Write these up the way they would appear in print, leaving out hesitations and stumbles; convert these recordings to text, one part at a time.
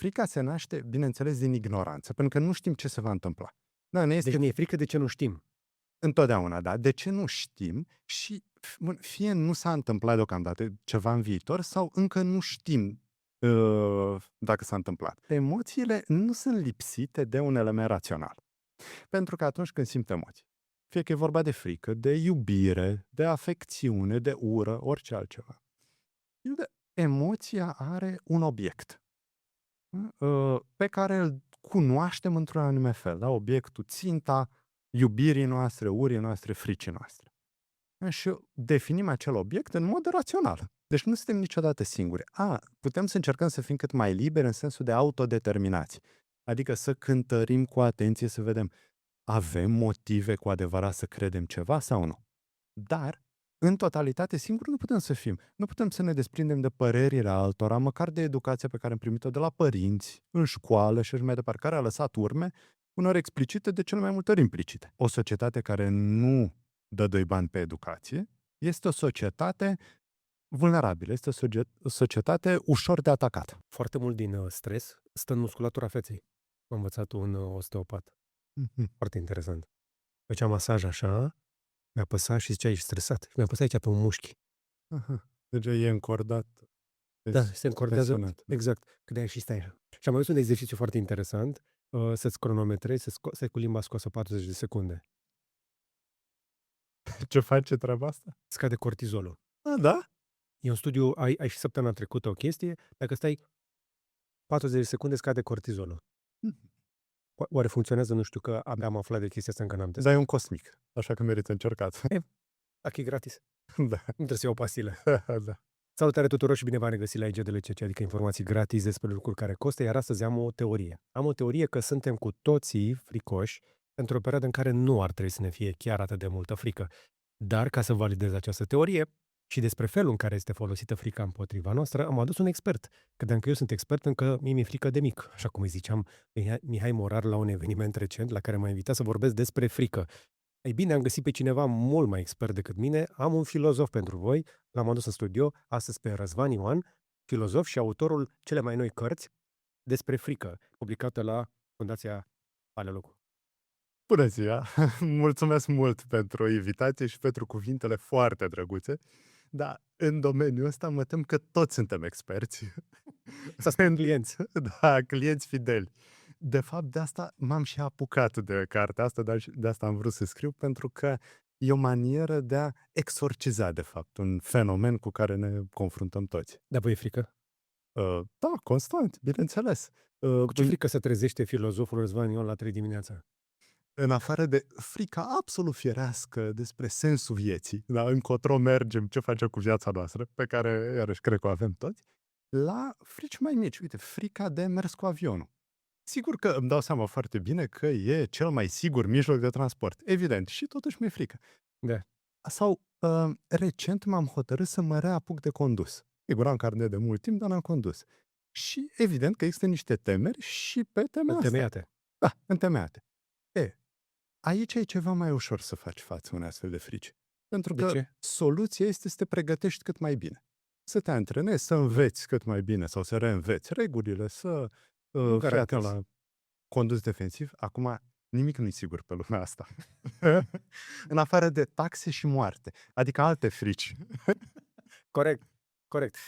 frica se naște, bineînțeles, din ignoranță, pentru că nu știm ce se va întâmpla. Da, ne Deci este ne e frică de ce nu știm. întotdeauna, da. De ce nu știm și bun, fie nu s-a întâmplat deocamdată ceva în viitor sau încă nu știm dacă s-a întâmplat. Emoțiile nu sunt lipsite de un element rațional. Pentru că atunci când simt emoții, fie că e vorba de frică, de iubire, de afecțiune, de ură, orice altceva, emoția are un obiect pe care îl cunoaștem într-un anume fel. Da? Obiectul, ținta iubirii noastre, urii noastre, fricii noastre. Și definim acel obiect în mod rațional. Deci nu suntem niciodată singuri. Putem să încercăm să fim cât mai liberi în sensul de autodeterminație. Adică să cântărim cu atenție, să vedem avem motive cu adevărat să credem ceva sau nu. Dar, în totalitate, singuri nu putem să fim. Nu putem să ne desprindem de părerile altora, măcar de educația pe care am primit-o de la părinți, în școală și așa mai departe, care a lăsat urme, unor explicite, de cele mai multe ori implicite. O societate care nu dă doi bani pe educație este o societate vulnerabilă, este o societate ușor de atacat. Foarte mult din stres stă în musculatura feței. Am învățat un osteopat. Foarte interesant. Făcea masaj așa, mi-a apăsat și zicea, ești stresat. Și mi-a apăsat aici pe un mușchi. Deci e încordat. Da, se încordează. tensionat. Exact. Că de-aia și stai așa. Și am mai văzut un exercițiu foarte interesant, să-ți cronometrezi, să cu limba scoasă 40 de secunde. Ce face treaba asta? Scade cortizolul. Da? E un studiu, ai și săptămâna trecută o chestie, dacă stai 40 de secunde, scade cortizolul. Oare funcționează? Nu știu, că abia am aflat de chestia asta, încă n-am testat. Dar e un cosmic, așa că merită încercat. Dacă e gratis. Da. Nu trebuie să iau o pastilă. Da. Salutare tuturor și bine v-am regăsit la IGDLCC, adică informații gratis despre lucruri care costă, iar astăzi am o teorie. Am o teorie că suntem cu toții fricoși pentru o perioadă în care nu ar trebui să ne fie chiar atât de multă frică. Dar ca să validez această teorie și despre felul în care este folosită frica împotriva noastră, am adus un expert. Credeam că eu sunt expert încă mi-e frică de mic, așa cum îi ziceam Mihai Morar la un eveniment recent la care m-a invitat să vorbesc despre frică. Ei bine, am găsit pe cineva mult mai expert decât mine, am un filozof pentru voi, l-am adus în studio, astăzi pe Răzvan Ioan, filozof și autorul cele mai noi cărți despre frică, publicată la Fundația Paleologu. Bună ziua! Mulțumesc mult pentru invitație și pentru cuvintele foarte drăguțe, dar în domeniul ăsta mă tem că toți suntem experți. Să suntem clienți. Da, clienți fideli. De fapt, de asta m-am și apucat de cartea asta, dar de asta am vrut să scriu, pentru că e o manieră de a exorciza, de fapt, un fenomen cu care ne confruntăm toți. Dar vă e frică? Da, constant, bineînțeles. Cu ce frică se trezește filozoful Răzvan Ioan la 3 dimineața? În afară de frica absolut firească despre sensul vieții, da, încotro mergem, ce facem cu viața noastră, pe care, iarăși, cred că o avem toți, la frici mai mici. Uite, frica de mers cu avionul. Sigur că îmi dau seama foarte bine că e cel mai sigur mijloc de transport. Evident, și totuși mi-e frică. Da. Sau, recent m-am hotărât să mă reapuc de condus. Sigur, am carnet de mult timp, dar n-am condus. Și evident că există niște temeri și pe temele astea. Întemeiate. Da, întemeiate. Aici e ceva mai ușor să faci față unei astfel de frici. Pentru De că ce? soluția este să te pregătești cât mai bine. Să te antrenezi, să înveți cât mai bine sau să reînveți regulile, să fii atent la condus defensiv. Acum, nimic nu e sigur pe lumea asta. În afară de taxe și moarte. Adică alte frici. Corect.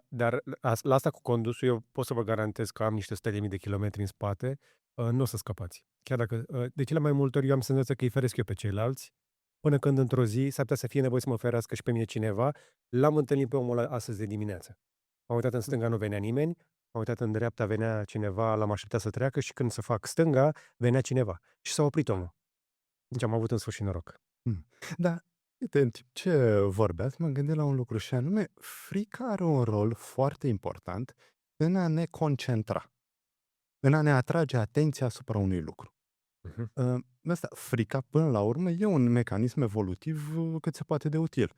Dar la asta cu condusul, eu pot să vă garantez că am niște 100.000 de kilometri în spate, nu o să scăpați. Chiar dacă, de cele mai multe ori eu am senzația că îi feresc eu pe ceilalți, până când într-o zi s-ar putea să fie nevoie să mă ferească și pe mine cineva. L-am întâlnit pe omul ăla astăzi de dimineață. M-am uitat în stânga, nu venea nimeni, m-am uitat în dreapta, venea cineva, l-am așteptat să treacă și când să fac stânga, venea cineva. Și s-a oprit omul. Deci am avut în sfârșit noroc. Da, uite, în timp ce vorbeați, mă gândesc la un lucru și anume, frica are un rol foarte important în a ne concentra, în a ne atrage atenția asupra unui lucru. Asta, frica, până la urmă, e un mecanism evolutiv cât se poate de util.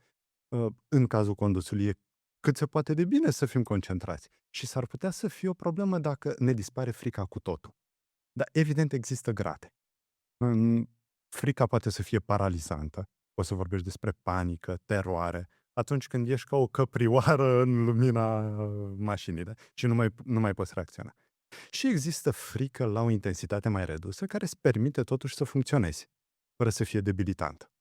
În cazul condusului e cât se poate de bine să fim concentrați. Și s-ar putea să fie o problemă dacă ne dispare frica cu totul. Dar evident există grade. Frica poate să fie paralizantă. Poți să vorbești despre panică, teroare, atunci când ești ca o căprioară în lumina mașinii, da? Și nu mai poți reacționa. Și există frică la o intensitate mai redusă care îți permite totuși să funcționezi, fără să fie debilitant.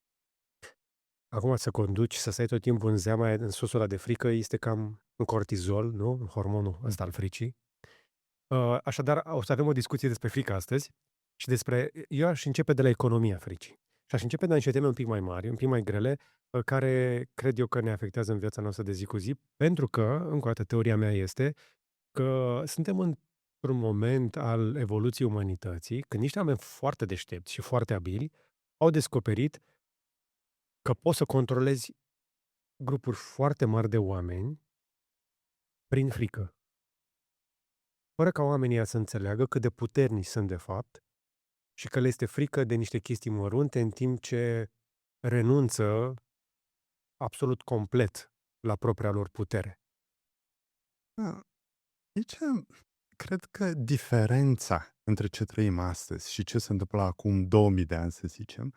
Acum să conduci, să stai tot timpul în zeama aia, în susul ăla de frică, este cam în cortizol, nu? În hormonul ăsta al fricii. Așadar, o să avem o discuție despre frică astăzi și despre... Eu aș începe de la economia fricii. Și aș începe de la niște teme un pic mai mari, un pic mai grele, care cred eu că ne afectează în viața noastră de zi cu zi, pentru că, încă o dată, teoria mea este că suntem într-un moment al evoluției umanității, când niște oameni foarte deștepți și foarte abili au descoperit că poți să controlezi grupuri foarte mari de oameni prin frică, fără ca oamenii ăia să înțeleagă cât de puternici sunt de fapt și că le este frică de niște chestii mărunte, în timp ce renunță absolut complet la propria lor putere. Da, aici cred că diferența între ce trăim astăzi și ce se întâmpla acum 2000 de ani, să zicem,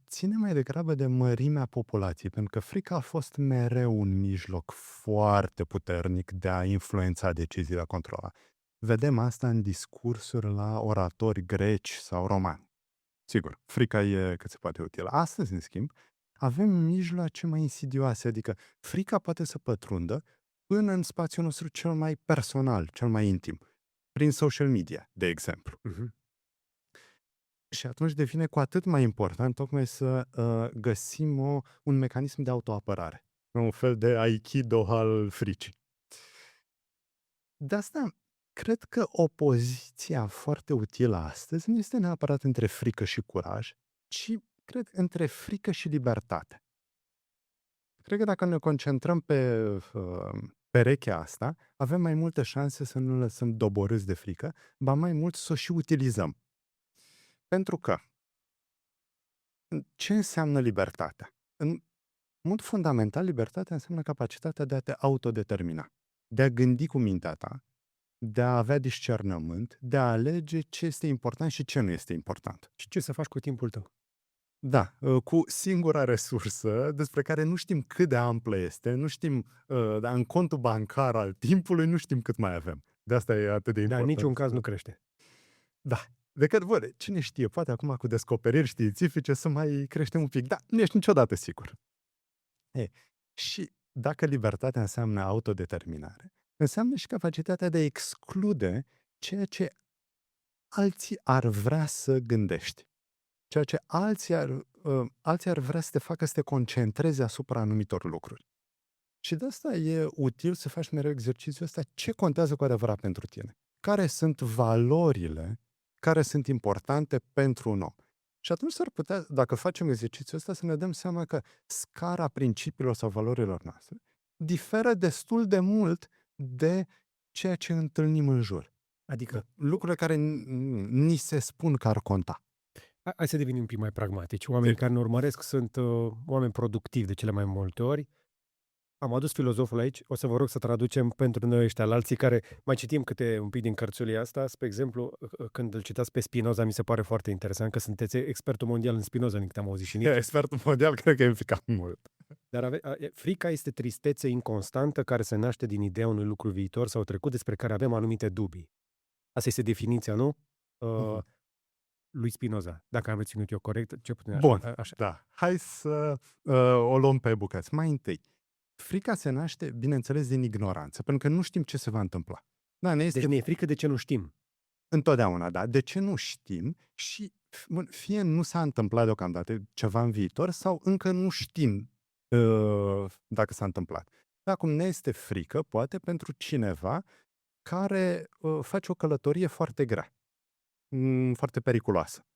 ține mai degrabă de mărimea populației, pentru că frica a fost mereu un mijloc foarte puternic de a influența deciziile, de a controla. Vedem asta în discursuri la oratori greci sau romani. Sigur, frica e cât se poate utilă. Astăzi, în schimb, avem mijloace mai insidioase, adică frica poate să pătrundă până în spațiul nostru cel mai personal, cel mai intim, prin social media, de exemplu. Mhm. Și atunci devine cu atât mai important tocmai să găsim un mecanism de autoapărare, un fel de aikido al fricii. De asta, cred că opoziția foarte utilă astăzi nu este neapărat între frică și curaj, ci, cred, între frică și libertate. Cred că dacă ne concentrăm pe perechea asta, avem mai multe șanse să nu lăsăm doborâți de frică, ba mai mult să o și utilizăm. Pentru că, ce înseamnă libertatea? În mod fundamental, libertatea înseamnă capacitatea de a te autodetermina, de a gândi cu mintea ta, de a avea discernământ, de a alege ce este important și ce nu este important. Și ce să faci cu timpul tău? Da, cu singura resursă despre care nu știm cât de amplă este, nu știm, dar în contul bancar al timpului nu știm cât mai avem. De asta e atât de Dar în important. niciun caz nu crește. Da. Decât, cine știe, poate acum cu descoperiri științifice să mai creștem un pic. Da, nu ești niciodată sigur. Și dacă libertatea înseamnă autodeterminare, înseamnă și capacitatea de a exclude ceea ce alții ar vrea să gândești. Ceea ce alții ar vrea să te facă să te concentrezi asupra anumitor lucruri. Și de asta e util să faci mereu exercițiul ăsta. Ce contează cu adevărat pentru tine? Care sunt valorile care sunt importante pentru un om? Și atunci s-ar putea, dacă facem exercițiul ăsta, să ne dăm seama că scara principiilor sau valorilor noastre diferă destul de mult de ceea ce întâlnim în jur. Adică, Lucrurile care ni se spun că ar conta. hai să devenim un pic mai pragmatici. Oamenii care ne urmăresc sunt oameni productivi de cele mai multe ori. Am adus filozoful aici, o să vă rog să traducem pentru noi ăștia la alții care mai citim câte un pic din cărțulia asta. Spre exemplu, când îl citați pe Spinoza, mi se pare foarte interesant că sunteți expertul mondial în Spinoza, din câte am auzit și nici. Expertul mondial cred că e implicat mult. Dar frica este tristețe inconstantă care se naște din ideea unui lucru viitor sau trecut despre care avem anumite dubii. Asta este definiția, nu? Lui Spinoza, dacă am reținut eu corect. Ce putem Bun, așa. da. Hai să o luăm pe bucăți. Mai întâi, frica se naște, bineînțeles, din ignoranță, pentru că nu știm ce se va întâmpla. Da, ne este Deci ne e frică de ce nu știm. întotdeauna, da. De ce nu știm și fie nu s-a întâmplat deocamdată ceva în viitor sau încă nu știm dacă s-a întâmplat. Dar acum ne este frică, poate, pentru cineva care face o călătorie foarte grea, foarte periculoasă.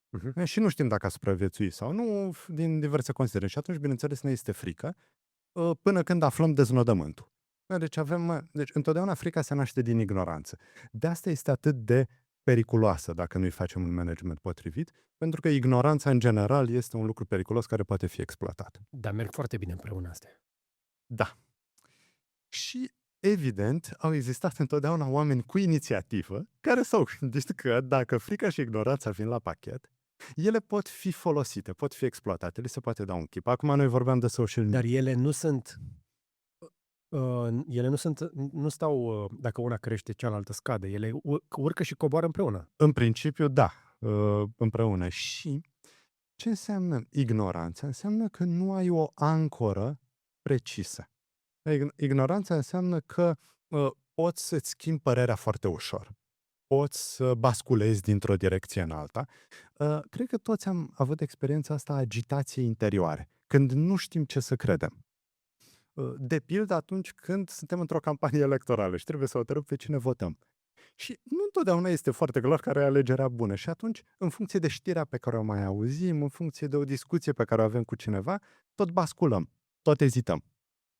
Și nu știm dacă a supraviețuit sau nu, din diverse considerări. Și atunci, bineînțeles, ne este frică până când aflăm deznodământul. Deci, întotdeauna frica se naște din ignoranță. De asta este atât de periculoasă dacă nu-i facem un management potrivit, pentru că ignoranța, în general, este un lucru periculos care poate fi exploatat. Dar merg foarte bine împreună astea. Da. Și, evident, au existat întotdeauna oameni cu inițiativă care s-au gândit că dacă frica și ignoranța vin la pachet, ele pot fi folosite, pot fi exploatate, le se poate da un chip. Acum noi vorbeam de social media. Dar ele nu sunt Ele nu stau, dacă una crește, cealaltă scade. Ele urcă și coboară împreună. În principiu, da, împreună. Și ce înseamnă ignoranța? Înseamnă că nu ai o ancoră precisă. Ignoranța înseamnă că poți să-ți schimbi părerea foarte ușor. Poți să basculezi dintr-o direcție în alta. Cred că toți am avut experiența asta a agitației interioare, când nu știm ce să credem. De pildă atunci când suntem într-o campanie electorală și trebuie să hotărâm pe cine votăm. Și nu întotdeauna este foarte clar care e alegerea bună. Și atunci, în funcție de știrea pe care o mai auzim, în funcție de o discuție pe care o avem cu cineva, tot basculăm, tot ezităm.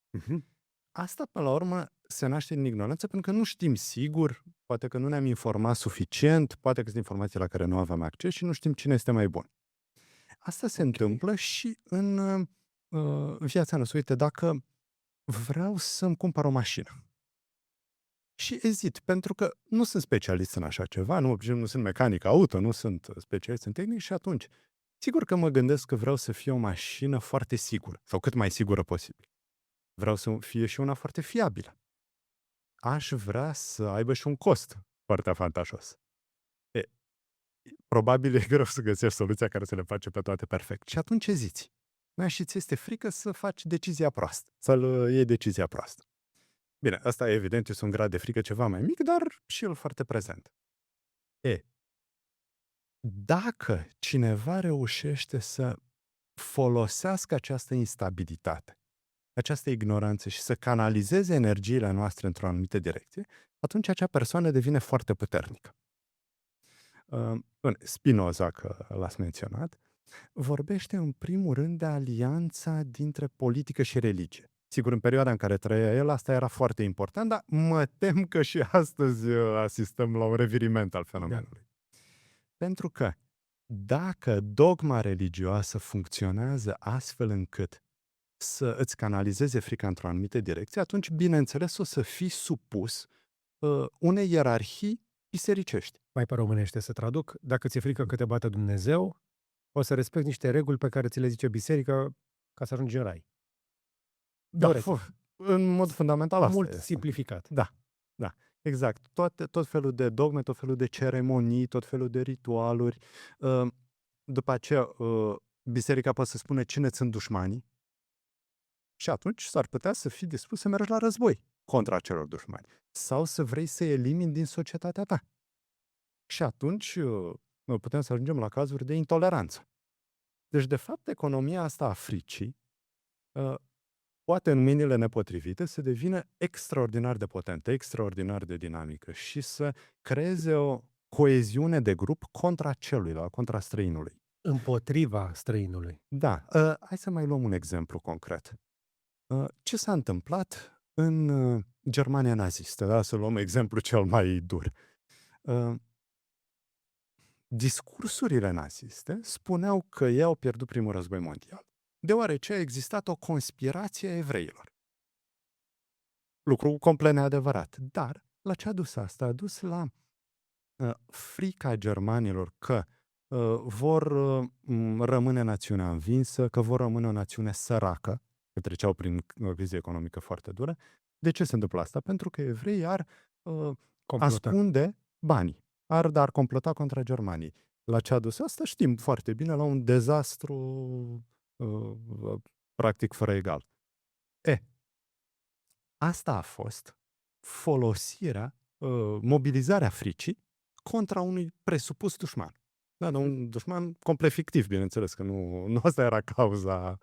Mhm. Asta, până la urmă, se naște din ignoranță pentru că nu știm sigur, poate că nu ne-am informat suficient, poate că sunt informații la care nu aveam acces și nu știm cine este mai bun. Asta se întâmplă și în viața noastră. Uite, dacă vreau să-mi cumpăr o mașină și ezit, pentru că nu sunt specialist în așa ceva, nu sunt mecanic auto, nu sunt specialist în tehnic și atunci, sigur că mă gândesc că vreau să fie o mașină foarte sigură sau cât mai sigură posibil. Vreau să fie și una foarte fiabilă. Aș vrea să aibă și un cost foarte avantajos. Probabil e greu să găsești soluția care să le face pe toate perfect. Și atunci eziți. Și ți este frică să faci decizia proastă, să iei decizia proastă. Bine, asta e evident, este un grad de frică ceva mai mic, dar și el foarte prezent. Dacă cineva reușește să folosească această instabilitate, această ignoranță și să canalizeze energiile noastre într-o anumită direcție, atunci acea persoană devine foarte puternică. Spinoza, că l-ați menționat, vorbește în primul rând de alianța dintre politică și religie. Sigur, în perioada în care trăia el, asta era foarte important, dar mă tem că și astăzi asistăm la un reviriment al fenomenului. Pentru că dacă dogma religioasă funcționează astfel încât să îți canalizeze frica într-o anumită direcție, atunci, bineînțeles, o să fii supus unei ierarhii bisericești. Mai pe românește să traduc. Dacă ți-e frică că te bate Dumnezeu, o să respecti niște reguli pe care ți le zice biserica ca să ajungi în rai. Da, în mod fundamental asta mult este. simplificat. Da, exact. Tot felul de dogme, tot felul de ceremonii, tot felul de ritualuri. După aceea, biserica poate să spună cine sunt dușmanii și atunci s-ar putea să fii dispus să mergi la război contra acelor dușmani. Sau să vrei să-i elimini din societatea ta. Și atunci putem să ajungem la cazuri de intoleranță. Deci, de fapt, economia asta a fricii poate în mâinile nepotrivite să devină extraordinar de potentă, extraordinar de dinamică și să creeze o coeziune de grup contra celuilalt, contra străinului. Împotriva străinului. Da, hai să mai luăm un exemplu concret. Ce s-a întâmplat în Germania nazistă? Da? Să luăm exemplu cel mai dur. Discursurile naziste spuneau că ei au pierdut primul război mondial, deoarece a existat o conspirație a evreilor. Lucru complet neadevărat. Dar la ce a dus asta? A dus la frica germanilor că vor rămâne națiunea învinsă, că vor rămâne o națiune săracă, că treceau prin o criză economică foarte dură. De ce se întâmplă asta? Pentru că evreii ar ascunde banii, ar complota contra Germaniei. La ce a dus asta? Știm foarte bine, la un dezastru practic fără egal. Asta a fost folosirea, mobilizarea fricii contra unui presupus dușman. Da, un dușman complet fictiv, bineînțeles, că nu asta era cauza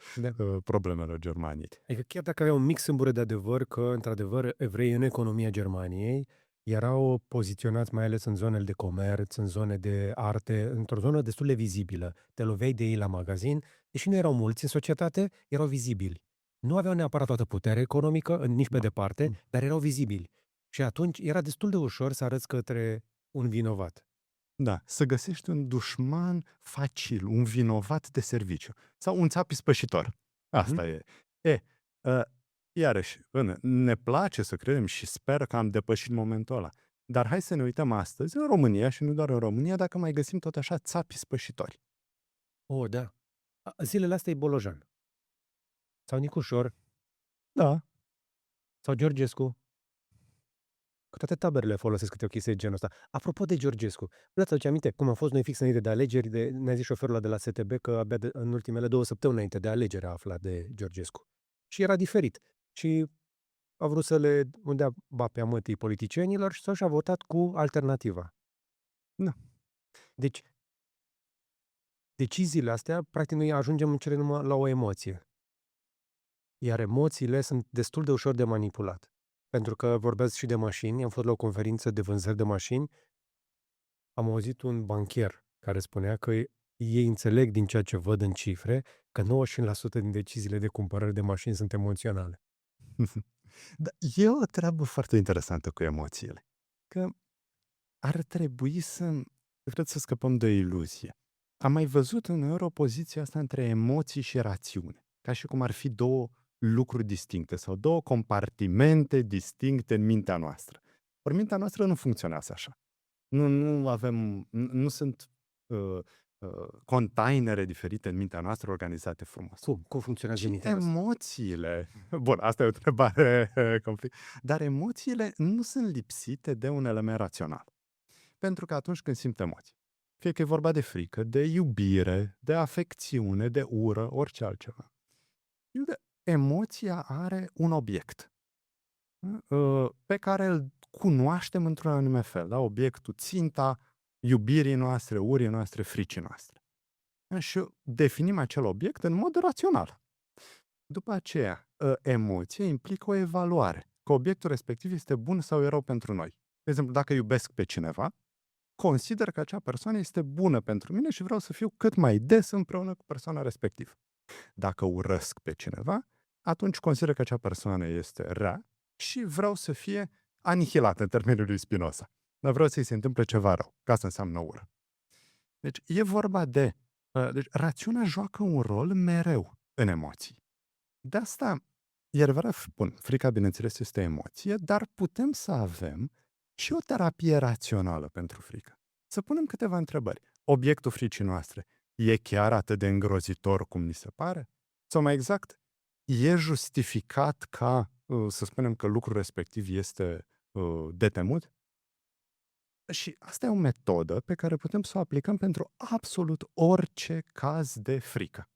problemelor Germaniei. Adică chiar dacă avea un mic sâmbure de adevăr că, într-adevăr, evreii în economia Germaniei erau poziționați mai ales în zonele de comerț, în zone de arte, într-o zonă destul de vizibilă. Te loveai de ei la magazin, deși nu erau mulți în societate, erau vizibili. Nu aveau neapărat toată puterea economică, nici pe departe, dar erau vizibili. Și atunci era destul de ușor să arăți către un vinovat. Da, să găsești un dușman facil, un vinovat de serviciu. Sau un țap ispășitor. Asta e. Iarăși, ne place să credem și sper că am depășit momentul ăla. Dar hai să ne uităm astăzi, în România și nu doar în România, dacă mai găsim tot așa țapi spășitori. Da. Zilele astea e Bolojan. Sau Nicușor. Da. Sau Georgescu. Că toate taberele folosesc câte o chestie de genul ăsta. Apropo de Georgescu, vreți aduce aminte cum am fost noi fix înainte de alegeri, ne-a zis șoferul ăla de la STB că abia în ultimele 2 săptămâni înainte de alegeri a aflat de Georgescu. Și era diferit. Și a vrut să le dea pe amătii politicienilor și a votat cu alternativa. Da. Deci, deciziile astea, practic, noi ajungem în cele numai la o emoție. Iar emoțiile sunt destul de ușor de manipulat. Pentru că vorbesc și de mașini, am fost la o conferință de vânzări de mașini, am auzit un bancher care spunea că ei înțeleg din ceea ce văd în cifre că 95% din deciziile de cumpărare de mașini sunt emoționale. Da, e o treabă foarte interesantă cu emoțiile. Că ar trebui să scăpăm de o iluzie. Am mai văzut uneori opoziția asta între emoții și rațiune. Ca și cum ar fi două lucruri distincte sau două compartimente distincte în mintea noastră. Ori mintea noastră nu funcționează așa. Nu sunt containere diferite în mintea noastră organizate frumos. Cum funcționează Și mintea noastră? emoțiile, bun, asta e o întrebare conflict, dar emoțiile nu sunt lipsite de un element rațional. Pentru că atunci când simt emoții, fie că e vorba de frică, de iubire, de afecțiune, de ură, orice altceva, emoția are un obiect pe care îl cunoaștem într-un anume fel, da? Obiectul, ținta iubirii noastre, urii noastre, fricii noastre. Și definim acel obiect în mod rațional. După aceea, emoția implică o evaluare, că obiectul respectiv este bun sau e rău pentru noi. De exemplu, dacă iubesc pe cineva, consider că acea persoană este bună pentru mine și vreau să fiu cât mai des împreună cu persoana respectivă. Dacă urăsc pe cineva, atunci consider că acea persoană este rea și vreau să fie anihilată în termenul lui Spinoza. Dar vreau să-i se întâmple ceva rău, ca să înseamnă ură. Deci e vorba de... Deci rațiunea joacă un rol mereu în emoții. De asta, e adevărat, spun, frica, bineînțeles, este emoție, dar putem să avem și o terapie rațională pentru frică. Să punem câteva întrebări. Obiectul fricii noastre e chiar atât de îngrozitor cum ni se pare? Sau mai exact, e justificat ca, să spunem că lucrul respectiv este de temut? Și asta e o metodă pe care putem să o aplicăm pentru absolut orice caz de frică.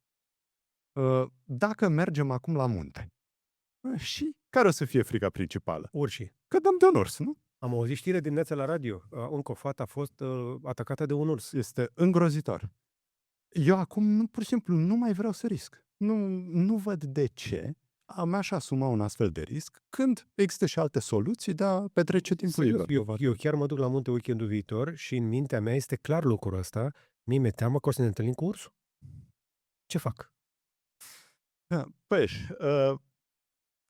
Dacă mergem acum la munte, și care o să fie frica principală? Urșii. Că dăm de un urs, nu? Am auzit știre dimineața la radio. Încă o fată a fost atacată de un urs. Este îngrozitor. Eu acum, pur și simplu, nu mai vreau să risc. Nu văd de ce mi-aș asuma un astfel de risc când există și alte soluții de a petrece timpul liber. Eu chiar mă duc la munte weekendul viitor și în mintea mea este clar lucrul ăsta. Mi-e teamă că o să ne întâlnim cu ursul. Ce fac? Păi,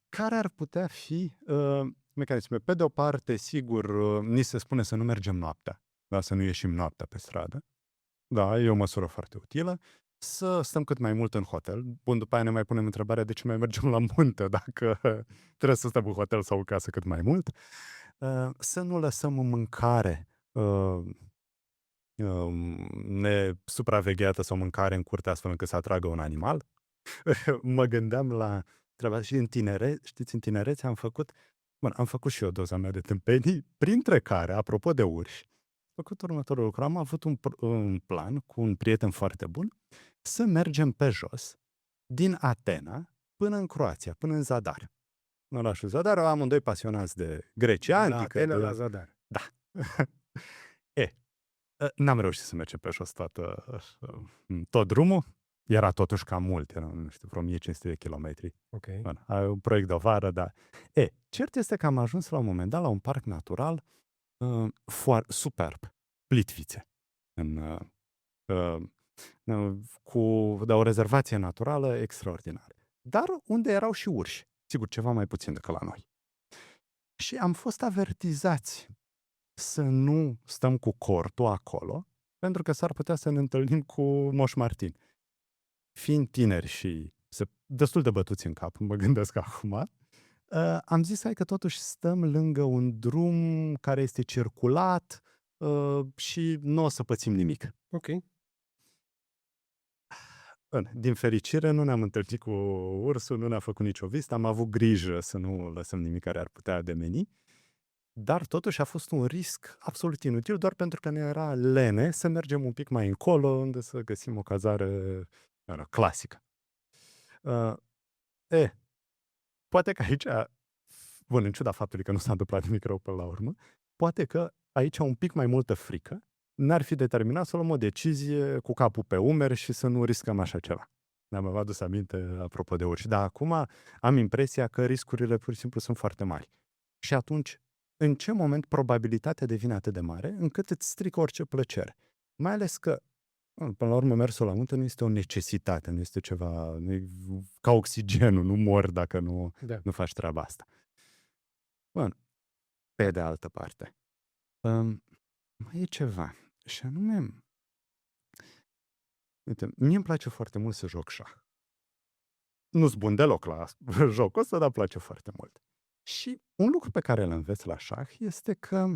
care ar putea fi mecanisme? Pe de o parte, sigur, ni se spune să nu mergem noaptea, da? Să nu ieșim noaptea pe stradă. Da, e o măsură foarte utilă. Să stăm cât mai mult în hotel. Bun, după aia ne mai punem întrebarea de ce mai mergem la munte, dacă trebuie să stăm în hotel sau în casă cât mai mult. Să nu lăsăm mâncare nesupravegheată sau mâncare în curte astfel încât să atragă un animal. Mă gândeam la treaba și în tinerețe am făcut și eu doza mea de tâmpenii, printre care, apropo de urși, am făcut următorul lucru. Am avut un plan cu un prieten foarte bun să mergem pe jos din Atena până în Croația, până în Zadar. În orașul Zadar, amândoi pasionați de Grecia antică. Atena la Zadar. Da. N-am reușit să mergem pe jos tot drumul. Era totuși cam mult, era, nu știu, vreo 1500 de kilometri. Ok. Bun, ai un proiect de o vară, dar... Cert este că am ajuns la un moment dat la un parc natural superb, Plitvice, cu o rezervație naturală extraordinară. Dar unde erau și urși, sigur, ceva mai puțin decât la noi. Și am fost avertizați să nu stăm cu cortul acolo, pentru că s-ar putea să ne întâlnim cu Moș Martin. Fiind tineri și destul de bătuți în cap, mă gândesc acum, am zis hai că totuși stăm lângă un drum care este circulat și nu o să pățim nimic. Ok. Din fericire nu ne-am întâlnit cu ursul, nu ne-a făcut nicio vizită, am avut grijă să nu lăsăm nimic care ar putea ademeni, dar totuși a fost un risc absolut inutil, doar pentru că ne era lene să mergem un pic mai încolo, unde să găsim o cazare clasică. Uh, e, Poate că aici, bun, în ciuda faptului că nu s-a întâmplat nimic rău până la urmă, poate că aici un pic mai multă frică n-ar fi determinat să luăm o decizie cu capul pe umeri și să nu riscăm așa ceva. Ne-am adus aminte apropo de urși. Dar acum am impresia că riscurile pur și simplu sunt foarte mari. Și atunci, în ce moment probabilitatea devine atât de mare încât îți strică orice plăcere? Mai ales că, până la urmă, mersul la munte nu este o necesitate, nu este ceva, nu e ca oxigenul, nu mor dacă Da. nu faci treaba asta. Bun, pe de altă parte, mai e ceva, și anume, uite, mie îmi place foarte mult să joc șah. Nu-s bun deloc la jocul ăsta, dar îmi place foarte mult. Și un lucru pe care îl înveț la șah este că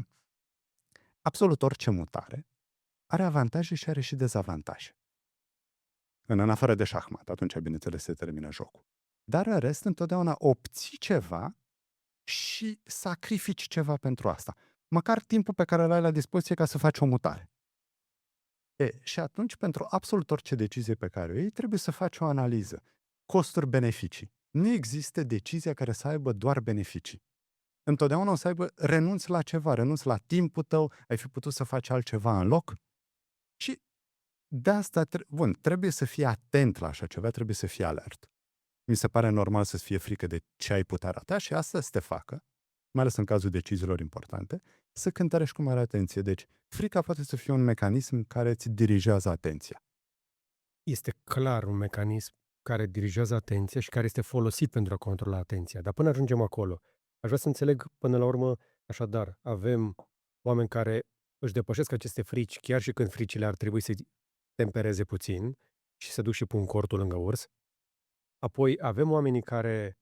absolut orice mutare are avantaje și are și dezavantaje. În afară de șahmat, atunci, bineînțeles, se termină jocul. Dar în rest, întotdeauna obții ceva și sacrifici ceva pentru asta. Măcar timpul pe care îl ai la dispoziție ca să faci o mutare. Și atunci, pentru absolut orice decizie pe care o iei, trebuie să faci o analiză. Costuri-beneficii. Nu există decizia care să aibă doar beneficii. Întotdeauna o să aibă, renunți la ceva, renunți la timpul tău, ai fi putut să faci altceva în loc. Și de asta, trebuie să fii atent la așa ceva, trebuie să fii alert. Mi se pare normal să-ți fie frică de ce ai putea rata și asta să te facă, mai ales în cazul deciziilor importante, să cântărești cu mare atenție. Deci, frica poate să fie un mecanism care îți dirigează atenția. Este clar un mecanism care dirigează atenția și care este folosit pentru a controla atenția. Dar până ajungem acolo, aș vrea să înțeleg până la urmă, așadar, avem oameni care își depășesc aceste frici, chiar și când fricile ar trebui să tempereze puțin și să duc și pun cortul lângă urs. Apoi avem oamenii care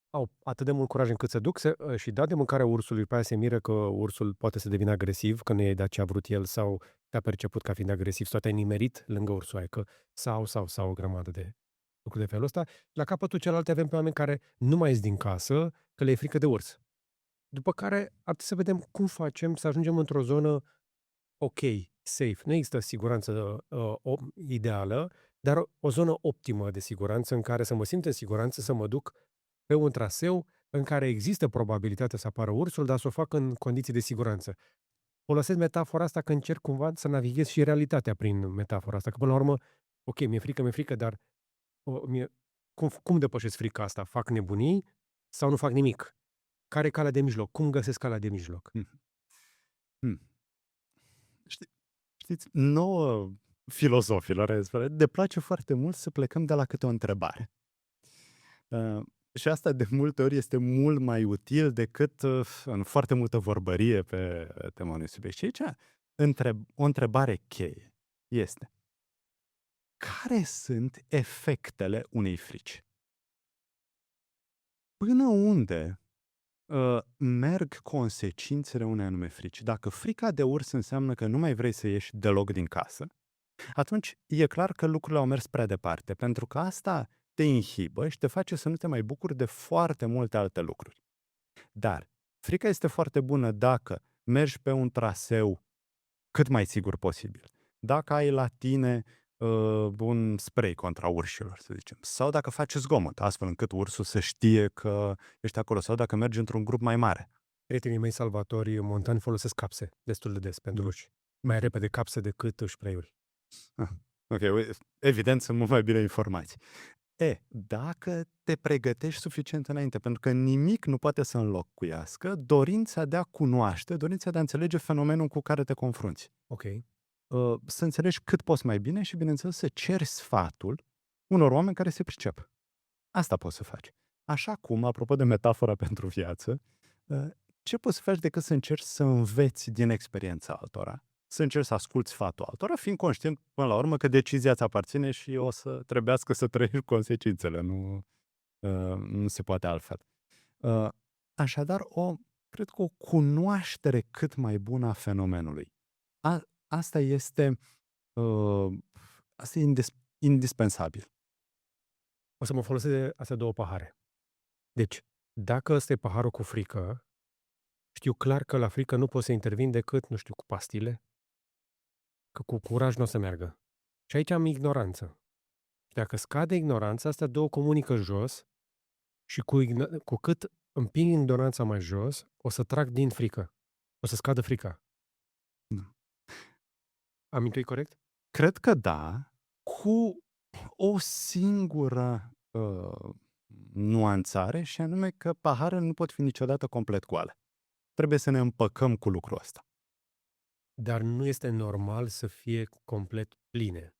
au atât de mult curaj încât să duc și da de mâncare ursului, pe aia se miră că ursul poate să devină agresiv, că nu i-ai dat ce a vrut el sau te-a perceput ca fiind agresiv sau te-ai nimerit lângă ursul că sau o grămadă de lucruri de felul ăsta. La capătul celălalt avem pe oameni care nu mai ies din casă, că le e frică de urs. După care ar trebui să vedem cum facem să ajungem într-o zonă ok, safe. Nu există siguranță ideală, dar o zonă optimă de siguranță în care să mă simt în siguranță, să mă duc pe un traseu în care există probabilitatea să apară ursul, dar să o fac în condiții de siguranță. Folosesc metafora asta că încerc cumva să navighez și realitatea prin metafora asta, că până la urmă, ok, mi-e frică, dar cum depășesc frica asta? Fac nebunii sau nu fac nimic? Care e calea de mijloc? Cum găsesc calea de mijloc? Știți, nouă filozofilor, ne place foarte mult să plecăm de la câte o întrebare. Și asta de multe ori este mult mai util decât în foarte multă vorbărie pe tema unui subiect. Și aici o întrebare cheie este: care sunt efectele unei frici? Până unde merg consecințele unei anume frici? Dacă frica de urs înseamnă că nu mai vrei să ieși deloc din casă, atunci e clar că lucrurile au mers prea departe, pentru că asta te inhibă și te face să nu te mai bucuri de foarte multe alte lucruri. Dar frica este foarte bună dacă mergi pe un traseu cât mai sigur posibil. Dacă ai la tine un spray contra urșilor, să zicem, sau dacă faci zgomot, astfel încât ursul să știe că ești acolo, sau dacă mergi într-un grup mai mare. Prietenii mei salvatori montani folosesc capse destul de des pentru urși. Mai repede capse decât spray-uri. Ok, evident sunt mult mai bine informați. Dacă te pregătești suficient înainte, pentru că nimic nu poate să înlocuiască dorința de a cunoaște, dorința de a înțelege fenomenul cu care te confrunți. Ok. Să înțelegi cât poți mai bine și, bineînțeles, să ceri sfatul unor oameni care se pricep. Asta poți să faci. Așa cum, apropo de metafora pentru viață, ce poți să faci decât să încerci să înveți din experiența altora, să încerci să asculți sfatul altora, fiind conștient până la urmă că decizia îți aparține și o să trebuiască să trăiești consecințele. Nu se poate altfel. Așadar, cred că o cunoaștere cât mai bună a fenomenului. Asta este Asta e indispensabil. O să mă folosesc de astea două pahare. Deci, dacă ăsta e paharul cu frică, știu clar că la frică nu pot să intervin decât, nu știu, cu pastile, că cu curaj nu o să meargă. Și aici am ignoranță. Și dacă scade ignoranța, astea două comunică jos și cu cât împing ignoranța mai jos, o să trag din frică. O să scadă frica. Da. Am intuit corect? Cred că da, cu o singură nuanțare, și anume că paharele nu pot fi niciodată complet goale. Trebuie să ne împăcăm cu lucrul ăsta. Dar nu este normal să fie complet pline.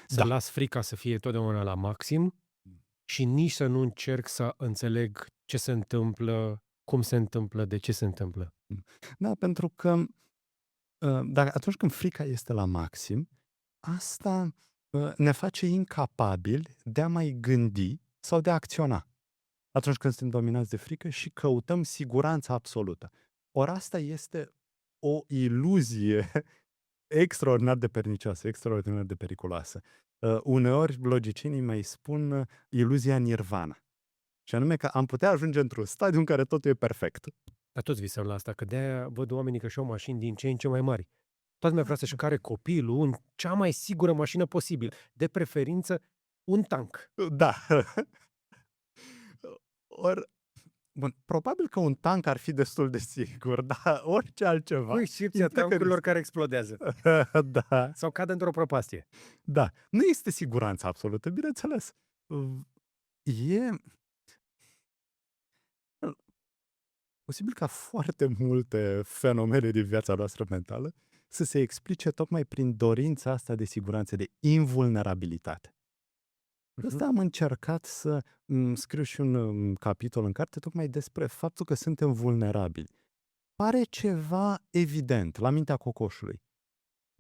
Să Da. las frica să fie totdeauna la maxim și nici să nu încerc să înțeleg ce se întâmplă, cum se întâmplă, de ce se întâmplă. Da, pentru că dar atunci când frica este la maxim, asta ne face incapabili de a mai gândi sau de a acționa. Atunci când suntem dominați de frică și căutăm siguranța absolută. Ori asta este o iluzie extraordinar de pernicioasă, extraordinar de periculoasă. Uneori logicienii mai spun iluzia nirvana. Și anume că am putea ajunge într-un stadiu în care totul e perfect. Dar toți visăm la asta, că de-aia văd oamenii că și-au mașini din ce în ce mai mari. Toată lumea vrea să-și care copilul în cea mai sigură mașină posibil. De preferință, un tank. Da. Ori, bun, probabil că un tank ar fi destul de sigur, dar orice altceva... Cu excepția tankurilor care explodează. Da, Sau cad într-o prăpastie. da. Nu este siguranță absolută, bineînțeles. E posibil ca foarte multe fenomene din viața noastră mentală să se explice tocmai prin dorința asta de siguranță, de invulnerabilitate. Asta am încercat să scriu și un capitol în carte tocmai despre faptul că suntem vulnerabili. Pare ceva evident la mintea cocoșului,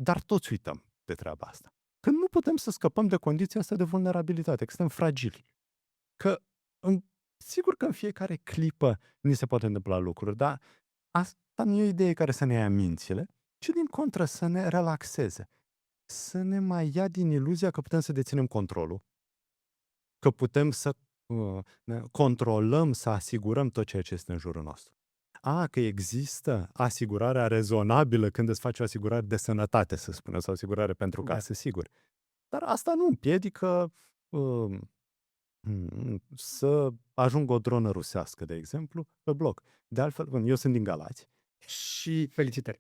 dar toți uităm de treaba asta. Că nu putem să scăpăm de condiția asta de vulnerabilitate, că suntem fragili. Că, sigur că în fiecare clipă ni se poate întâmpla lucruri, dar asta nu e o idee care să ne ia mințile, ci din contră să ne relaxeze. Să ne mai ia din iluzia că putem să deținem controlul, că putem să ne controlăm, să asigurăm tot ceea ce este în jurul nostru. Că există asigurarea rezonabilă când îți faci o asigurare de sănătate, să spunem, sau asigurare pentru casă, sigur. Dar asta nu împiedică să ajungă o dronă rusească, de exemplu, pe bloc. De altfel, eu sunt din Galați și Felicitări.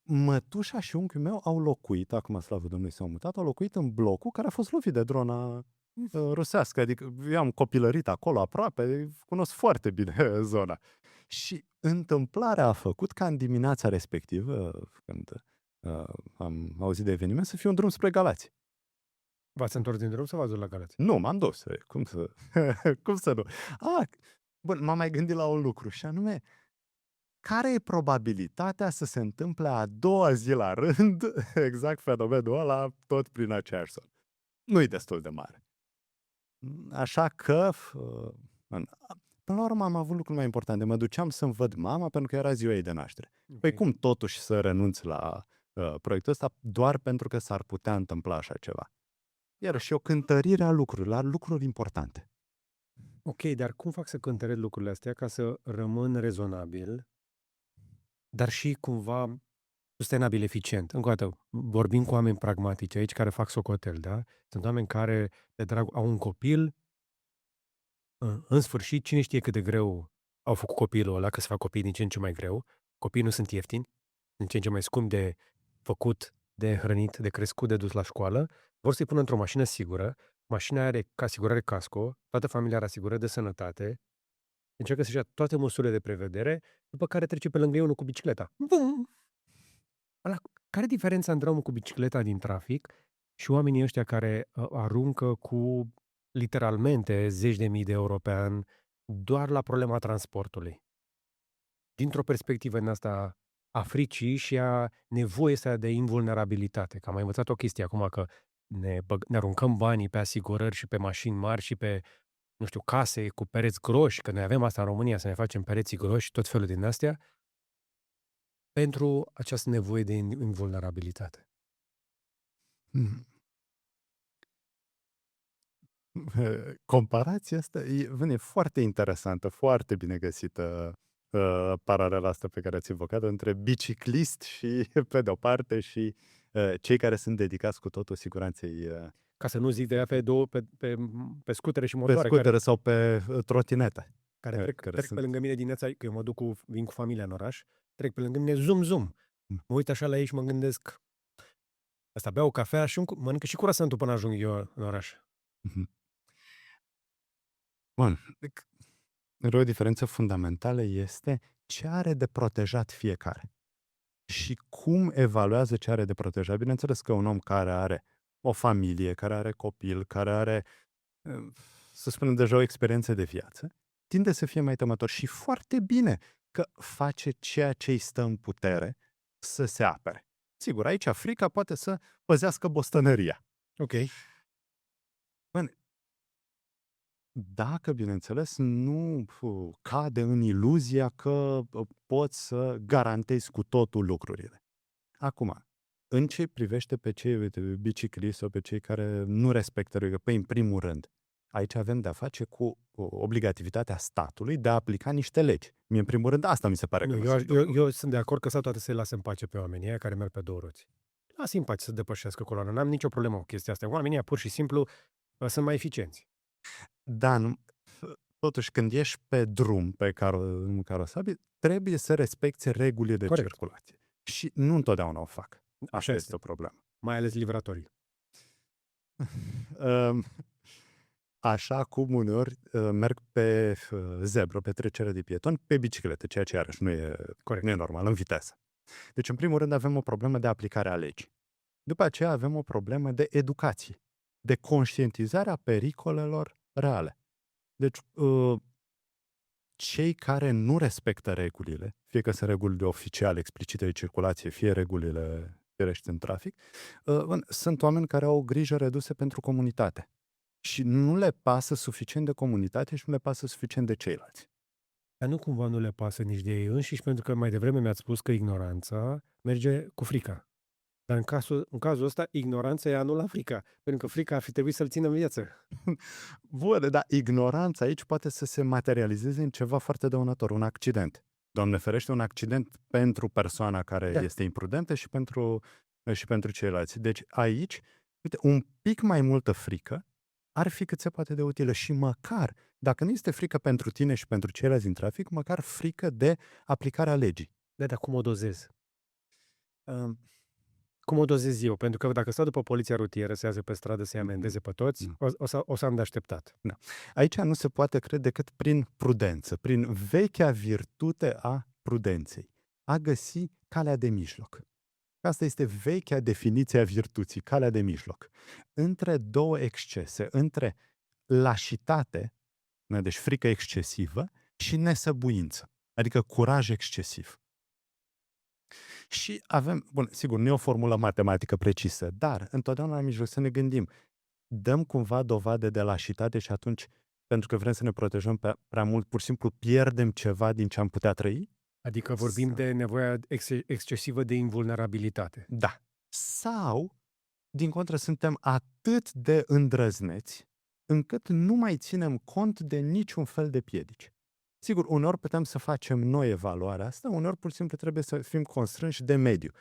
mătușa și unchiul meu au locuit, acum slavă Domnului s-au mutat, au locuit în blocul care a fost lovit de drona rusească. Adică eu am copilărit acolo aproape, cunosc foarte bine zona. Și întâmplarea a făcut ca în dimineața respectivă, când am auzit de eveniment, să fie un drum spre Galați. V-ați întors din drum sau v-ați dus la Galați? Nu, m-am dus. Cum să nu? Bun, m-am mai gândit la un lucru și anume, care e probabilitatea să se întâmple a doua zi la rând exact fenomenul ăla tot prin aceeași zonă? Nu e destul de mare. Așa că, până la urmă am avut lucruri mai importante. Mă duceam să-mi văd mama pentru că era ziua ei de naștere. Păi cum totuși să renunț la proiectul ăsta doar pentru că s-ar putea întâmpla așa ceva? Iar și o cântărire a lucrurilor, la lucruri importante. Ok, dar cum fac să cântăresc lucrurile astea ca să rămân rezonabil, dar și cumva sustenabil, eficient? Încă o dată, vorbim cu oameni pragmatici aici care fac socotel, da? Sunt oameni care, de drag, au un copil, în sfârșit, cine știe cât de greu au făcut copilul ăla, că se fac copii din ce în ce mai greu. Copiii nu sunt ieftini, din ce în ce mai scump de făcut, de hrănit, de crescut, de dus la școală. Vor să-i pună într-o mașină sigură. Mașina are ca asigurare casco, toată familia are asigurări de sănătate, încearcă să-și ia toate măsurile de prevedere, după care trece pe lângă ei unul cu bicicleta. Bum! Care e diferența între omul cu bicicleta din trafic și oamenii ăștia care aruncă cu literalmente zeci de mii de euro pe an doar la problema transportului? Dintr-o perspectivă în asta a fricii și a nevoii astea de invulnerabilitate. Că am mai învățat o chestie acum că ne aruncăm banii pe asigurări și pe mașini mari și pe, nu știu, case cu pereți groși, că noi avem asta în România, să ne facem pereții groși și tot felul din astea, pentru această nevoie de invulnerabilitate. Mm. Comparația asta e foarte interesantă, foarte bine găsită, paralela asta pe care ați invocat-o între biciclist și pe de-o parte și, cei care sunt dedicați cu totul siguranței, Ca să nu zic de aia pe scutere și pe motoare scutere sau pe, trotinete, care trec care trec pe sunt lângă mine dimineața, că eu vin cu familia în oraș, trec pe lângă mine zum, zum. Mh. Mă uit așa la ei și mă gândesc, ăsta bea o cafea și mănâncă și croissantul până ajung eu în oraș. Mhm. Bun, o diferență fundamentală este ce are de protejat fiecare și cum evaluează ce are de protejat. Bineînțeles că un om care are o familie, care are copil, care are, să spunem, deja o experiență de viață, tinde să fie mai temător și foarte bine că face ceea ce îi stă în putere să se apere. Sigur, aici frica poate să păzească bostănăria. Ok. Bun, dacă, bineînțeles, nu cade în iluzia că poți să garantezi cu totul lucrurile. Acum, în ce privește pe cei, uite, bicicliști sau pe cei care nu respectă regulile, păi, în primul rând, aici avem de-a face cu obligativitatea statului de a aplica niște legi. Mie, în primul rând, asta mi se pare că Nu, nu eu, se eu, întâmplă. eu sunt de acord că statul trebuie să-i lase în pace pe oamenii ăia care merg pe două roți. Lasă-i în pace să depășească coloana. N-am nicio problemă cu chestia asta. Oamenii ăia pur și simplu sunt mai eficienți. Dar, totuși, când ești pe drum, pe carosabil, trebuie să respecte regulile de Corect. circulație. Și nu întotdeauna o fac. Asta Așa este este. o problemă. Mai ales livratorii. Um, Așa cum uneori merg pe zebră, pe trecere de pietoni, pe bicicletă, ceea ce iarăși Corect. nu e normal, în viteză. Deci, în primul rând, avem o problemă de aplicare a legii. După aceea avem o problemă de educație, de conștientizare a pericolelor reale. Deci, cei care nu respectă regulile, fie că sunt regulile oficiale explicite de circulație, fie regulile firești în trafic, sunt oameni care au o grijă redusă pentru comunitate. Și nu le pasă suficient de comunitate și nu le pasă suficient de ceilalți. Dar nu cumva nu le pasă nici de ei înșiși, pentru că mai devreme mi-ați spus că ignoranța merge cu frica. Dar în cazul ăsta, ignoranța i-a anulat frica. Pentru că frica ar fi trebuit să-l țină în viață. Bun, dar ignoranța aici poate să se materializeze în ceva foarte dăunător, un accident. Doamne ferește, un accident pentru persoana care Da. este imprudentă și pentru ceilalți. Deci aici, uite, un pic mai multă frică ar fi cât se poate de utilă și măcar, dacă nu este frică pentru tine și pentru ceilalți din trafic, măcar frică de aplicarea legii. Dar cum o dozez? Um, Cum o dozez eu? Pentru că dacă stau după poliția rutieră să iasă pe stradă să-i amendeze pe toți, o să am de așteptat. Aici nu se poate crede decât prin prudență, prin vechea virtute a prudenței, a găsi calea de mijloc. Asta este vechea definiție a virtuții, calea de mijloc. Între două excese, între lașitate, deci frică excesivă, și nesăbuință, adică curaj excesiv. Și avem, bun, sigur, nu e o formulă matematică precisă, dar întotdeauna la mijloc să ne gândim, dăm cumva dovadă de lașitate și atunci, pentru că vrem să ne protejăm prea mult, pur și simplu pierdem ceva din ce am putea trăi? Adică vorbim de nevoia excesivă de invulnerabilitate. Da. Sau, din contră, suntem atât de îndrăzneți încât nu mai ținem cont de niciun fel de piedici. Sigur, uneori putem să facem noi evaluarea asta, uneori pur și simplu trebuie să fim constrânși de mediu,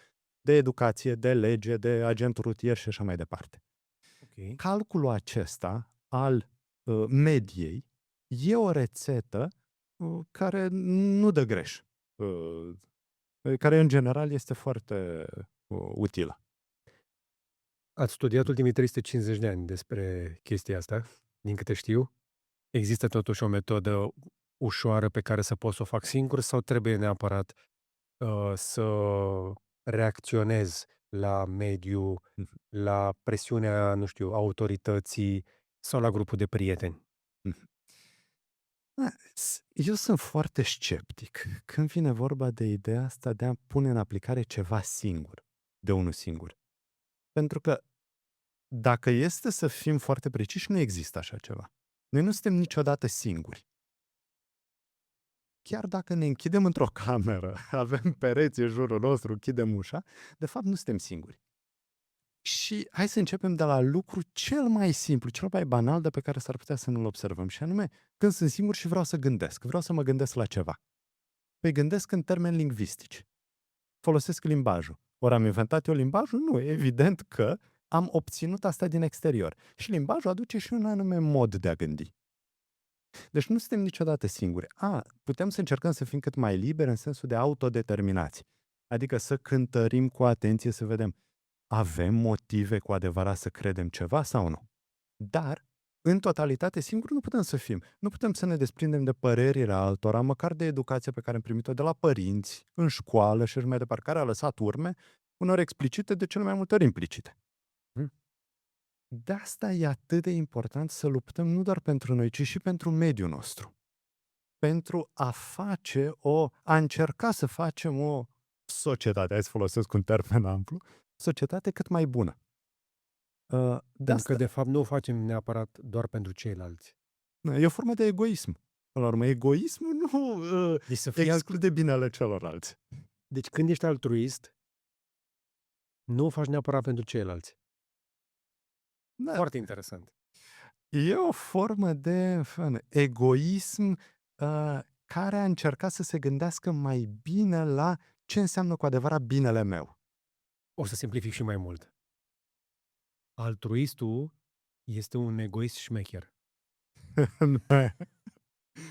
de educație, de lege, de agent rutier și așa mai departe. Okay. Calculul acesta al mediei e o rețetă care nu dă greș, care în general este foarte utilă. Ați studiat ultimii 350 de ani despre chestia asta, din câte știu. Există totuși o metodă ușoară pe care să pot să o fac singur sau trebuie neapărat să reacționez la mediu, la presiunea, nu știu, autorității sau la grupul de prieteni? Eu sunt foarte sceptic când vine vorba de ideea asta de a pune în aplicare ceva singur, de unul singur. Pentru că dacă este să fim foarte preciși, nu există așa ceva. Noi nu suntem niciodată singuri. Chiar dacă ne închidem într-o cameră, avem pereți în jurul nostru, închidem ușa, de fapt nu suntem singuri. Și hai să începem de la lucru cel mai simplu, cel mai banal de pe care s-ar putea să nu-l observăm, și anume când sunt singur și vreau să gândesc, vreau să mă gândesc la ceva. Păi gândesc în termeni lingvistici. Folosesc limbajul. Ori am inventat eu limbajul? Nu, e evident că am obținut asta din exterior. Și limbajul aduce și un anume mod de a gândi. Deci nu suntem niciodată singuri. Putem să încercăm să fim cât mai liberi în sensul de autodeterminație. Adică să cântărim cu atenție, să vedem, avem motive cu adevărat să credem ceva sau nu? Dar, în totalitate, singuri nu putem să fim. Nu putem să ne desprindem de părerile altora, măcar de educația pe care am primit-o de la părinți, în școală și așa mai departe, care a lăsat urme, unor explicite, de cele mai multe ori implicite. De asta e atât de important să luptăm nu doar pentru noi, ci și pentru mediul nostru. Pentru a încerca să facem o societate, hai să folosesc un termen amplu, societate cât mai bună. Pentru că, de fapt, nu o facem neapărat doar pentru ceilalți. E o formă de egoism. Până la urmă, egoismul nu Deci să fie exclude binele celorlalți. Deci când ești altruist, nu o faci neapărat pentru ceilalți. Da. Foarte interesant. E o formă de egoism care a încercat să se gândească mai bine la ce înseamnă cu adevărat binele meu. O să simplific și mai mult. Altruistul este un egoist șmecher.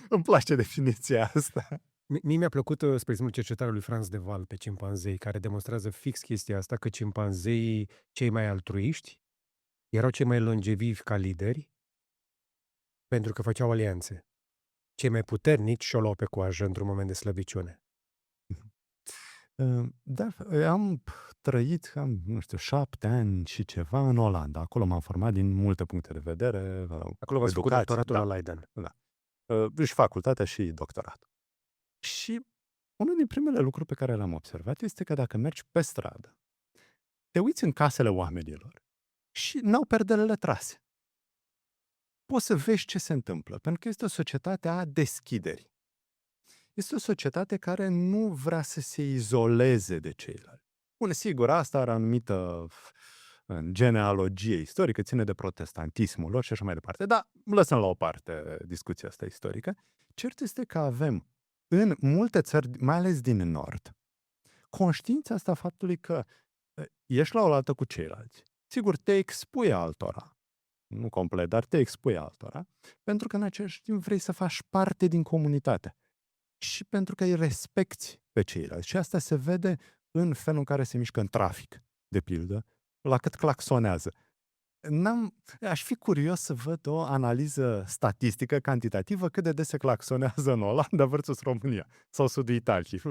Îmi place definiția asta. Mie mi-a plăcut, spre exemplu, cercetarea lui Franz de Waal pe cimpanzei, care demonstrează fix chestia asta, că cimpanzeii cei mai altruiști erau cei mai longevivi ca lideri pentru că făceau alianțe. Cei mai puternici și-o luau pe coajă într-un moment de slăbiciune. Da, am trăit, 7 ani și ceva în Olanda. Acolo m-am format din multe puncte de vedere. Acolo v-ați făcut doctoratul la Leiden. Da. Și facultatea și doctoratul. Și unul din primele lucruri pe care le-am observat este că dacă mergi pe stradă, te uiți în casele oamenilor și n-au perdelele trase. Poți să vezi ce se întâmplă, pentru că este o societate a deschiderii. Este o societate care nu vrea să se izoleze de ceilalți. Bun, sigur, asta are anumită genealogie istorică, ține de protestantismul lor și așa mai departe, dar lăsăm la o parte discuția asta istorică. Cert este că avem în multe țări, mai ales din nord, conștiința asta faptului că ești la oaltă cu ceilalți. Sigur, te expui altora, nu complet, dar te expui altora, pentru că în același timp vrei să faci parte din comunitate și pentru că îi respecti pe ceilalți. Și asta se vede în felul în care se mișcă în trafic, de pildă, la cât claxonează. Aș fi curios să văd o analiză statistică, cantitativă, cât de des se claxonează în Olanda versus România sau sudul Italiei.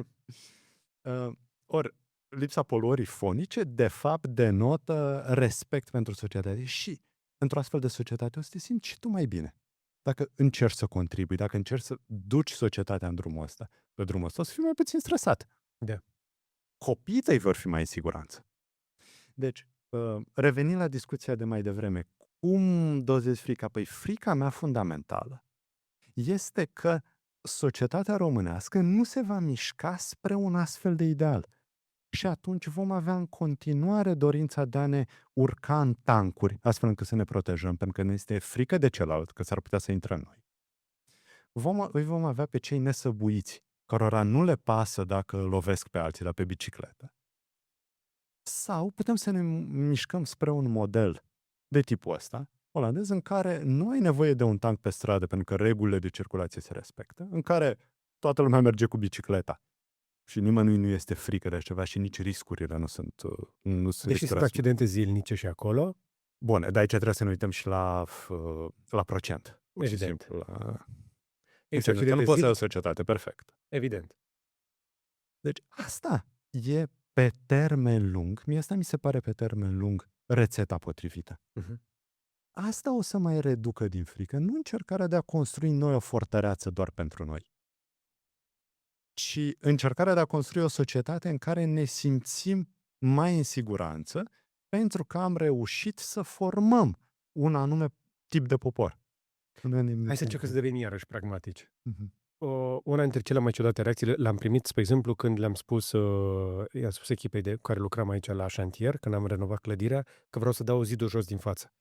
Ori, lipsa poluării fonice, de fapt, denotă respect pentru societate. Și, într-o astfel de societate, o să te simți și tu mai bine. Dacă încerci să contribui, dacă încerci să duci societatea în drumul ăsta, pe drumul ăsta, o să fii mai puțin stresat. Da. Copiii tăi vor fi mai în siguranță. Deci, revenind la discuția de mai devreme, cum dozezi frica? Păi frica mea fundamentală este că societatea românească nu se va mișca spre un astfel de ideal. Și atunci vom avea în continuare dorința de a ne urca în tancuri, astfel încât să ne protejăm, pentru că ne este frică de celălalt, că s-ar putea să intre în noi. Îi vom avea pe cei nesăbuiți, cărora nu le pasă dacă lovesc pe alții, dar pe bicicletă. Sau putem să ne mișcăm spre un model de tipul ăsta, olandez, în care nu ai nevoie de un tank pe stradă pentru că regulile de circulație se respectă, în care toată lumea merge cu bicicleta și nimănui nu este frică de ceva și nici riscurile nu sunt Deși sunt accidente zilnice și acolo. Bun, dar aici trebuie să ne uităm și la procent. Evident. Nu poți să ai o societate perfectă. Evident. Deci asta e pe termen lung, mi se pare pe termen lung rețeta potrivită. Asta o să mai reducă din frică, nu încercarea de a construi noi o fortăreață doar pentru noi, ci încercarea de a construi o societate în care ne simțim mai în siguranță pentru că am reușit să formăm un anume tip de popor. Hai să încercăm să devenim iarăși pragmatici. Una dintre cele mai ciudate reacții le-am primit, spre exemplu, când i-am spus echipei cu care lucram aici la șantier, când am renovat clădirea, că vreau să dau zidul jos din față.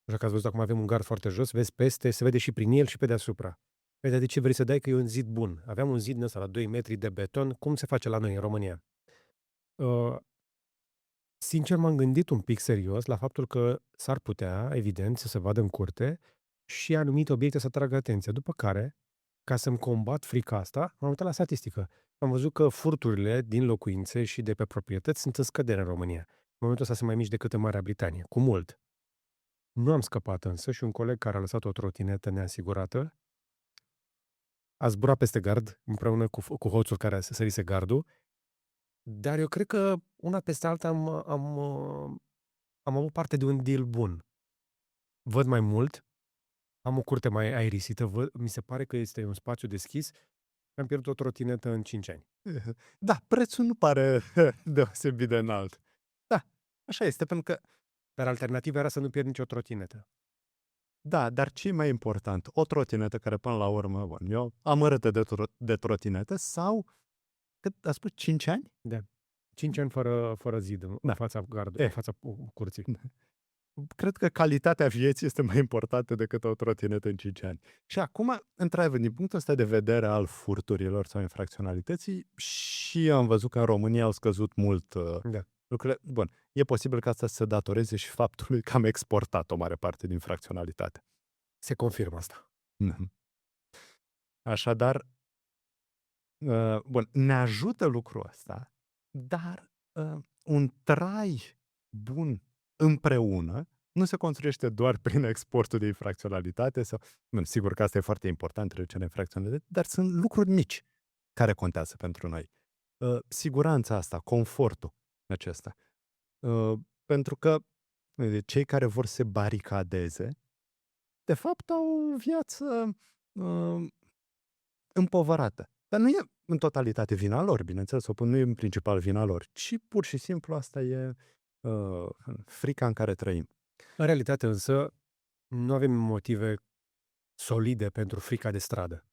Așa că ați văzut, acum avem un gard foarte jos, vezi peste, se vede și prin el și pe deasupra. Păi, dar de ce vrei să dai? Că e un zid bun. Aveam un zid din ăsta la 2 metri de beton, cum se face la noi în România. Uh, Sincer, m-am gândit un pic serios la faptul că s-ar putea, evident, să se vadă în curte și anumite obiecte să atragă atenția. După care, ca să-mi combat frica asta, m-am uitat la statistică. Am văzut că furturile din locuințe și de pe proprietăți sunt în scădere în România. În momentul ăsta sunt mai mici decât în Marea Britanie, cu mult. Nu am scăpat însă și un coleg care a lăsat o trotinetă neasigurată a zburat peste gard împreună cu hoțul care sărise gardul, dar eu cred că una peste alta am avut parte de un deal bun. Văd mai mult, am o curte mai aerisită, mi se pare că este un spațiu deschis, am pierdut o trotinetă în 5 ani. Da, prețul nu pare deosebit de înalt. Da, așa este, pentru că Dar alternativa era să nu pierd nicio trotinetă. da, dar ce e mai important? O trotinetă care până la urmă, bun, eu amărâtă de trotinetă sau, cât a spus, 5 ani? Da. 5 ani fără zid în Da. fața gardului, în fața curții. Cred că calitatea vieții este mai importantă decât o trotinetă în 5 ani. Și acum, într-adevăr, din punctul ăsta de vedere al furturilor sau infracționalității, și am văzut că în România au scăzut mult Da. lucrurile. Bun, e posibil ca asta să se datoreze și faptului că am exportat o mare parte din fracționalitate. Se confirmă asta. Mhm. Așadar, bun, ne ajută lucrul ăsta, dar un trai bun împreună nu se construiește doar prin exportul de infracționalitate sau, bun, sigur că asta e foarte important, reducerea infracționalității, dar sunt lucruri mici care contează pentru noi. Siguranța asta, confortul acesta. Pentru că cei care vor să se baricadeze, de fapt au o viață împovărată. Dar nu e în totalitate vina lor, bineînțeles, sau nu e în principal vina lor, ci pur și simplu asta e frica în care trăim. În realitate însă, nu avem motive solide pentru frica de stradă.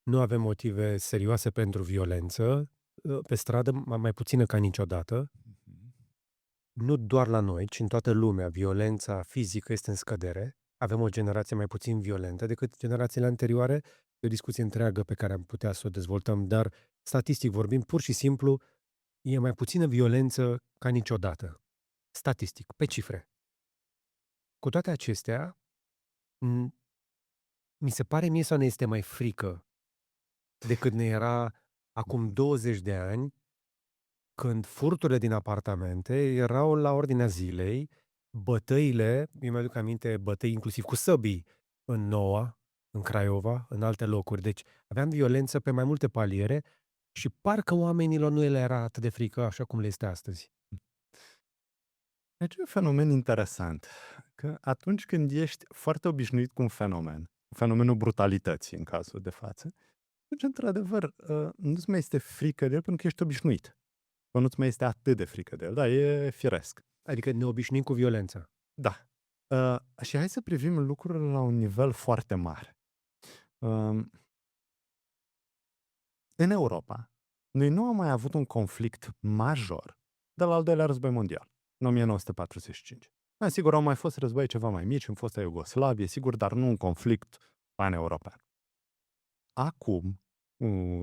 Nu avem motive serioase pentru violență pe stradă, mai puțină ca niciodată. Nu doar la noi, ci în toată lumea, violența fizică este în scădere. Avem o generație mai puțin violentă decât generațiile anterioare. E o discuție întreagă pe care am putea să o dezvoltăm, dar statistic vorbind, pur și simplu, e mai puțină violență ca niciodată. Statistic, pe cifre. Cu toate acestea, mi se pare mie sau ne este mai frică decât ne era acum 20 de ani, când furturile din apartamente erau la ordinea zilei, bătăile, eu mi-aduc aminte, bătăi inclusiv cu săbii în Noua, în Craiova, în alte locuri. Deci aveam violență pe mai multe paliere și parcă oamenilor nu le era atât de frică așa cum le este astăzi. Deci e un fenomen interesant, că atunci când ești foarte obișnuit cu un fenomen, fenomenul brutalității în cazul de față, atunci, într-adevăr, nu-ți mai este frică de el pentru că ești obișnuit. Sau nu-ți mai este atât de frică de el. Da, e firesc. Adică ne obișnuim cu violența. Da. Și hai să privim lucrurile la un nivel foarte mare. În Europa, noi nu am mai avut un conflict major de la al doilea război mondial, în 1945. Da, sigur, au mai fost război ceva mai mici în fosta Iugoslavie, sigur, dar nu un conflict pan-european. Acum,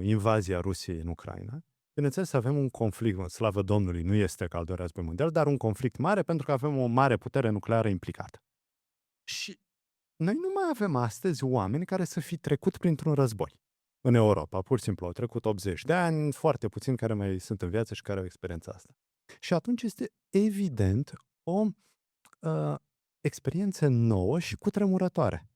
invazia Rusiei în Ucraina, bineînțeles, avem un conflict, slavă Domnului, nu este ca al doilea război mondial, dar un conflict mare pentru că avem o mare putere nucleară implicată. Și noi nu mai avem astăzi oameni care să fi trecut printr-un război în Europa. Pur și simplu au trecut 80 de ani, foarte puțini care mai sunt în viață și care au experiența asta. Și atunci este evident o experiență nouă și cutremurătoare.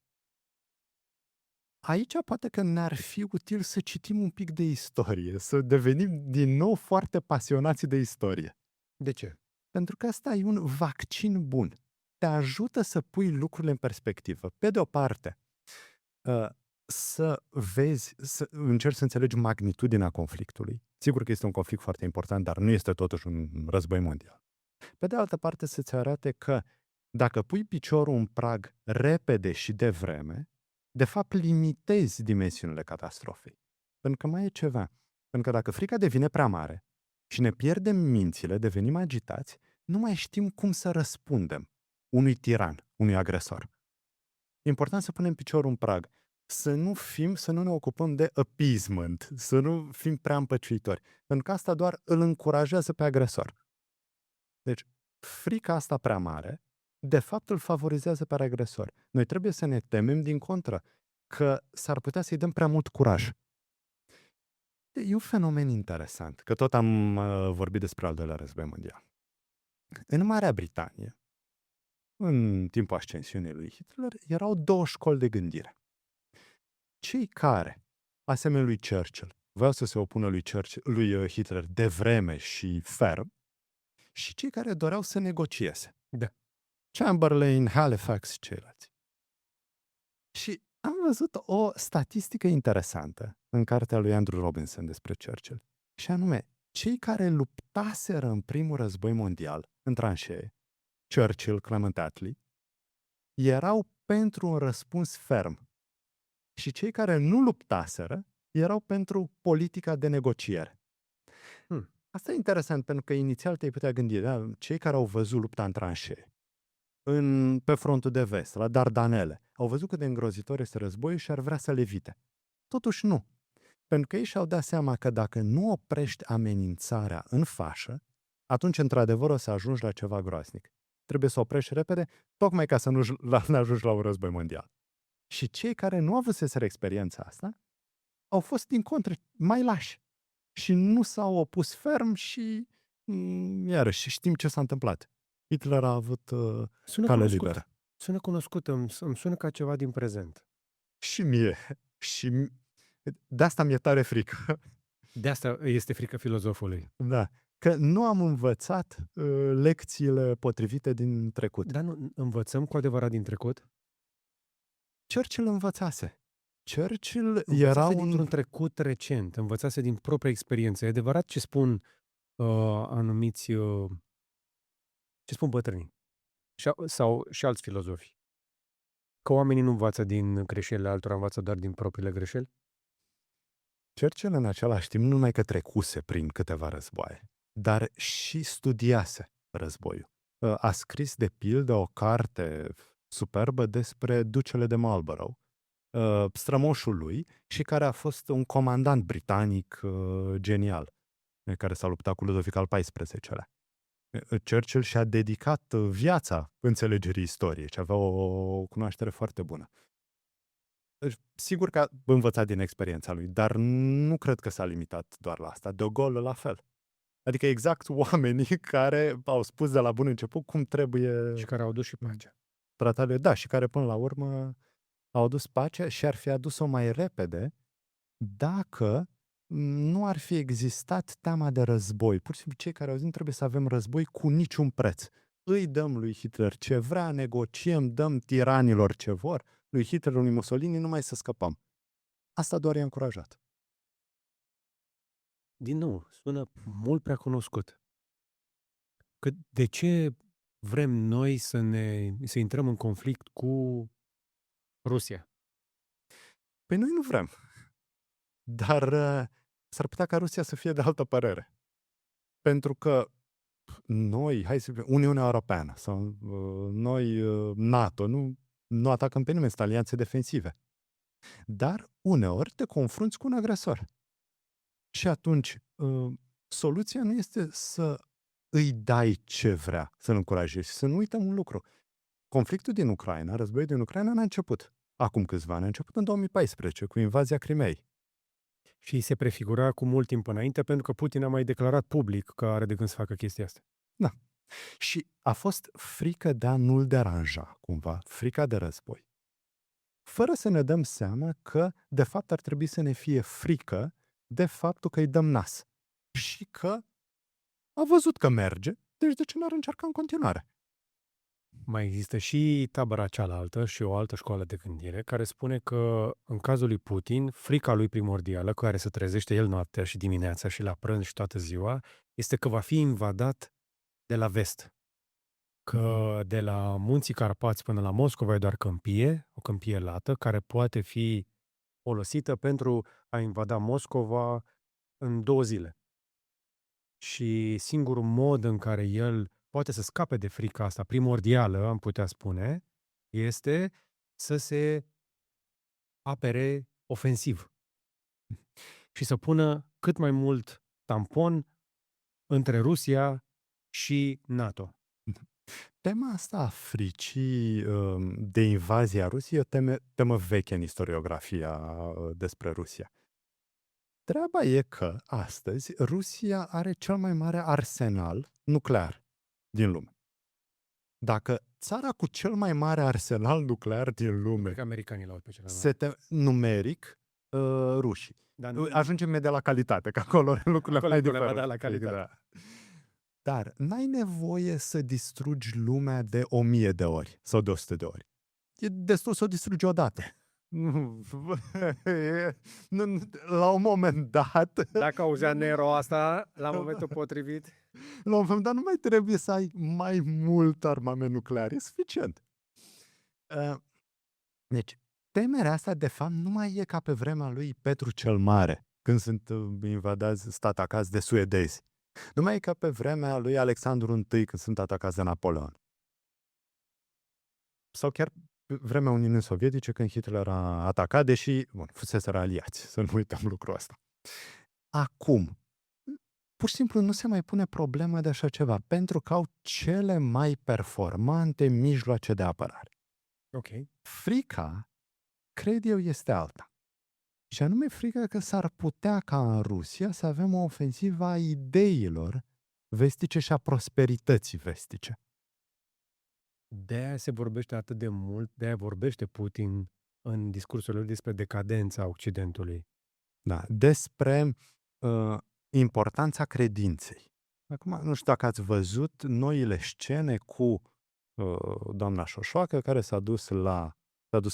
Aici poate că ne-ar fi util să citim un pic de istorie, să devenim din nou foarte pasionați de istorie. De ce? Pentru că asta e un vaccin bun. Te ajută să pui lucrurile în perspectivă. Pe de o parte, să vezi, să încerci să înțelegi magnitudinea conflictului. Sigur că este un conflict foarte important, dar nu este totuși un război mondial. Pe de altă parte, să-ți arate că dacă pui piciorul în prag repede și devreme, de fapt limitezi dimensiunile catastrofei. Pentru că mai e ceva. Pentru că dacă frica devine prea mare și ne pierdem mințile, devenim agitați, nu mai știm cum să răspundem unui tiran, unui agresor. E important să punem piciorul în prag. Să nu ne ocupăm de appeasement, să nu fim prea împăciuitori. Pentru că asta doar îl încurajează pe agresor. Deci, frica asta prea mare, de fapt, îl favorizează pe agresor. Noi trebuie să ne temem din contră că s-ar putea să-i dăm prea mult curaj. E un fenomen interesant, că tot am vorbit despre al doilea război mondial. În Marea Britanie, în timpul ascensiunii lui Hitler, erau două școli de gândire. Cei care, asemenea lui Churchill, voiau să se opună lui Hitler de vreme și ferm, și cei care doreau să negocieze. Da. Chamberlain, Halifax și ceilalți. Și am văzut o statistică interesantă în cartea lui Andrew Robinson despre Churchill. Și anume, cei care luptaseră în primul război mondial, în tranșee, Churchill, Clement Attlee, erau pentru un răspuns ferm. Și cei care nu luptaseră erau pentru politica de negociere. Asta e interesant, pentru că inițial te-ai putea gândi, da, cei care au văzut lupta în tranșee, pe frontul de vest, la Dardanele, au văzut cât de îngrozitor este războiul și ar vrea să le evite. Totuși nu. Pentru că ei și-au dat seama că dacă nu oprești amenințarea în fașă, atunci, într-adevăr, o să ajungi la ceva groaznic. Trebuie să oprești repede, tocmai ca să nu ajungi la un război mondial. Și cei care nu avuseseră experiența asta au fost, din contră, mai lași. Și nu s-au opus ferm și, iarăși, știm ce s-a întâmplat. Hitler a avut cale liberă. Sună cunoscut, îmi sună ca ceva din prezent. Și mie. De asta mi-e tare frică. De asta este frică filozofului. Da. Că nu am învățat lecțiile potrivite din trecut. Dar nu învățăm cu adevărat din trecut? Churchill învățase. Churchill Învățase dintr-un trecut recent, învățase din propria experiență. E adevărat ce spun anumiți, ce spun bătrânii sau și alți filozofi? Că oamenii nu învață din greșelile altora, învață doar din propriile greșeli? Churchill, în același timp, nu numai că trecuse prin câteva războaie, dar și studiase războiul. A scris, de pildă, o carte superbă despre ducele de Marlborough, strămoșul lui, și care a fost un comandant britanic genial, care s-a luptat cu Ludovic al XIV-lea. Churchill și-a dedicat viața înțelegerii istoriei și avea o cunoaștere foarte bună. Deci, sigur că a învățat din experiența lui, dar nu cred că s-a limitat doar la asta. De Gaulle la fel. Adică exact oamenii care au spus de la bun început cum trebuie... Și care au dus și pacea. Tratatele, da, și care până la urmă au adus pacea și ar fi adus-o mai repede dacă nu ar fi existat teama de război. Pur și simplu, cei care au zis, nu trebuie să avem război cu niciun preț. Îi dăm lui Hitler ce vrea, negociem, dăm tiranilor ce vor, lui Hitler, lui Mussolini, numai să scăpăm. Asta doar i-a încurajat. Din nou, sună mult prea cunoscut. Că de ce vrem noi să intrăm în conflict cu Rusia? Păi noi nu vrem. Dar s-ar putea ca Rusia să fie de altă părere. Pentru că noi, Uniunea Europeană sau noi, NATO, nu atacăm pe nimeni, sunt alianțe defensive. Dar uneori te confrunți cu un agresor. Și atunci, soluția nu este să îi dai ce vrea, să-l încurajezi. Să nu uităm un lucru. Conflictul din Ucraina, războiul din Ucraina n-a început acum câțiva ani, a început în 2014 cu invazia Crimeei. Și se prefigura cu mult timp înainte, pentru că Putin a mai declarat public că are de gând să facă chestia asta. Da. Și a fost frică de a nu-l deranja, cumva, frica de război. Fără să ne dăm seama că, de fapt, ar trebui să ne fie frică de faptul că îi dăm nas. Și că a văzut că merge, deci de ce n-ar încerca în continuare? Mai există și tabăra cealaltă și o altă școală de gândire care spune că, în cazul lui Putin, frica lui primordială, cu care se trezește el noaptea și dimineața și la prânz și toată ziua, este că va fi invadat de la vest. Că de la Munții Carpați până la Moscova e doar câmpie, o câmpie lată, care poate fi folosită pentru a invada Moscova în 2 zile. Și singurul mod în care el poate să scape de frica asta primordială, am putea spune, este să se apere ofensiv și să pună cât mai mult tampon între Rusia și NATO. Tema asta a fricii de invazie a Rusiei e o temă veche în istoriografia despre Rusia. Treaba e că, astăzi, Rusia are cel mai mare arsenal nuclear din lume. Dacă țara cu cel mai mare arsenal nuclear din lume Cred că americanii l-au pe celălalt. numeric, rușii. Dar Ajungem imediat la calitate, că acolo lucrurile acolo mai lucrurile diferă. da, la calitate. Da. Dar n-ai nevoie să distrugi lumea de 1000 de ori sau de 100 de ori. E destul să o distrugi odată. La un moment dat... Dacă auzea Nero asta la momentul potrivit... La un moment dat nu mai trebuie să ai mai mult armament nuclear. E suficient. Deci, temerea asta, de fapt, nu mai e ca pe vremea lui Petru cel Mare, când sunt invadați, atacați de suedezi. Nu mai e ca pe vremea lui Alexandru I, când sunt atacați de Napoleon. Sau chiar pe vremea Uniunii Sovietice, când Hitler a atacat, deși, fuseseră aliați, să nu uităm lucrul ăsta. Acum, pur și simplu nu se mai pune problema de așa ceva, pentru că au cele mai performante mijloace de apărare. Ok. Frica, cred eu, este alta. Și anume frica că s-ar putea ca în Rusia să avem o ofensivă a ideilor vestice și a prosperității vestice. De-aia se vorbește atât de mult, de-aia vorbește Putin în discursurile lui despre decadența Occidentului. Da, despre importanța credinței. Acum, nu știu dacă ați văzut noile scene cu doamna Șoșoacă, care s-a dus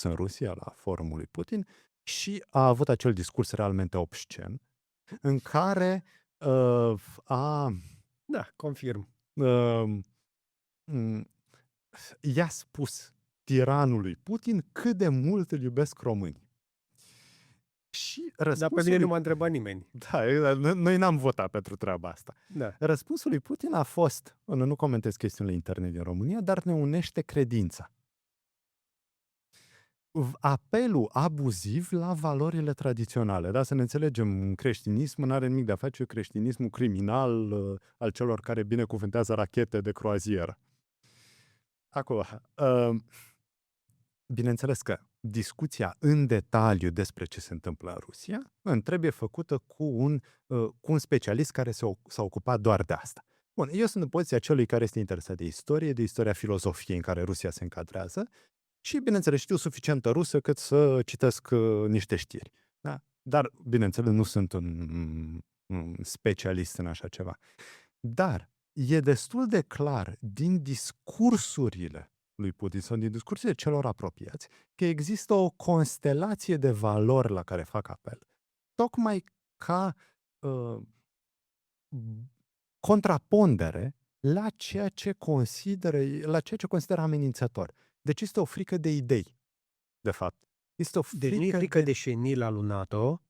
în Rusia, la forumul lui Putin, și a avut acel discurs realmente obscen, în care Da, confirm. i-a spus tiranului Putin cât de mult îl iubesc românii. Și Dar pe mine nu m-a întrebat nimeni. Da, noi n-am votat pentru treaba asta. Da. Răspunsul lui Putin a fost, nu comentez chestiunile interne din România, dar ne unește credința. Apelul abuziv la valorile tradiționale. Da, să ne înțelegem, creștinismul nu are nimic de a face cu creștinismul criminal al celor care binecuvântează rachete de croazieră. Acum, bineînțeles că discuția în detaliu despre ce se întâmplă în Rusia trebuie făcută cu un specialist care s-a ocupat doar de asta. Bun, eu sunt în poziția celui care este interesat de istoria filozofiei în care Rusia se încadrează și, bineînțeles, știu suficientă rusă cât să citesc niște știri. Da? Dar, bineînțeles, nu sunt un specialist în așa ceva. Dar e destul de clar din discursurile lui Putin sau din discursurile celor apropiați că există o constelație de valori la care fac apel. Tocmai ca contrapondere la ceea ce consideră amenințător. Deci este o frică de idei, de fapt. Este o frică deci nu e frică de șenila lui NATO,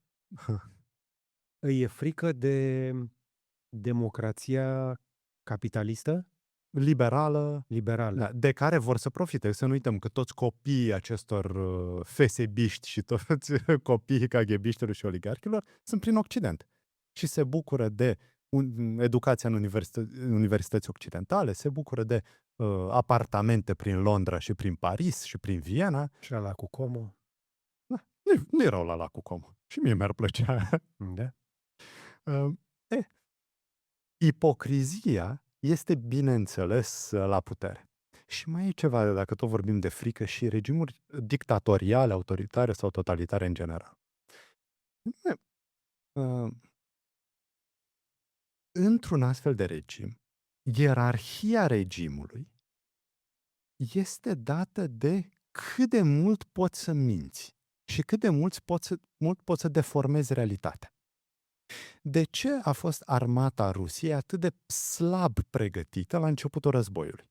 e frică de democrația capitalistă? Liberală, da, de care vor să profite. Să nu uităm că toți copiii acestor fesebiști și toți copiii kaghebiștilor și oligarchilor sunt prin Occident și se bucură de educația în universități occidentale, se bucură de apartamente prin Londra și prin Paris și prin Viena. Și la Lacul Como. Da, nu erau la Lacul Como. Și mie mi-ar plăcea. Da. Ipocrizia este, bineînțeles, la putere. Și mai e ceva, dacă tot vorbim de frică, și regimuri dictatoriale, autoritare sau totalitare în general. Într-un astfel de regim, ierarhia regimului este dată de cât de mult poți să minți și cât de mult poți să deformezi realitatea. De ce a fost armata Rusiei atât de slab pregătită la începutul războiului?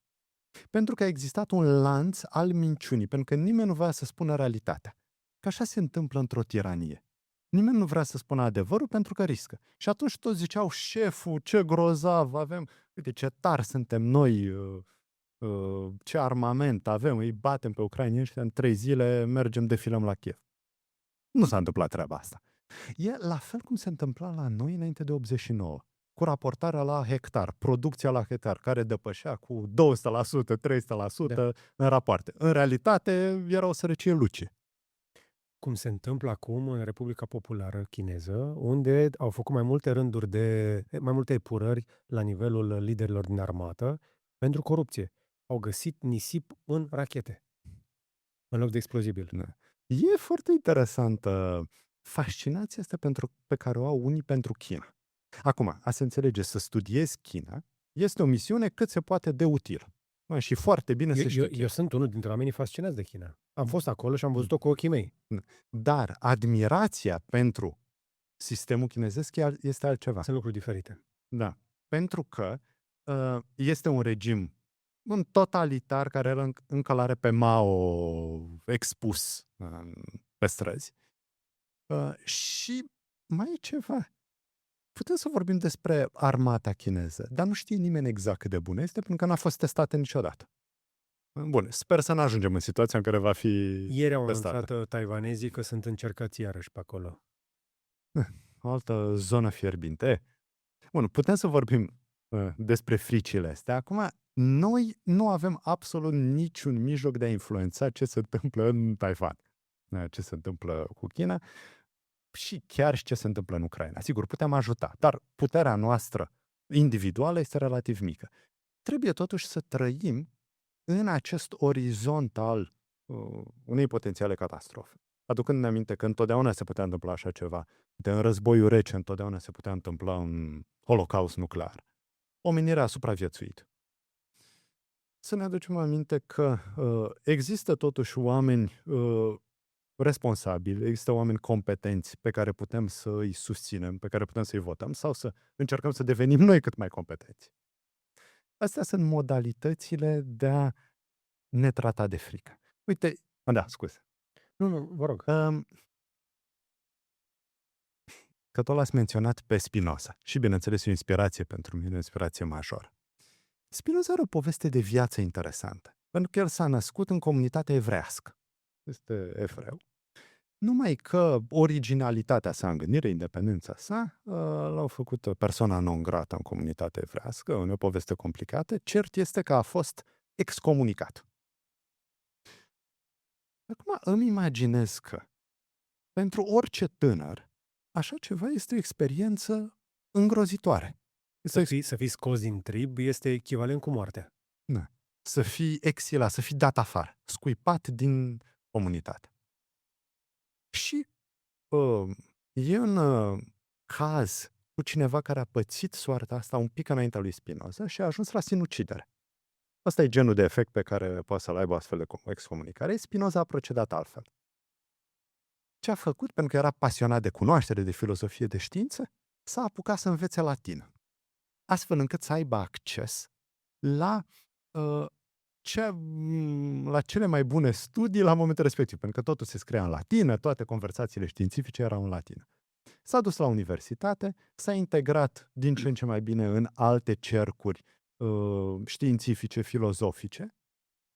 Pentru că a existat un lanț al minciunii, pentru că nimeni nu voia să spună realitatea. că așa se întâmplă într-o tiranie. Nimeni nu vrea să spună adevărul pentru că riscă. Și atunci toți ziceau, șeful, ce grozav avem, uite ce tari suntem noi, ce armament avem, îi batem pe ucrainieni și în 3 zile mergem, defilăm la Kiev. Nu s-a întâmplat treaba asta. E la fel cum se întâmpla la noi înainte de 89, cu raportarea la hectar, producția la hectar, care depășea cu 200%, 300% Da. în rapoarte. În realitate era o sărăcie lucie. Cum se întâmplă acum în Republica Populară Chineză, unde au făcut mai multe rânduri mai multe epurări la nivelul liderilor din armată pentru corupție. Au găsit nisip în rachete, în loc de explozibil. Da. E foarte interesantă fascinația asta pe care o au unii pentru China. Acum, a se înțelege, să studiezi China este o misiune cât se poate de utilă. Și foarte bine să știi. Eu sunt unul dintre oamenii fascinați de China. Am fost acolo și am văzut-o cu ochii mei. Dar admirația pentru sistemul chinezesc este altceva. Sunt lucruri diferite. Da. Pentru că este un regim un totalitar care era încă l-are pe Mao expus pe străzi. Și mai e ceva. Putem să vorbim despre armata chineză, dar nu știe nimeni exact cât de bună este, pentru că n-a fost testată niciodată. Bun, sper să nu ajungem în situația în care va fi Ieri au testată. anunțat taiwanezii că sunt încercați iarăși pe acolo. O altă zonă fierbinte. Bun, putem să vorbim despre fricile astea. Acum, noi nu avem absolut niciun mijloc de a influența ce se întâmplă în Taiwan, ce se întâmplă cu China și chiar și ce se întâmplă în Ucraina. Sigur, putem ajuta, dar puterea noastră individuală este relativ mică. Trebuie totuși să trăim în acest orizont al unei potențiale catastrofe. Aducând-ne aminte că întotdeauna se putea întâmpla așa ceva. De în războiul rece întotdeauna se putea întâmpla un holocaust nuclear. Omenirea a supraviețuit. Să ne aducem aminte că există totuși oameni responsabili, există oameni competenți pe care putem să îi susținem, pe care putem să îi votăm sau să încercăm să devenim noi cât mai competenți. Astea sunt modalitățile de a ne trata de frică. Uite, da, scuze. Nu, vă rog. Că tot l-ați menționat pe Spinoza și, bineînțeles, e o inspirație pentru mine, o inspirație majoră. Spinoza are o poveste de viață interesantă, pentru că el s-a născut în comunitatea evrească. Este evreu. Numai că originalitatea sa în gândire, independența sa, l-au făcut persoana non grata în comunitatea evrească, e o poveste complicată. Cert este că a fost excomunicat. Acum îmi imaginez că pentru orice tânăr, așa ceva este o experiență îngrozitoare. Să fii scos din trib este echivalent cu moartea. Da. Să fii exilat, să fii dat afară, scuipat din comunitate. Și e un caz cu cineva care a pățit soarta asta un pic înaintea lui Spinoza și a ajuns la sinucidere. Asta e genul de efect pe care poate să-l aibă astfel de excomunicare. Spinoza a procedat altfel. Ce a făcut? Pentru că era pasionat de cunoaștere, de filozofie, de știință, s-a apucat să învețe latină. Astfel încât să aibă acces la cele mai bune studii la momentul respectiv, pentru că totul se scria în latină, toate conversațiile științifice erau în latină. S-a dus la universitate, s-a integrat din ce în ce mai bine în alte cercuri științifice, filozofice,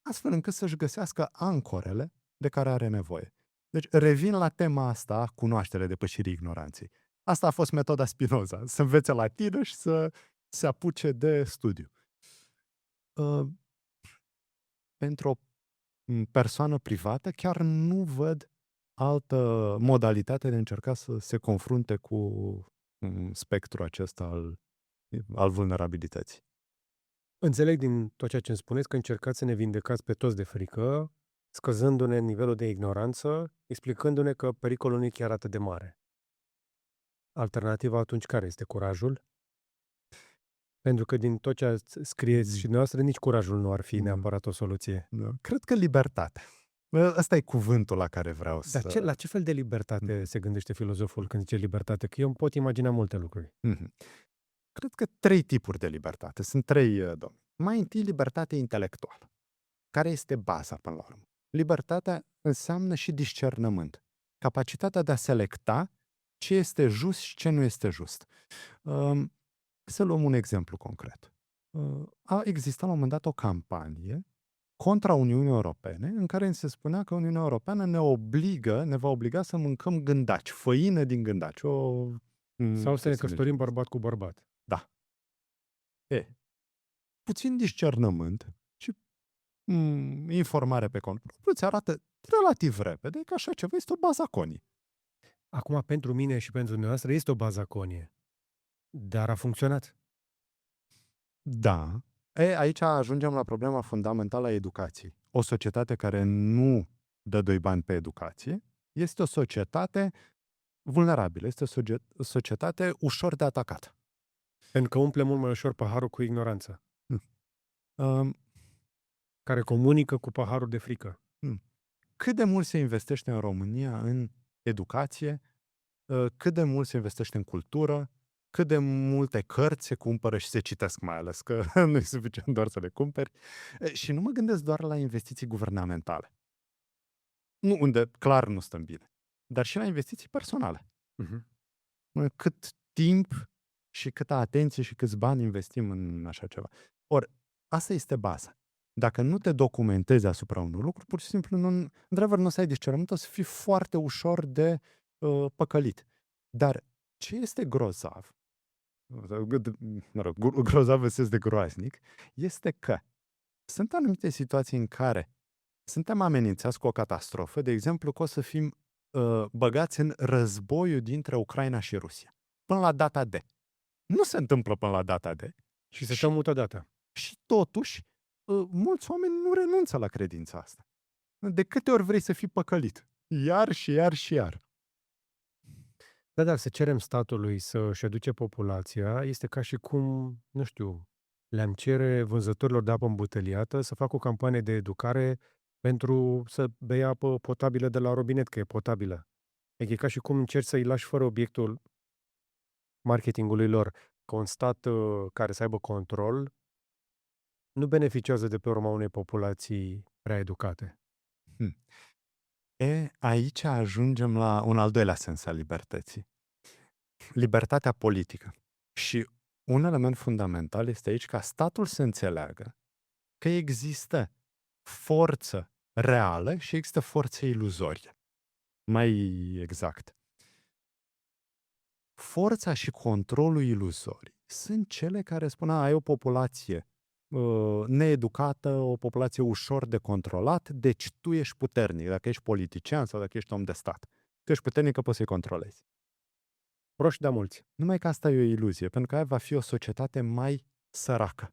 astfel încât să-și găsească ancorele de care are nevoie. Deci revin la tema asta, cunoaștere, depășirii ignoranței. Asta a fost metoda Spinoza, să învețe latină și să se apuce de studiu. Pentru o persoană privată, chiar nu văd altă modalitate de a încerca să se confrunte cu spectrul acesta al vulnerabilității. Înțeleg din tot ceea ce îmi spuneți că încercați să ne vindecați pe toți de frică, scăzându-ne nivelul de ignoranță, explicându-ne că pericolul nu e chiar atât de mare. Alternativa atunci care este? Curajul? Pentru că din tot ce scrieți și dumneavoastră, nici curajul nu ar fi neapărat o soluție. Cred că libertatea. Ăsta e cuvântul la care vreau să... Dar la ce fel de libertate se gândește filozoful când zice libertate? Că eu îmi pot imagina multe lucruri. Cred că 3 tipuri de libertate. Sunt 3 domenii. Mai întâi, libertatea intelectuală, care este baza până la urmă. Libertatea înseamnă și discernământ. capacitatea de a selecta ce este just și ce nu este just. Um, Să luăm un exemplu concret. A existat la un moment dat o campanie contra Uniunii Europene, în care se spunea că Uniunea Europeană ne va obliga să mâncăm gândaci, făină din gândaci. Sau să ne chestie de căsătorim bărbat cu bărbat. Da. Puțin discernământ și informare pe cont propriu îți arată relativ repede că așa ceva este o bazaconie. Acum, pentru mine și pentru dumneavoastră este o bazaconie, dar a funcționat. Da. Aici ajungem la problema fundamentală a educației. O societate care nu dă doi bani pe educație este o societate vulnerabilă, este o societate ușor de atacat. Pentru că umple mult mai ușor paharul cu ignoranță, Um, care comunică cu paharul de frică. Cât de mult se investește în România în educație, cât de mult se investește în cultură, cât de multe cărți se cumpără și se citesc mai ales, că nu e suficient doar să le cumperi. Și nu mă gândesc doar la investiții guvernamentale, unde clar nu stăm bine, dar și la investiții personale. Uh-huh. Cât timp și câtă atenție și câți bani investim în așa ceva. Ori, asta este baza. Dacă nu te documentezi asupra unui lucru, pur și simplu, într-adevăr, nu o să ai discernământ, o să fii foarte ușor de păcălit. Dar ce este grozav, grozav este de groaznic, este că sunt anumite situații în care suntem amenințați cu o catastrofă, de exemplu, că o să fim băgați în războiul dintre Ucraina și Rusia. Până la data de. Nu se întâmplă până la data de. Și se stăm mută dată. Și totuși, mulți oameni nu renunță la credința asta. De câte ori vrei să fii păcălit? Iar și iar și iar. Da, dar să cerem statului să-și educe populația este ca și cum, nu știu, le-am cere vânzătorilor de apă îmbuteliată să facă o campanie de educare pentru să bea apă potabilă de la robinet, că e potabilă. Adică e ca și cum încerci să-i lași fără obiectul marketingului lor, că un stat care să aibă control nu beneficiază de pe urma unei populații prea educate. Aici ajungem la un al doilea sens al libertății. Libertatea politică. Și un element fundamental este aici ca statul să înțeleagă că există forță reală și există forță iluzorie. Mai exact. Forța și controlul iluzorii sunt cele care spun, ai o populație needucată, o populație ușor de controlat, deci tu ești puternic, dacă ești politician sau dacă ești om de stat. Tu ești puternic că poți să-i controlezi. Proști, dar mulți. Numai că asta e o iluzie, pentru că aia va fi o societate mai săracă.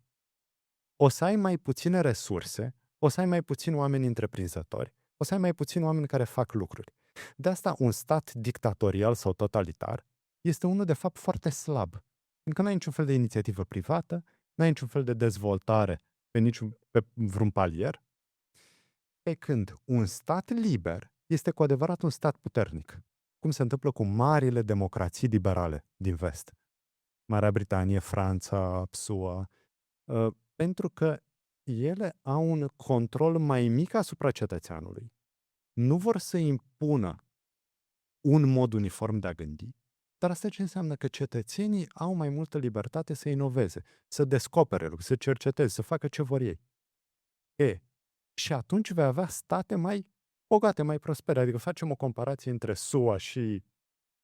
O să ai mai puține resurse, o să ai mai puțini oameni întreprinzători, o să ai mai puțini oameni care fac lucruri. De asta un stat dictatorial sau totalitar este unul de fapt foarte slab. Pentru că nu ai niciun fel de inițiativă privată, nu ai niciun fel de dezvoltare pe vreun palier. Pe când un stat liber este cu adevărat un stat puternic, cum se întâmplă cu marile democrații liberale din vest. Marea Britanie, Franța, SUA, pentru că ele au un control mai mic asupra cetățeanului. Nu vor să impună un mod uniform de a gândi, dar asta ce înseamnă? Că cetățenii au mai multă libertate să inoveze, să descopere lucruri, să cerceteze, să facă ce vor ei. Și atunci vei avea state mai bogate, mai prospere. Adică facem o comparație între SUA și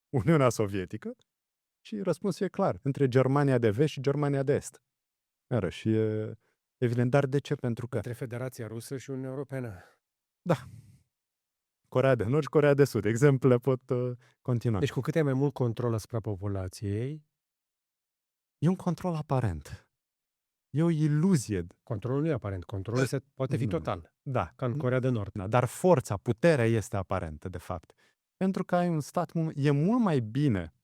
Uniunea Sovietică și răspunsul e clar, între Germania de Vest și Germania de Est. Iarăși, e evident. Dar de ce? Pentru că... Între Federația Rusă și Uniunea Europeană. Da. Coreea de Nord și Coreea de Sud. Exemple pot continua. Deci cu cât ai mai mult control asupra populației... E un control aparent. E o iluzie. Controlul nu e aparent. Controlul poate fi total. Da. Ca în Coreea de Nord. Da, dar forța, puterea este aparentă, de fapt. Pentru că ai un stat... E mult mai bine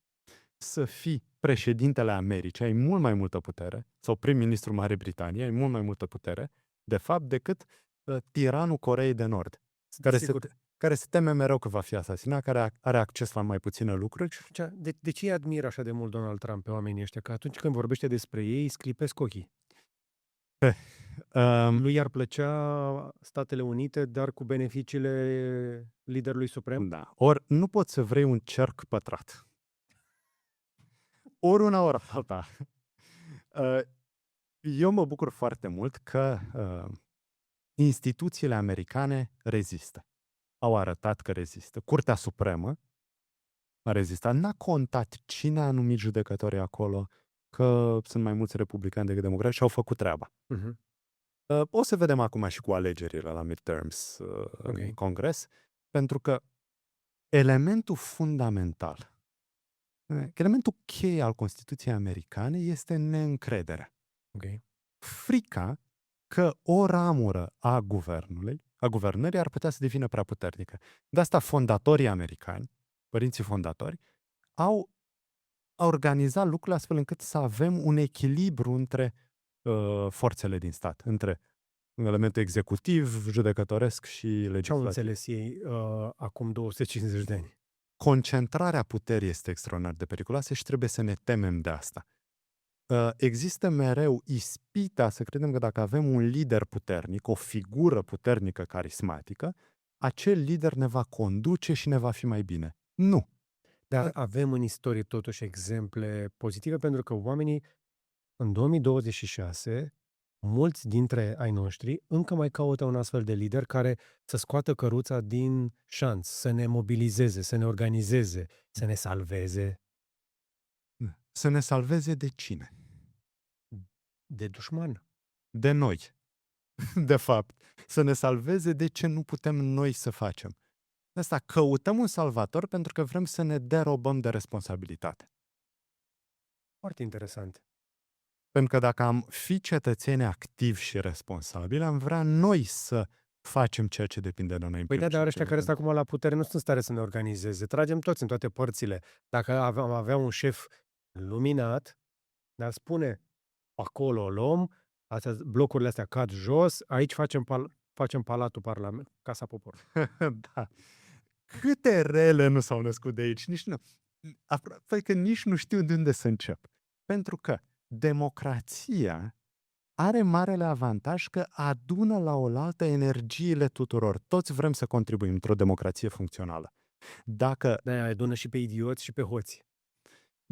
să fii președintele Americii, ai mult mai multă putere, sau prim-ministrul Marii Britanii, ai mult mai multă putere, de fapt, decât tiranul Coreei de Nord, care se teme mereu că va fi asasinat, care are acces la mai puține lucruri. De ce îi admiră așa de mult Donald Trump pe oamenii ăștia? Că atunci când vorbește despre ei, îi sclipesc ochii. Lui i-ar plăcea Statele Unite, dar cu beneficiile liderului suprem? Da. Ori nu poți să vrei un cerc pătrat. Ori una, ori alta. Uh, Eu mă bucur foarte mult că instituțiile americane rezistă. Au arătat că rezistă. Curtea Supremă a rezistat. N-a contat cine a numit judecătorii acolo, că sunt mai mulți republicani decât democrați și au făcut treaba. Mhm. O să vedem acum și cu alegerile la midterms Ok. în Congres, pentru că elementul fundamental, elementul cheie al Constituției americane este neîncrederea. Ok. Frica că o ramură a guvernării ar putea să devină prea puternică. De asta fondatorii americani, părinții fondatori, au organizat lucrurile astfel încât să avem un echilibru între forțele din stat, între elementul executiv, judecătoresc și Ce au legislativ. înțeles ei acum 250 de ani? Concentrarea puterii este extraordinar de periculoasă și trebuie să ne temem de asta. Există mereu ispita să credem că dacă avem un lider puternic, o figură puternică, carismatică, acel lider ne va conduce și ne va fi mai bine. Nu. Dar avem în istorie totuși exemple pozitive, pentru că oamenii în 2026, mulți dintre ai noștri încă mai caută un astfel de lider care să scoată căruța din șanț, să ne mobilizeze, să ne organizeze, să ne salveze Să ne salveze de cine? de dușman. De noi. De fapt. Să ne salveze de ce nu putem noi să facem. De asta căutăm un salvator pentru că vrem să ne derobăm de responsabilitate. Foarte interesant. Pentru că dacă am fi cetățeni activi și responsabili, am vrea noi să facem ceea ce depinde de noi. Păi da, dar ăștia care sunt acum la putere nu sunt în stare să ne organizeze. Tragem toți în toate părțile. Dacă am avea un șef luminat, ne-ar spune, acolo o luăm, blocurile astea cad jos, aici facem Palatul Parlament, Casa Poporului. Da. Câte rele nu s-au născut de aici? Nici nu. Aproape că nici nu știu de unde să încep. Pentru că democrația are marele avantaj că adună la oaltă energiile tuturor. Toți vrem să contribuim într-o democrație funcțională. Dacă... Da, adună și pe idioți și pe hoți.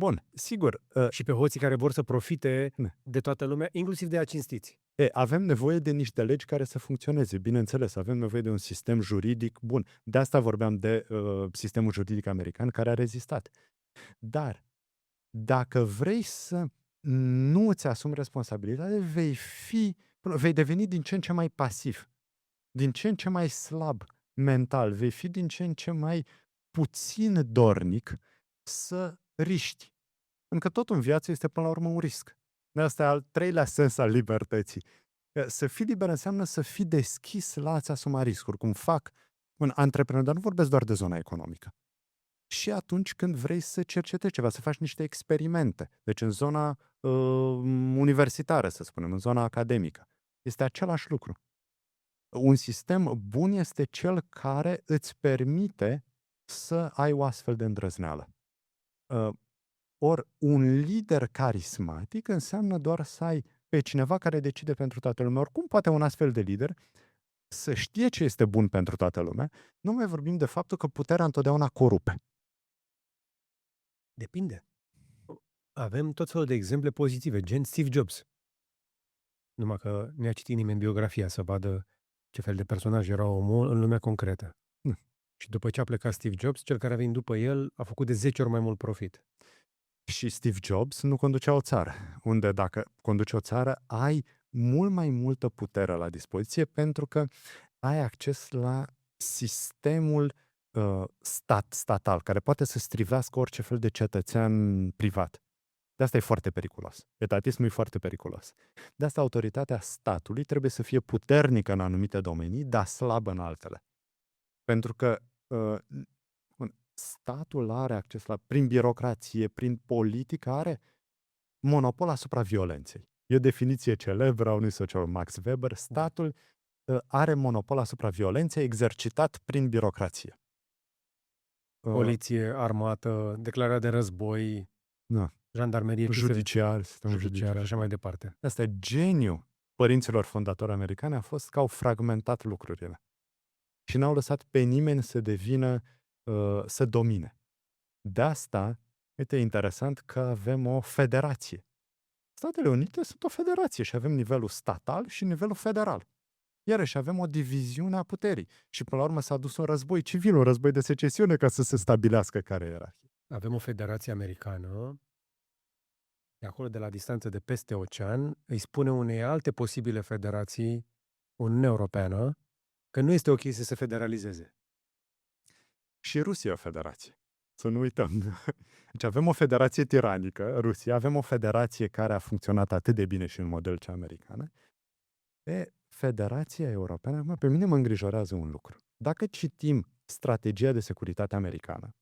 Bun, sigur. Și pe hoții care vor să profite Ne. de toată lumea, inclusiv de acinstiți. Avem nevoie de niște legi care să funcționeze. Bineînțeles, avem nevoie de un sistem juridic bun. De asta vorbeam de sistemul juridic american care a rezistat. Dar dacă vrei să nu îți asumi responsabilitate, vei deveni din ce în ce mai pasiv, din ce în ce mai slab mental, vei fi din ce în ce mai puțin dornic să riști. Pentru că tot în viață este până la urmă un risc. Asta e al treilea sens al libertății. Să fii liber înseamnă să fii deschis la a-ți asuma riscuri, cum fac un antreprenor, dar nu vorbesc doar de zona economică. Și atunci când vrei să cercetezi ceva, să faci niște experimente. Deci în zona universitară, să spunem, în zona academică. Este același lucru. Un sistem bun este cel care îți permite să ai o astfel de îndrăzneală. Ori un lider carismatic înseamnă doar să ai pe cineva care decide pentru toată lumea. Oricum poate un astfel de lider să știe ce este bun pentru toată lumea. Nu mai vorbim de faptul că puterea întotdeauna corupe. Depinde. Avem tot felul de exemple pozitive, gen Steve Jobs. Numai că ne-a citit nimeni biografia să vadă ce fel de personaj era omul în lumea concretă. Și după ce a plecat Steve Jobs, cel care a venit după el a făcut de 10 ori mai mult profit. Și Steve Jobs nu conducea o țară, unde dacă conduci o țară, ai mult mai multă putere la dispoziție pentru că ai acces la sistemul statal, care poate să strivească orice fel de cetățean privat. De asta e foarte periculos. Etatismul e foarte periculos. De asta autoritatea statului trebuie să fie puternică în anumite domenii, dar slabă în altele. Pentru că statul are acces prin birocrație, prin politică, are monopol asupra violenței. E o definiție celebră a unui sociolog, Max Weber. Statul are monopol asupra violenței exercitat prin birocrație. Poliție, armată, declarare de război, Da. jandarmerie, Judiciar, sistemul judiciar, așa mai departe. Asta e geniu părinților fondatori americani a fost că au fragmentat lucrurile și n-au lăsat pe nimeni să devină, să domine. De asta, uite, e interesant că avem o federație. Statele Unite sunt o federație și avem nivelul statal și nivelul federal. Iarăși avem o diviziune a puterii. Și până la urmă s-a dus un război civil, un război de secesiune ca să se stabilească care e ierarhia. Avem o federație americană, de acolo, de la distanță de peste ocean, îi spune unei alte posibile federații, Uniunea Europeană, că nu este ok să se federalizeze. Și Rusia e o federație. Să nu uităm. Deci avem o federație tiranică, Rusia, avem o federație care a funcționat atât de bine și în model cea americană. Pe Federația Europeană, pe mine mă îngrijorează un lucru. Dacă citim strategia de securitate americană,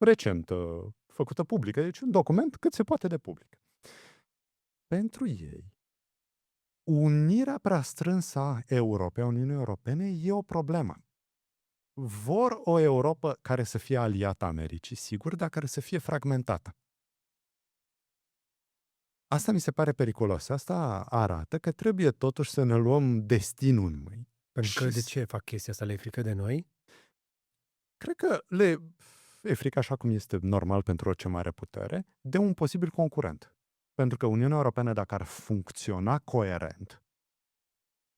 recent făcută publică, deci un document cât se poate de public, pentru ei, unirea prea strânsă a Europei, a Uniunii Europene, e o problemă. Vor o Europă care să fie aliată Americii, sigur, dar care să fie fragmentată. Asta mi se pare periculos. Asta arată că trebuie totuși să ne luăm destinul în mâini. Pentru că Și de ce fac chestia asta? Le e frică de noi? cred că le e frică, așa cum este normal pentru orice mare putere, de un posibil concurent. Pentru că Uniunea Europeană, dacă ar funcționa coerent,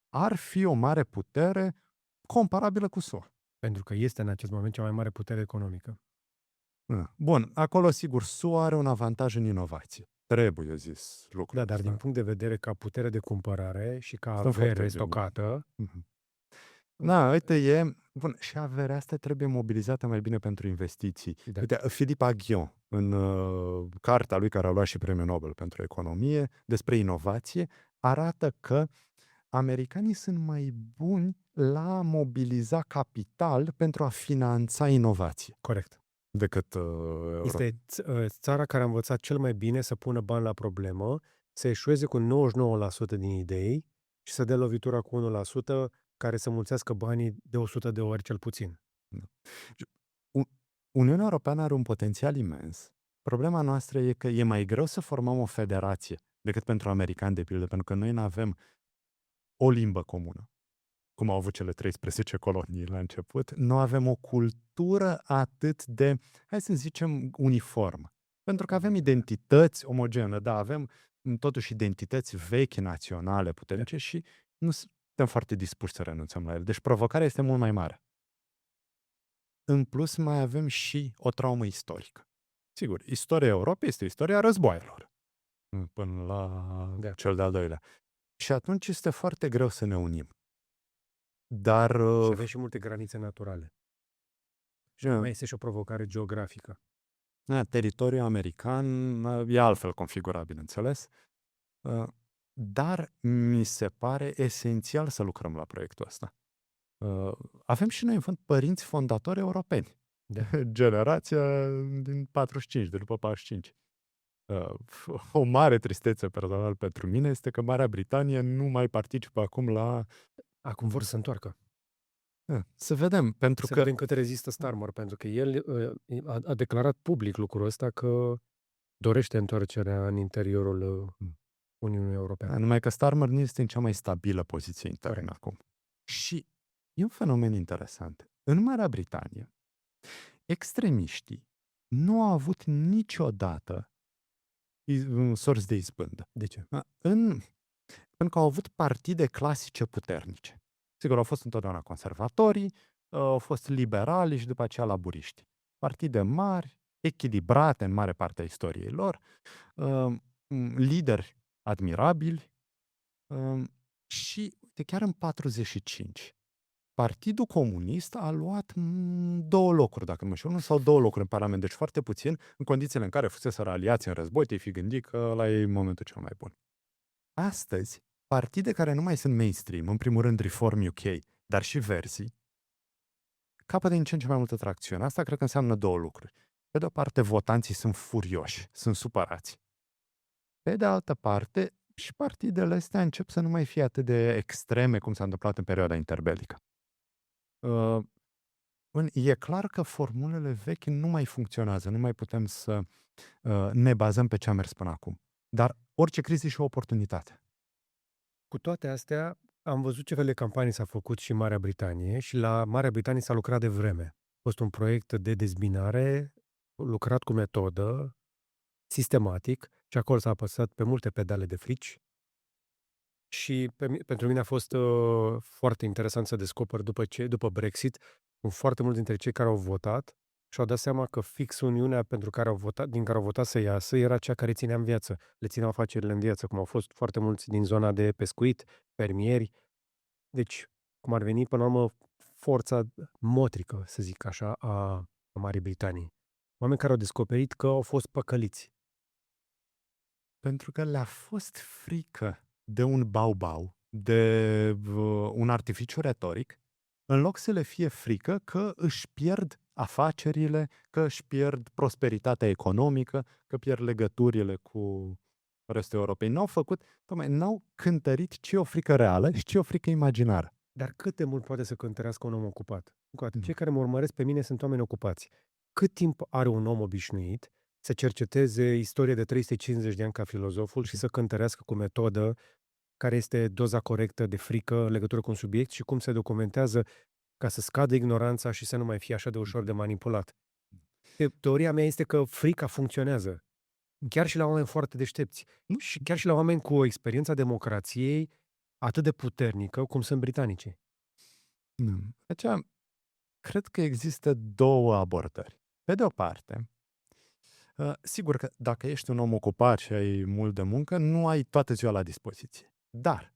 ar fi o mare putere comparabilă cu SUA. Pentru că este în acest moment cea mai mare putere economică. Bun, acolo sigur SUA are un avantaj în inovație. Trebuie zis lucrul Da, dar ăsta. din punct de vedere ca putere de cumpărare și ca Sunt foarte avere bine. stocată, Mhm. Da, uite, bun, și averea asta trebuie mobilizată mai bine pentru investiții. Da. Uite, Philippe Aghion, în cartea lui care a luat și premiul Nobel pentru economie, despre inovație, arată că americanii sunt mai buni la a mobiliza capital pentru a finanța inovație corect. decât Europa. Este țara care a învățat cel mai bine să pună bani la problemă, să eșueze cu 99% din idei și să dea lovitura cu 1% care să mulțească banii de 100 de ori cel puțin. Uniunea Europeană are un potențial imens. Problema noastră e că e mai greu să formăm o federație decât pentru americani, de pildă, pentru că noi nu avem o limbă comună, cum au avut cele 13 colonii la început. Nu avem o cultură atât de, hai să zicem, uniformă. Pentru că avem identități omogene, da, avem totuși identități vechi, naționale, puternice și nu suntem foarte dispuși să renunțăm la ele. Deci provocarea este mult mai mare. În plus, mai avem și o traumă istorică. Sigur, istoria Europei este istoria războaielor, până la cel de-al doilea. Și atunci este foarte greu să ne unim. Dar Și avem și multe granițe naturale. Și mai este și o provocare geografică. Teritoriul american e altfel configurat, bineînțeles, dar mi se pare esențial să lucrăm la proiectul ăsta. Avem și noi părinți fondatori europeni. Da. Generația din 45, de după 45. O mare tristețe personal pentru mine este că Marea Britanie nu mai participă acum la... Acum vor să se întoarcă. Să vedem, pentru să că... vedem cât rezistă Starmer, pentru că el a declarat public lucrul ăsta că dorește întoarcerea în interiorul Uniunii Europene. Numai că Starmer nu este în cea mai stabilă poziție internă acum. Și e un fenomen interesant. În Marea Britanie, extremiștii nu au avut niciodată sorți de izbândă. De ce? Pentru că au avut partide clasice puternice. Sigur, au fost întotdeauna conservatorii, au fost liberali și după aceea laburiști. Partide mari, echilibrate în mare parte a istoriei lor, lideri admirabili și chiar în 45 Partidul Comunist a luat 2 locuri, dacă nu mă știu, 1 sau 2 locuri în Parlament, deci foarte puțin, în condițiile în care fuseseră aliați în război, te-ai fi gândit că ăla e momentul cel mai bun. Astăzi, partide care nu mai sunt mainstream, în primul rând Reform UK, dar și Verzi, capătă din ce în ce mai multă tracțiune. Asta cred că înseamnă 2 lucruri. Pe de o parte, votanții sunt furioși, sunt supărați. Pe de altă parte, și partidele astea încep să nu mai fie atât de extreme cum s-a întâmplat în perioada interbelică. E clar că formulele vechi nu mai funcționează, nu mai putem să ne bazăm pe ce a mers până acum. Dar orice criză e și o oportunitate. Cu toate astea, am văzut ce fel de campanii s-a făcut și în Marea Britanie și la Marea Britanie s-a lucrat de vreme. A fost un proiect de dezbinare, lucrat cu metodă, sistematic și acolo s-a apăsat pe multe pedale de frici și pentru mine a fost foarte interesant să descoper după Brexit, foarte mulți dintre cei care au votat și-au dat seama că fix Uniunea din care au votat să iasă era cea care ținea în viață, le țineau afacerile în viață, cum au fost foarte mulți din zona de pescuit, fermieri. Deci, cum ar veni, până la urmă, forța motrică, să zic așa, a Marii Britanii. Oameni care au descoperit că au fost păcăliți. Pentru că le-a fost frică de un bau-bau, de un artificiu retoric, în loc să le fie frică că își pierd afacerile, că își pierd prosperitatea economică, că pierd legăturile cu restul Europei. N-au cântărit ce e o frică reală și ce e o frică imaginară. Dar cât de mult poate să cântărească un om ocupat? Încă o dată, Mm. cei care mă urmăresc pe mine sunt oameni ocupați. Cât timp are un om obișnuit să cerceteze istorie de 350 de ani ca filozoful și să cântărească cu metodă care este doza corectă de frică în legătură cu un subiect și cum se documentează ca să scadă ignoranța și să nu mai fie așa de ușor de manipulat. Teoria mea este că frica funcționează. Chiar și la oameni foarte deștepți. Și chiar și la oameni cu o experiență a democrației atât de puternică cum sunt britanicii. Aceea, cred că există două abordări. Pe de o parte, sigur că dacă ești un om ocupat și ai mult de muncă, nu ai toată ziua la dispoziție. Dar,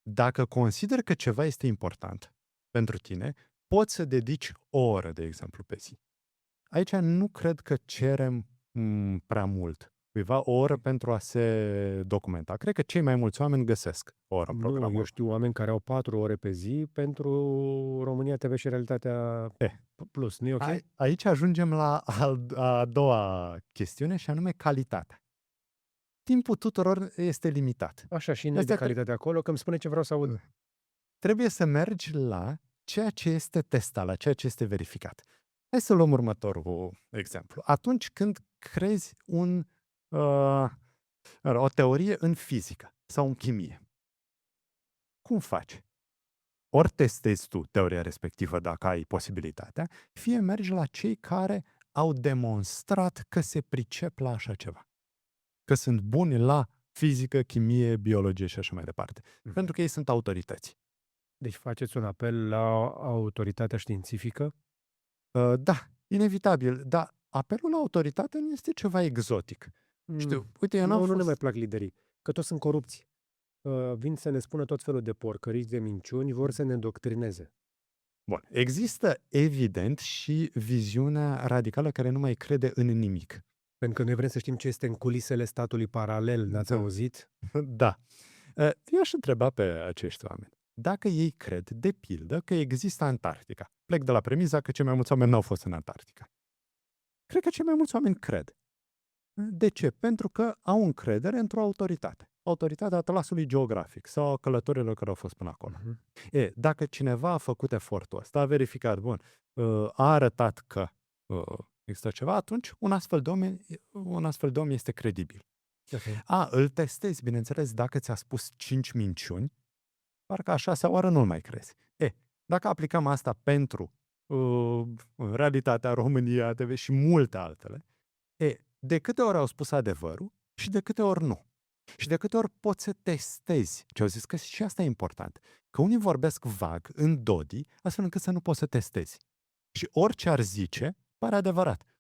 dacă consideri că ceva este important pentru tine, poți să dedici o oră, de exemplu, pe zi. Aici nu cred că cerem prea mult. Cuiva o oră pentru a se documenta. Cred că cei mai mulți oameni găsesc o oră în Nu, programul. eu știu oameni care au 4 ore pe zi pentru România TV și Realitatea Plus. Nu e ok? Aici ajungem la a doua chestiune și anume calitatea. Timpul tuturor este limitat. Așa, și nu de calitate acolo, că îmi spune ce vreau să aud. Trebuie să mergi la ceea ce este testat, la ceea ce este verificat. Hai să luăm următorul exemplu. Atunci când crezi o teorie în fizică sau în chimie, cum faci? Ori testezi tu teoria respectivă dacă ai posibilitatea, fie mergi la cei care au demonstrat că se pricep la așa ceva. Că sunt buni la fizică, chimie, biologie și așa mai departe. Pentru că ei sunt autorități. Deci faceți un apel la autoritatea științifică? Da, inevitabil. Dar apelul la autoritate nu este ceva exotic. Știu, uite, eu nu ne mai plac liderii, că toți sunt corupți. Vin să ne spună tot felul de porcării, de minciuni, vor să ne îndoctrineze. Bun, există evident și viziunea radicală care nu mai crede în nimic. Pentru că noi vrem să știm ce este în culisele statului paralel, n-ați auzit? Da. Eu aș întreba pe acești oameni. Dacă ei cred, de pildă, că există Antarctica. Plec de la premiza că cei mai mulți oameni n-au fost în Antarctica. Cred că cei mai mulți oameni cred. De ce? Pentru că au încredere într-o autoritate. Autoritatea atlasului geografic sau a călătorilor care au fost până acolo. Dacă cineva a făcut efortul ăsta, a verificat, a arătat că există ceva, atunci un astfel de om este credibil. Okay. Îl testezi, bineînțeles, dacă ți-a spus 5 minciuni, parcă a 6-a oară nu-l mai crezi. Dacă aplicăm asta pentru realitatea România TV și multe altele, de câte ori au spus adevărul și de câte ori nu. Și de câte ori poți să testezi. Ce au zis că și asta e important. Că unii vorbesc vag, în dodi, astfel încât să nu poți să testezi. Și orice ar zice, pare adevărat.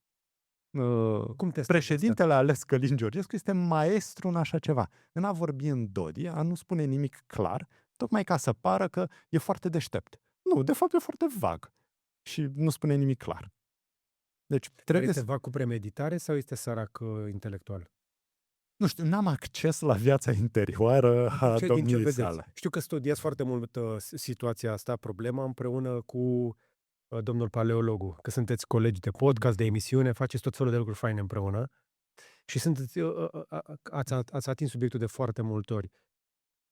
Cum Președintele ales Călin Georgescu este maestru în așa ceva. În a vorbi în dodi, a nu spune nimic clar, tocmai ca să pară că e foarte deștept. Nu, de fapt e foarte vag. Și nu spune nimic clar. Deci trebuie este vag cu premeditare sau este sărac intelectual? Nu știu, n-am acces la viața interioară a domniei sale. Știu că studiați foarte mult situația asta, problema, împreună cu domnul paleologu, că sunteți colegi de podcast, de emisiune, faceți tot felul de lucruri faine împreună și ați atins subiectul de foarte multe ori.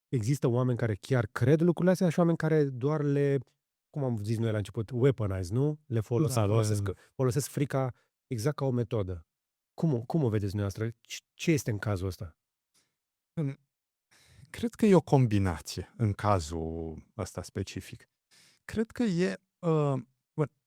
Există oameni care chiar cred lucrurile astea și oameni care doar cum am zis noi la început, weaponize, nu? Le folosesc frica exact ca o metodă. Cum o vedeți dumneavoastră? Ce este în cazul ăsta? Cred că e o combinație în cazul ăsta specific. Cred că e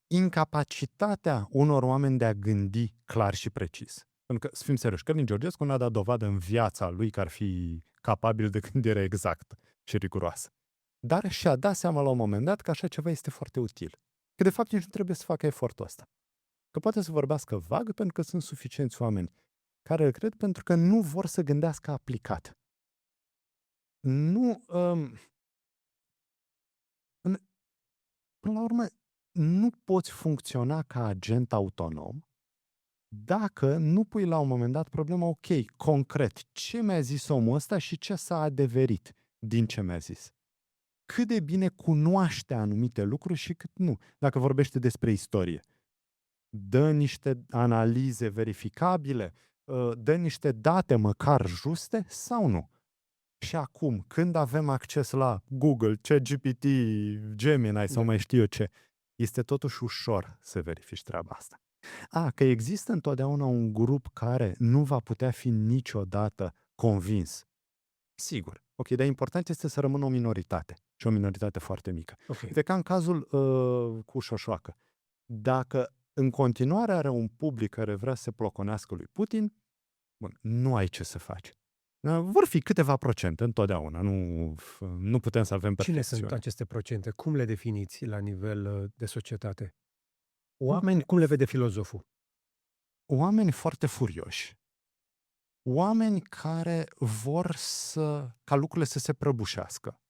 incapacitatea unor oameni de a gândi clar și precis. Pentru că, să fim serioși, Călin Georgescu n-a dat dovadă în viața lui că ar fi capabil de gândire exactă și riguroasă. Dar și-a dat seama la un moment dat că așa ceva este foarte util. Că de fapt nici nu trebuie să facă efortul ăsta. Că poate să vorbească vag pentru că sunt suficienți oameni care îl cred pentru că nu vor să gândească aplicat. Nu, până la urmă, nu poți funcționa ca agent autonom dacă nu pui la un moment dat problema, ok, concret, ce mi-a zis omul ăsta și ce s-a adeverit din ce mi-a zis. Cât de bine cunoaște anumite lucruri și cât nu. Dacă vorbește despre istorie, dă niște analize verificabile, dă niște date măcar juste sau nu. Și acum, când avem acces la Google, ChatGPT, Gemini sau mai știu eu ce, este totuși ușor să verifici treaba asta. Că există întotdeauna un grup care nu va putea fi niciodată convins. Sigur. Ok, dar important este să rămână o minoritate. Și o minoritate foarte mică. Okay. De ca în cazul cu Șoșoacă. Dacă în continuare are un public care vrea să se ploconească lui Putin, bun, nu ai ce să faci. Vor fi câteva procente întotdeauna. Nu putem să avem perfecțiune. Cine sunt aceste procente? Cum le definiți la nivel de societate? Oameni, cum le vede filozoful? Oameni foarte furioși. Oameni care vor ca lucrurile să se prăbușească.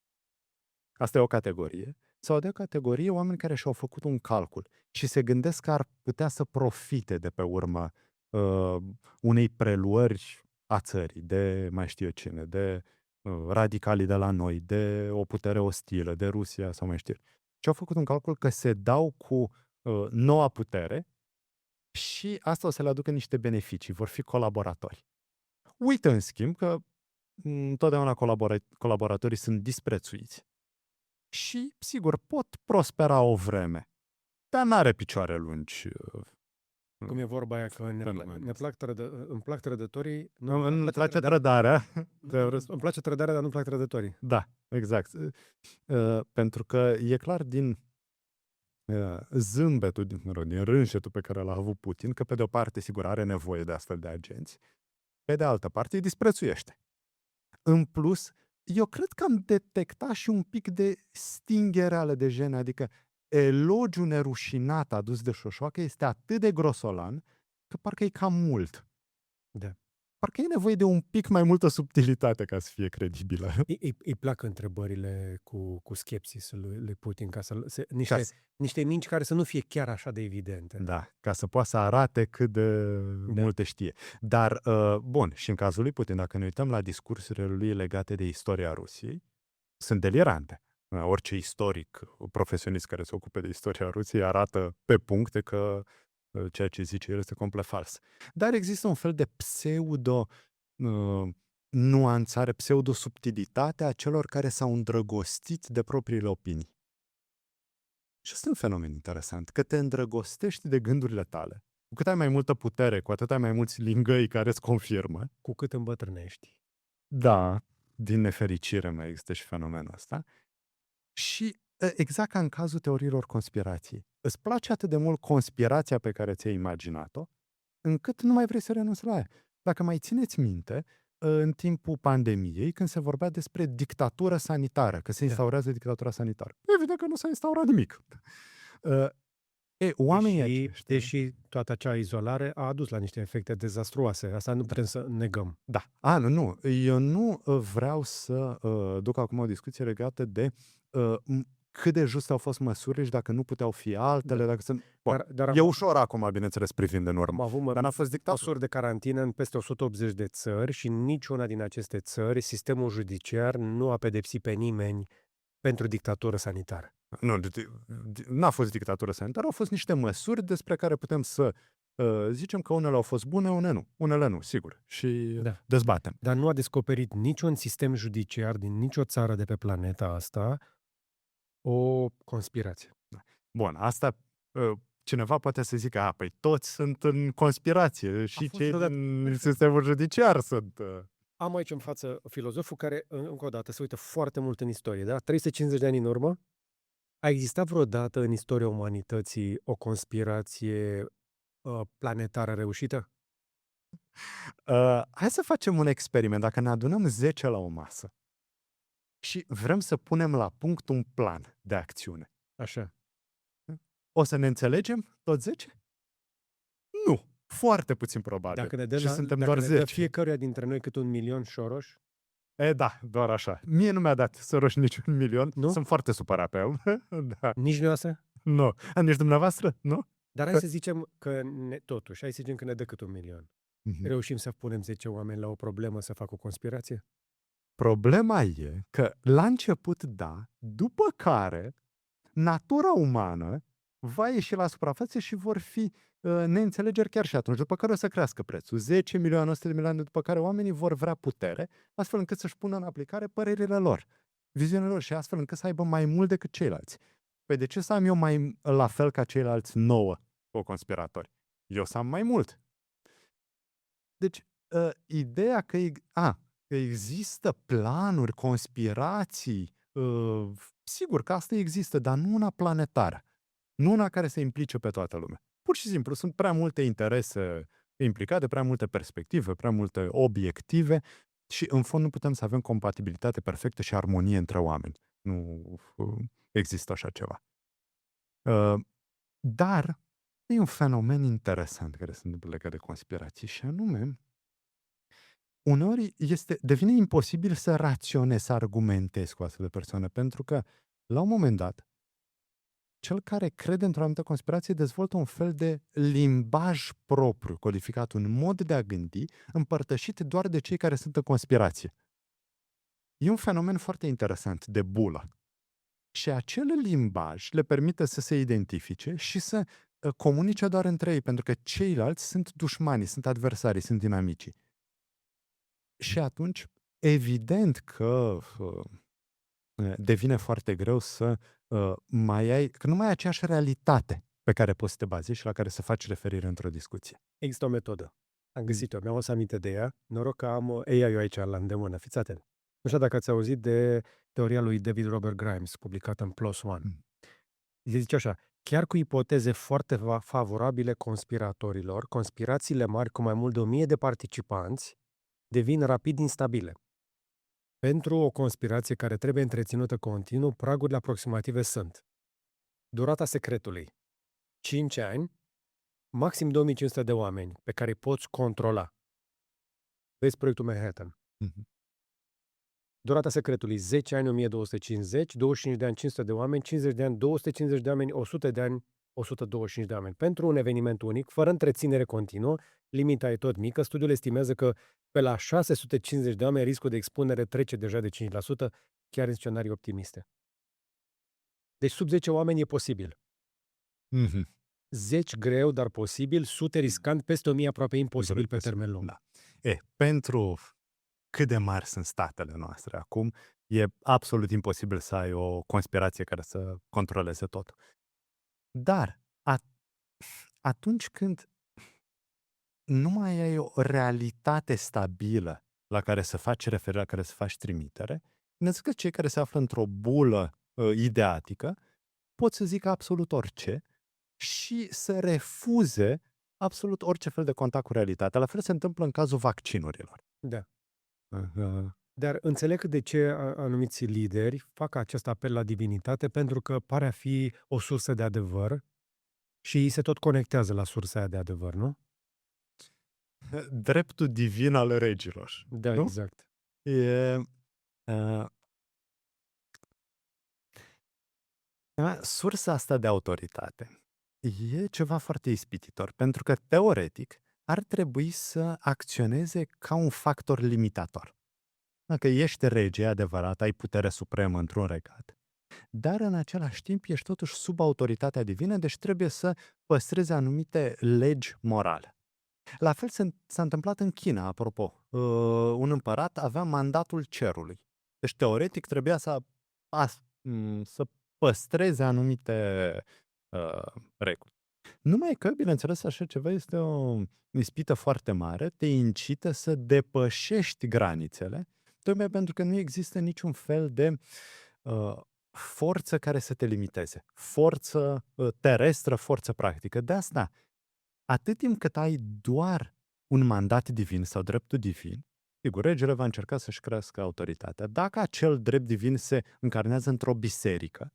Asta e o categorie. Sau de o categorie oameni care și-au făcut un calcul și se gândesc că ar putea să profite de pe urma unei preluări a țării, de mai știu eu cine, de radicalii de la noi, de o putere ostilă, de Rusia sau mai știu. Și au făcut un calcul că se dau cu noua putere și asta o să le aducă niște beneficii, vor fi colaboratori. Uită, în schimb, că întotdeauna colaboratorii sunt disprețuiți și, sigur, pot prospera o vreme, dar n-are picioare lungi. Cum e vorba aia că îmi plac trădătorii... Îmi place trădarea. Îmi place trădarea, dar nu-mi plac trădătorii. Da, exact. Pentru că e clar din zâmbetul, din rânșetul pe care l-a avut Putin, că pe de o parte, sigur, are nevoie de astfel de agenți, pe de altă parte îi disprețuiește. În plus, eu cred că am detectat și un pic de stingere ale de gene, adică elogiul nerușinat adus de Șoșoacă este atât de grosolan că parcă e cam mult. Da. Parcă e nevoie de un pic mai multă subtilitate ca să fie credibilă. Îi plac întrebările cu skepsis lui Putin, niște minci care să nu fie chiar așa de evidente. Da, ca să poată să arate cât de multe știe. Dar, bun, și în cazul lui Putin, dacă ne uităm la discursurile lui legate de istoria Rusiei, sunt delirante. Orice istoric profesionist care se ocupe de istoria Rusiei arată pe puncte că ceea ce zice el este complet fals. Dar există un fel de pseudo-nuanțare, pseudo-subtilitate a celor care s-au îndrăgostit de propriile opinii. Și este un fenomen interesant, că te îndrăgostești de gândurile tale. Cu cât ai mai multă putere, cu atât ai mai mulți lingăi care îți confirmă. Cu cât îmbătrânești. Da, din nefericire mai există și fenomenul ăsta. Și exact ca în cazul teoriilor conspirației. Îți place atât de mult conspirația pe care ți-ai imaginat-o, încât nu mai vrei să renunți la ea. Dacă mai țineți minte, în timpul pandemiei, când se vorbea despre dictatură sanitară, că se instaurează dictatura sanitară. Evident că nu s-a instaurat nimic. Oamenii deși toată acea izolare a adus la niște efecte dezastruoase. Asta nu putem să negăm. Da. Nu. Eu nu vreau să duc acum o discuție legată de cât de juste au fost măsurile și dacă nu puteau fi altele. Dacă sunt... E ușor acum, bineînțeles, privind în urmă. Dar n-a fost măsuri de carantină în peste 180 de țări și în niciuna din aceste țări sistemul judiciar nu a pedepsit pe nimeni pentru dictatură sanitară. Nu, n-a fost dictatură sanitară, au fost niște măsuri despre care putem să zicem că unele au fost bune, unele nu, sigur. Și dezbatem. Dar nu a descoperit niciun sistem judiciar din nicio țară de pe planeta asta o conspirație. Bun, asta cineva poate să zică, toți sunt în conspirație și cei din sistemul judiciar sunt... am aici în față filozoful care, încă o dată, se uită foarte mult în istorie, da? 350 de ani în urmă, a existat vreodată în istoria umanității o conspirație planetară reușită? Hai să facem un experiment. Dacă ne adunăm 10 la o masă și vrem să punem la punct un plan de acțiune, Așa. o să ne înțelegem toți 10? Nu. Foarte puțin probabil. Dacă ne dă, Și suntem dacă doar ne dă 10. fiecăruia dintre noi câte 1.000.000 șoroși, Da, doar așa. Mie nu mi-a dat Soros nici 1.000.000. nu? Sunt foarte supărat pe el. Da. Nici noastră? Nu. Nici dumneavoastră? Nu? Dar hai să zicem că, totuși, hai să zicem că ne dă câte 1.000.000. Mhm. Reușim să punem 10 oameni la o problemă să facă o conspirație? Problema e că la început da, după care natura umană va ieși la suprafață și vor fi neînțelegeri chiar și atunci, după care o să crească prețul. 10 milioane, 100 de milioane, după care oamenii vor vrea putere, astfel încât să-și pună în aplicare părerile lor, viziunile lor și astfel încât să aibă mai mult decât ceilalți. Păi de ce să am eu mai la fel ca ceilalți 9 co-conspiratori? Eu să am mai mult. Deci, ideea că există planuri, conspirații, sigur că asta există, dar nu una planetară. Nu una care să implice pe toată lumea. Pur și simplu, sunt prea multe interese implicate, prea multe perspective, prea multe obiective și, în fond, nu putem să avem compatibilitate perfectă și armonie între oameni. Nu există așa ceva. Dar e un fenomen interesant care se întâmplă legat de conspirații și anume, uneori devine imposibil să raționezi, să argumentezi cu astfel de persoane, pentru că, la un moment dat, cel care crede într-o anumită conspirație dezvoltă un fel de limbaj propriu, codificat, un mod de a gândi, împărtășit doar de cei care sunt în conspirație. E un fenomen foarte interesant de bulă. Și acel limbaj le permite să se identifice și să comunice doar între ei, pentru că ceilalți sunt dușmanii, sunt adversarii, sunt dinamicii. Și atunci, evident că devine foarte greu să că nu mai ai aceeași realitate pe care poți să te bazezi și la care să faci referire într-o discuție. Există o metodă. Am găsit-o, mi-am adus aminte de ea. Noroc că am AI-ul aici la îndemână. Fiți atent. Nu știu dacă ați auzit de teoria lui David Robert Grimes, publicată în PLOS ONE. El zice așa: chiar cu ipoteze foarte favorabile conspiratorilor, conspirațiile mari cu mai mult de 1.000 de participanți devin rapid instabile. Pentru o conspirație care trebuie întreținută continuu, pragurile aproximative sunt: durata secretului 5 ani, maxim 2500 de oameni pe care îi poți controla. Vezi proiectul Manhattan. Durata secretului 10 ani 1250, 25 de ani 500 de oameni, 50 de ani 250 de oameni, 100 de ani 125 de oameni. Pentru un eveniment unic, fără întreținere continuă, limita e tot mică, studiul estimează că pe la 650 de oameni riscul de expunere trece deja de 5%, chiar în scenarii optimiste. Deci sub 10 oameni e posibil. 10 greu, dar posibil, sute riscant, peste 1000 aproape imposibil pe termen lung. Da. Pentru cât de mari sunt statele noastre acum, e absolut imposibil să ai o conspirație care să controleze totul. Dar atunci când nu mai ai o realitate stabilă la care să faci referire, la care să faci trimitere, bineînțeles că cei care se află într-o bulă ideatică pot să zică absolut orice și să refuze absolut orice fel de contact cu realitatea. La fel se întâmplă în cazul vaccinurilor. Da. Dar înțeleg de ce anumiți lideri fac acest apel la divinitate, pentru că pare a fi o sursă de adevăr și ei se tot conectează la sursa aia de adevăr, nu? Dreptul divin al regilor. Da, nu? exact. Sursa asta de autoritate e ceva foarte ispititor, pentru că, teoretic, ar trebui să acționeze ca un factor limitator. Dacă ești rege, e adevărat, ai putere supremă într-un regat, dar în același timp ești totuși sub autoritatea divină, deci trebuie să păstrezi anumite legi morale. La fel s-a întâmplat în China, apropo. Un împărat avea mandatul cerului. Deci, teoretic, trebuia să păstreze anumite reguli. Numai că, bineînțeles, așa ceva este o ispită foarte mare, te incită să depășești granițele, tocmai pentru că nu există niciun fel de forță care să te limiteze. Forță terestră, forță practică. De asta, atât timp cât ai doar un mandat divin sau dreptul divin, sigur, regele va încerca să-și crească autoritatea. Dacă acel drept divin se încarnează într-o biserică,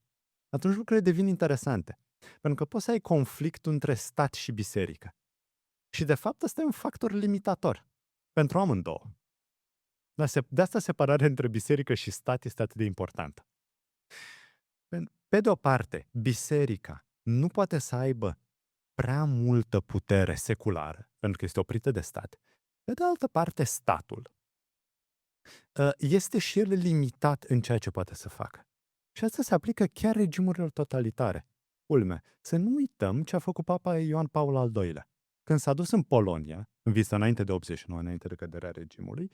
atunci lucrurile devin interesante. Pentru că poți să ai conflict între stat și biserică. Și, de fapt, ăsta e un factor limitator pentru amândouă. De asta separarea între biserică și stat este atât de importantă. Pe de o parte, biserica nu poate să aibă prea multă putere seculară, pentru că este oprită de stat. Pe de altă parte, statul este și el limitat în ceea ce poate să facă. Și asta se aplică chiar regimurilor totalitare. Ulme, să nu uităm ce a făcut Papa Ioan Paul al II-lea. Când s-a dus în Polonia, în vizită înainte de 89, înainte de căderea regimului,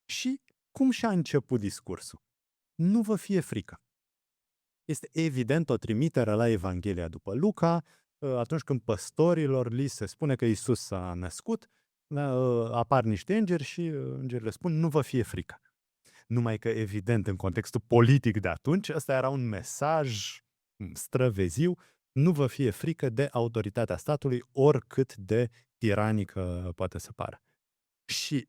și cum și-a început discursul. Nu vă fie frică. Este evident o trimitere la Evanghelia după Luca, atunci când păstorilor li se spune că Iisus s-a născut, apar niște îngeri și îngerii le spun, nu vă fie frică. Numai că, evident, în contextul politic de atunci, ăsta era un mesaj străveziu, nu vă fie frică de autoritatea statului, oricât de tiranică poate să pară. Și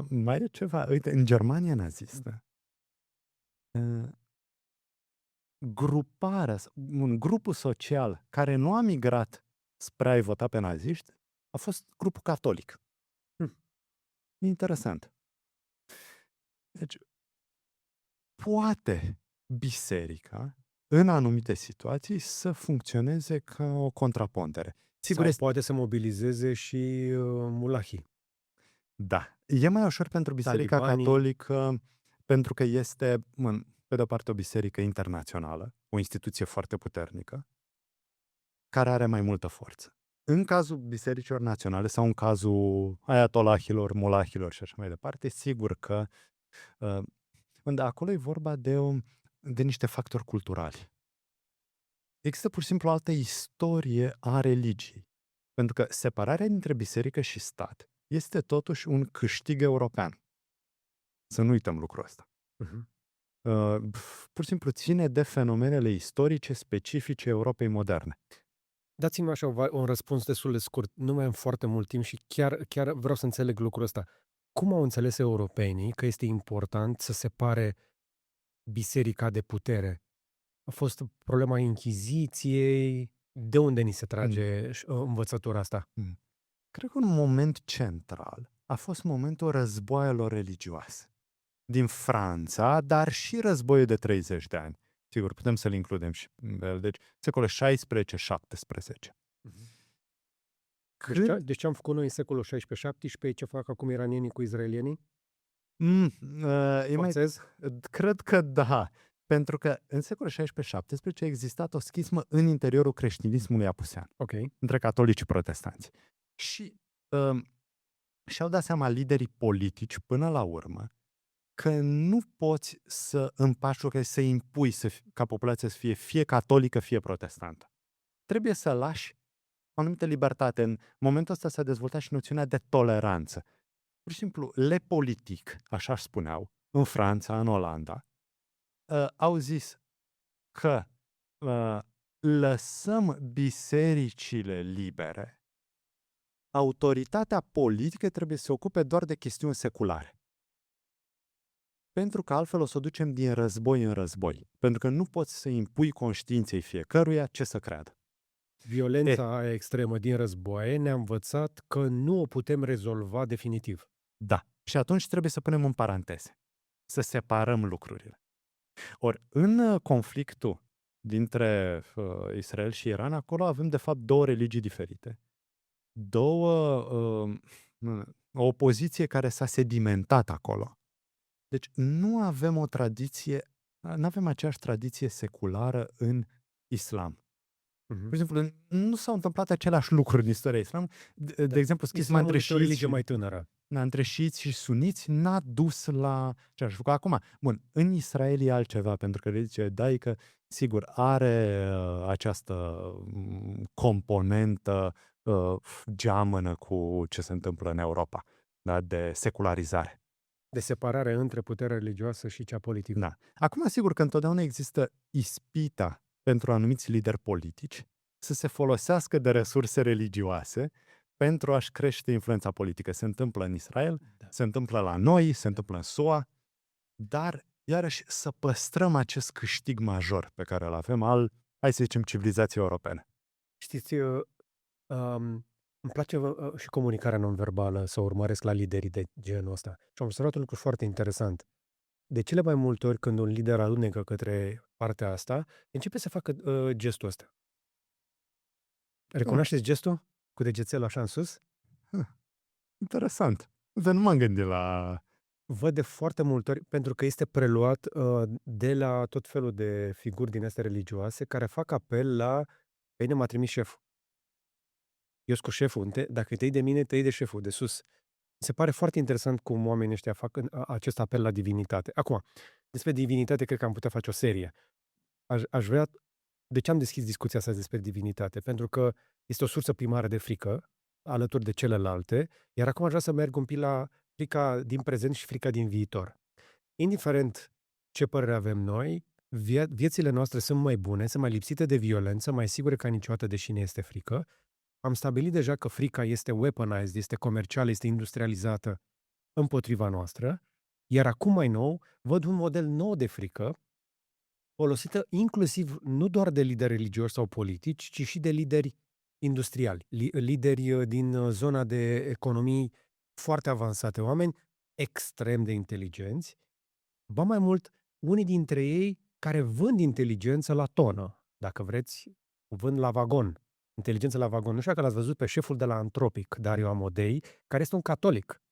mai e ceva, uite, în Germania nazistă, grupul social care nu a migrat spre a-i vota pe naziști a fost grupul catolic. Interesant. Deci, poate biserica, în anumite situații, să funcționeze ca o contrapondere. Sigur, Sau poate să mobilizeze și mulahii. Da. E mai ușor pentru biserica catolică, pentru că este, pe de o parte, o biserică internațională, o instituție foarte puternică, care are mai multă forță. În cazul bisericilor naționale sau în cazul ayatolahilor, mulahilor și așa mai departe, sigur că acolo e vorba de niște factori culturali. Există pur și simplu o altă istorie a religiei. Pentru că separarea dintre biserică și stat este totuși un câștig european. Să nu uităm lucrul ăsta. Pur și simplu ține de fenomenele istorice specifice Europei moderne. Dați-mi așa un răspuns destul de scurt. Nu mai am foarte mult timp și chiar vreau să înțeleg lucrul ăsta. Cum au înțeles europenii că este important să separe biserica de putere? A fost problema Inchiziției? De unde ni se trage învățătura asta? Cred că un moment central a fost momentul războaielor religioase din Franța, dar și războiul de 30 de ani. Sigur, putem să-l includem și deci secolul 16-17. Deci ce am făcut noi în secolul 16-17, ce fac acum iranienii cu izraelienii? Cred că da. Pentru că în secolul 16-17 a existat o schismă în interiorul creștinismului apusean. Între catolici și protestanți. Și și-au dat seama liderii politici până la urmă că nu poți să împaci lucrurile, să impui ca populația să fie catolică, fie protestantă. Trebuie să lași o anumită libertate. În momentul ăsta s-a dezvoltat și noțiunea de toleranță. Pur și simplu, le politic, așa își spuneau, în Franța, în Olanda, au zis că lăsăm bisericile libere, autoritatea politică trebuie să se ocupe doar de chestiuni seculare. Pentru că altfel o să o ducem din război în război. Pentru că nu poți să impui conștiinței fiecăruia ce să creadă. Violența extremă din războaie ne-a învățat că nu o putem rezolva definitiv. Da. Și atunci trebuie să punem în paranteze. Să separăm lucrurile. Ori, în conflictul dintre Israel și Iran, acolo avem, de fapt, două religii diferite. O opoziție care s-a sedimentat acolo. Deci nu avem o tradiție, nu avem aceeași tradiție seculară în islam. De exemplu, nu s-au întâmplat aceleași lucruri în istoria islam. De exemplu, schisma între o religie mai tânără. între șiiți și suniți n-a dus la ce aș făcut acum. Bun, în Israel e altceva, pentru că religia ebraică, sigur, are această componentă geamănă cu ce se întâmplă în Europa, da, de secularizare. De separare între puterea religioasă și cea politică. Da. Acum, sigur că întotdeauna există ispita pentru anumiți lideri politici să se folosească de resurse religioase pentru a-și crește influența politică. Se întâmplă în Israel, Da. se întâmplă la noi, se întâmplă în SUA, dar, iarăși, să păstrăm acest câștig major pe care îl avem al, hai să zicem, civilizației europene. Știți, îmi place și comunicarea non-verbală, să urmăresc la liderii de genul ăsta. Și am observat un lucru foarte interesant. De cele mai multe ori când un lider alunecă către partea asta, începe să facă gestul ăsta. Recunoașteți gestul? Cu degețelul așa în sus? Interesant. Dar nu m-am gândit la... Văd de foarte multe ori, pentru că este preluat de la tot felul de figuri din astea religioase care fac apel la pe mine m-a trimis șeful. Eu sunt cu șeful, dacă te iei de mine, te iei de șeful, de sus. Mi se pare foarte interesant cum oamenii ăștia fac acest apel la divinitate. Acum, despre divinitate cred că am putea face o serie. Aș vrea... De ce am deschis discuția asta despre divinitate? Pentru că este o sursă primară de frică, alături de celelalte, iar acum aș vrea să merg un pic la frica din prezent și frica din viitor. Indiferent ce părere avem noi, viețile noastre sunt mai bune, sunt mai lipsite de violență, mai sigure ca niciodată, deși ne este frică. Am stabilit deja că frica este weaponized, este comercială, este industrializată împotriva noastră, iar acum mai nou văd un model nou de frică, folosită inclusiv nu doar de lideri religioși sau politici, ci și de lideri industriali, lideri din zona de economii foarte avansate, oameni extrem de inteligenți, ba mai mult, unii dintre ei care vând inteligență la tonă, dacă vreți, vând la vagon. Inteligență la vagon. Nu știu dacă l-ați văzut pe șeful de la Anthropic, Dario Amodei, care este un catolic,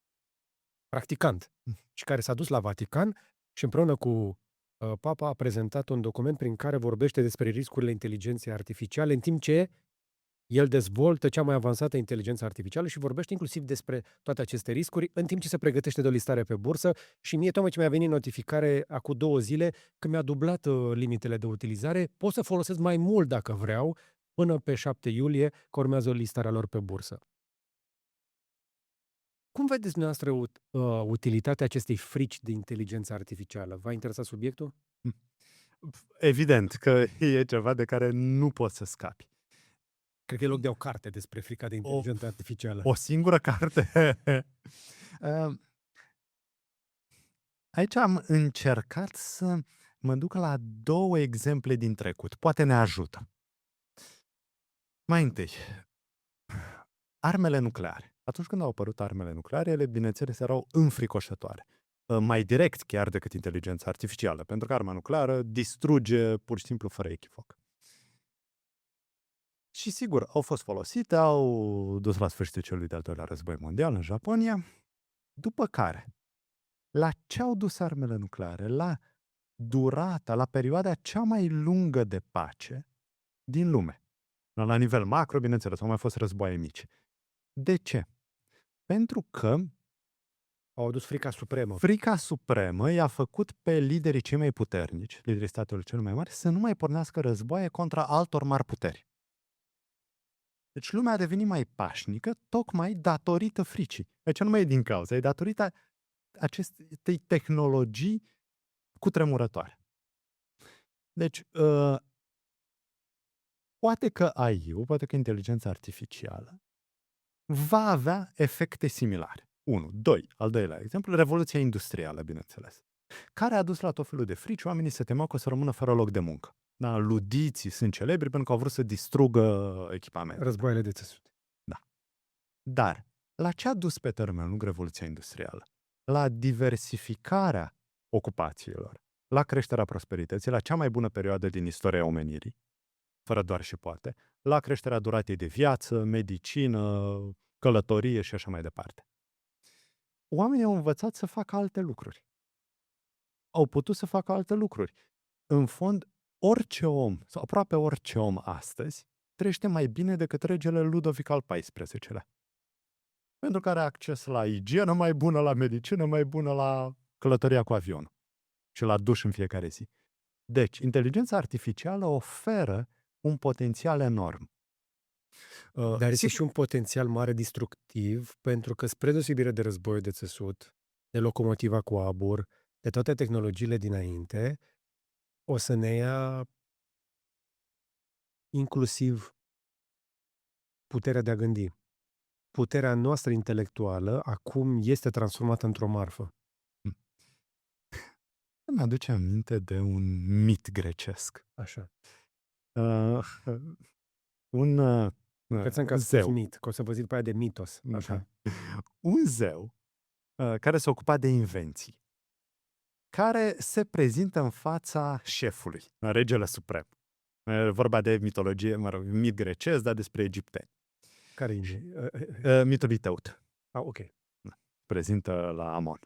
practicant, și care s-a dus la Vatican și împreună cu Papa a prezentat un document prin care vorbește despre riscurile inteligenței artificiale, în timp ce el dezvoltă cea mai avansată inteligență artificială și vorbește inclusiv despre toate aceste riscuri, în timp ce se pregătește de o listare pe bursă. Și mie, tocmai ce mi-a venit notificare acum 2 zile, că mi-a dublat limitele de utilizare, pot să folosesc mai mult dacă vreau, până pe 7 iulie, că urmează listarea lor pe bursă. Cum vedeți dumneavoastră utilitatea acestei frici de inteligență artificială? V-a interesat subiectul? Evident că e ceva de care nu poți să scapi. Cred că e loc de o carte despre frica de inteligență artificială. O singură carte? Aici am încercat să mă duc la 2 exemple din trecut. Poate ne ajută. Mai întâi, armele nucleare. Atunci când au apărut armele nucleare, ele, bineînțeles, erau înfricoșătoare. Mai direct chiar decât inteligența artificială, pentru că arma nucleară distruge pur și simplu fără echivoc. Și sigur, au fost folosite, au dus la sfârșitul celui de-al doilea război mondial în Japonia, după care, la ce au dus armele nucleare? La durata, la perioada cea mai lungă de pace din lume. La nivel macro, bineînțeles, au mai fost războaie mici. De ce? Pentru că Au adus frica supremă. frica supremă i-a făcut pe liderii cei mai puternici, liderii statelor cel mai mari, să nu mai pornească războaie contra altor mari puteri. Deci lumea a devenit mai pașnică tocmai datorită fricii. Deci nu mai e din cauza, e datorită acestei tehnologii cutremurătoare. Deci, poate că AI-ul, poate că inteligența artificială va avea efecte similare. 1. 2. Al doilea exemplu, revoluția industrială, bineînțeles, care a dus la tot felul de frici, oamenii se temeau că o să rămână fără loc de muncă. Da, ludiții sunt celebri pentru că au vrut să distrugă echipamente. Războaiele de țesut. Da. Dar, la ce a dus pe termen lung revoluția industrială? La diversificarea ocupațiilor, la creșterea prosperității, la cea mai bună perioadă din istoria omenirii, fără doar și poate, la creșterea duratei de viață, medicină, călătorie și așa mai departe. Oamenii au învățat să facă alte lucruri. Au putut să facă alte lucruri. În fond, orice om, sau aproape orice om astăzi, trăiește mai bine decât regele Ludovic al XIV-lea. pentru că are acces la igienă mai bună, la medicină mai bună, la călătoria cu avionul și la duș în fiecare zi. Deci, inteligența artificială oferă un potențial enorm. Dar este și Sigur, un potențial mare destructiv, pentru că spre deosebire de războiul de țesut, de locomotiva cu abur, de toate tehnologiile dinainte, o să ne ia inclusiv puterea de a gândi. Puterea noastră intelectuală acum este transformată într-o marfă. îmi aduce aminte de un mit grecesc. Așa. Uh, un Cred că a spus zeu. mit, că o să vă zic după aia de mitos. Așa. Un zeu care se ocupa de invenții, care se prezintă în fața șefului, regele suprem. E vorba de mitologie, mă rog, mit grecesc, dar despre egipteni. Care e? Mitul lui Teut. Ok. Prezintă la Amon.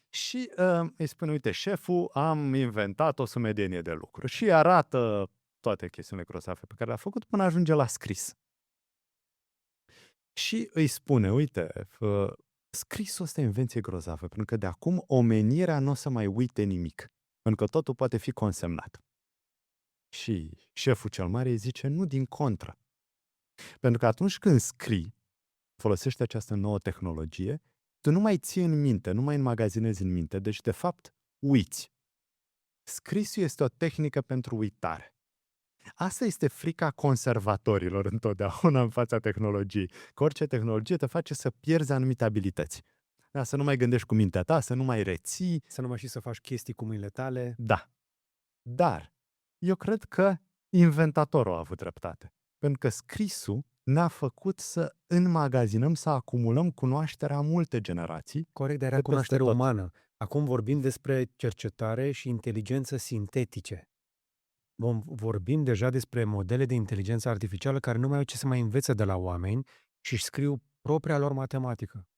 Și îi spune, uite, șeful, am inventat o sumedenie de lucruri. Și arată toate chestiunile grozafe pe care le-a făcut până ajunge la scris. Și îi spune, uite, scrisul ăsta e invenție grozavă, pentru că de acum omenirea nu o să mai uite nimic, pentru că totul poate fi consemnat. Și șeful cel mare îi zice, nu, din contră. Pentru că atunci când scrii, folosești această nouă tehnologie, tu nu mai ții în minte, nu mai înmagazinezi în minte, deci de fapt uiți. Scrisul este o tehnică pentru uitare. Asta este frica conservatorilor întotdeauna în fața tehnologiei, că orice tehnologie te face să pierzi anumite abilități. Da, să nu mai gândești cu mintea ta, să nu mai reții. Să nu mai și să faci chestii cu mâinile tale. Da. Dar eu cred că inventatorul a avut dreptate. Pentru că scrisul ne-a făcut să înmagazinăm, să acumulăm cunoașterea multe generații. Corect, dar era de peste cunoaștere tot. umană. Acum vorbim despre cercetare și inteligență sintetice. Vorbim deja despre modele de inteligență artificială care nu mai au ce să mai învețe de la oameni și își scriu propria lor matematică.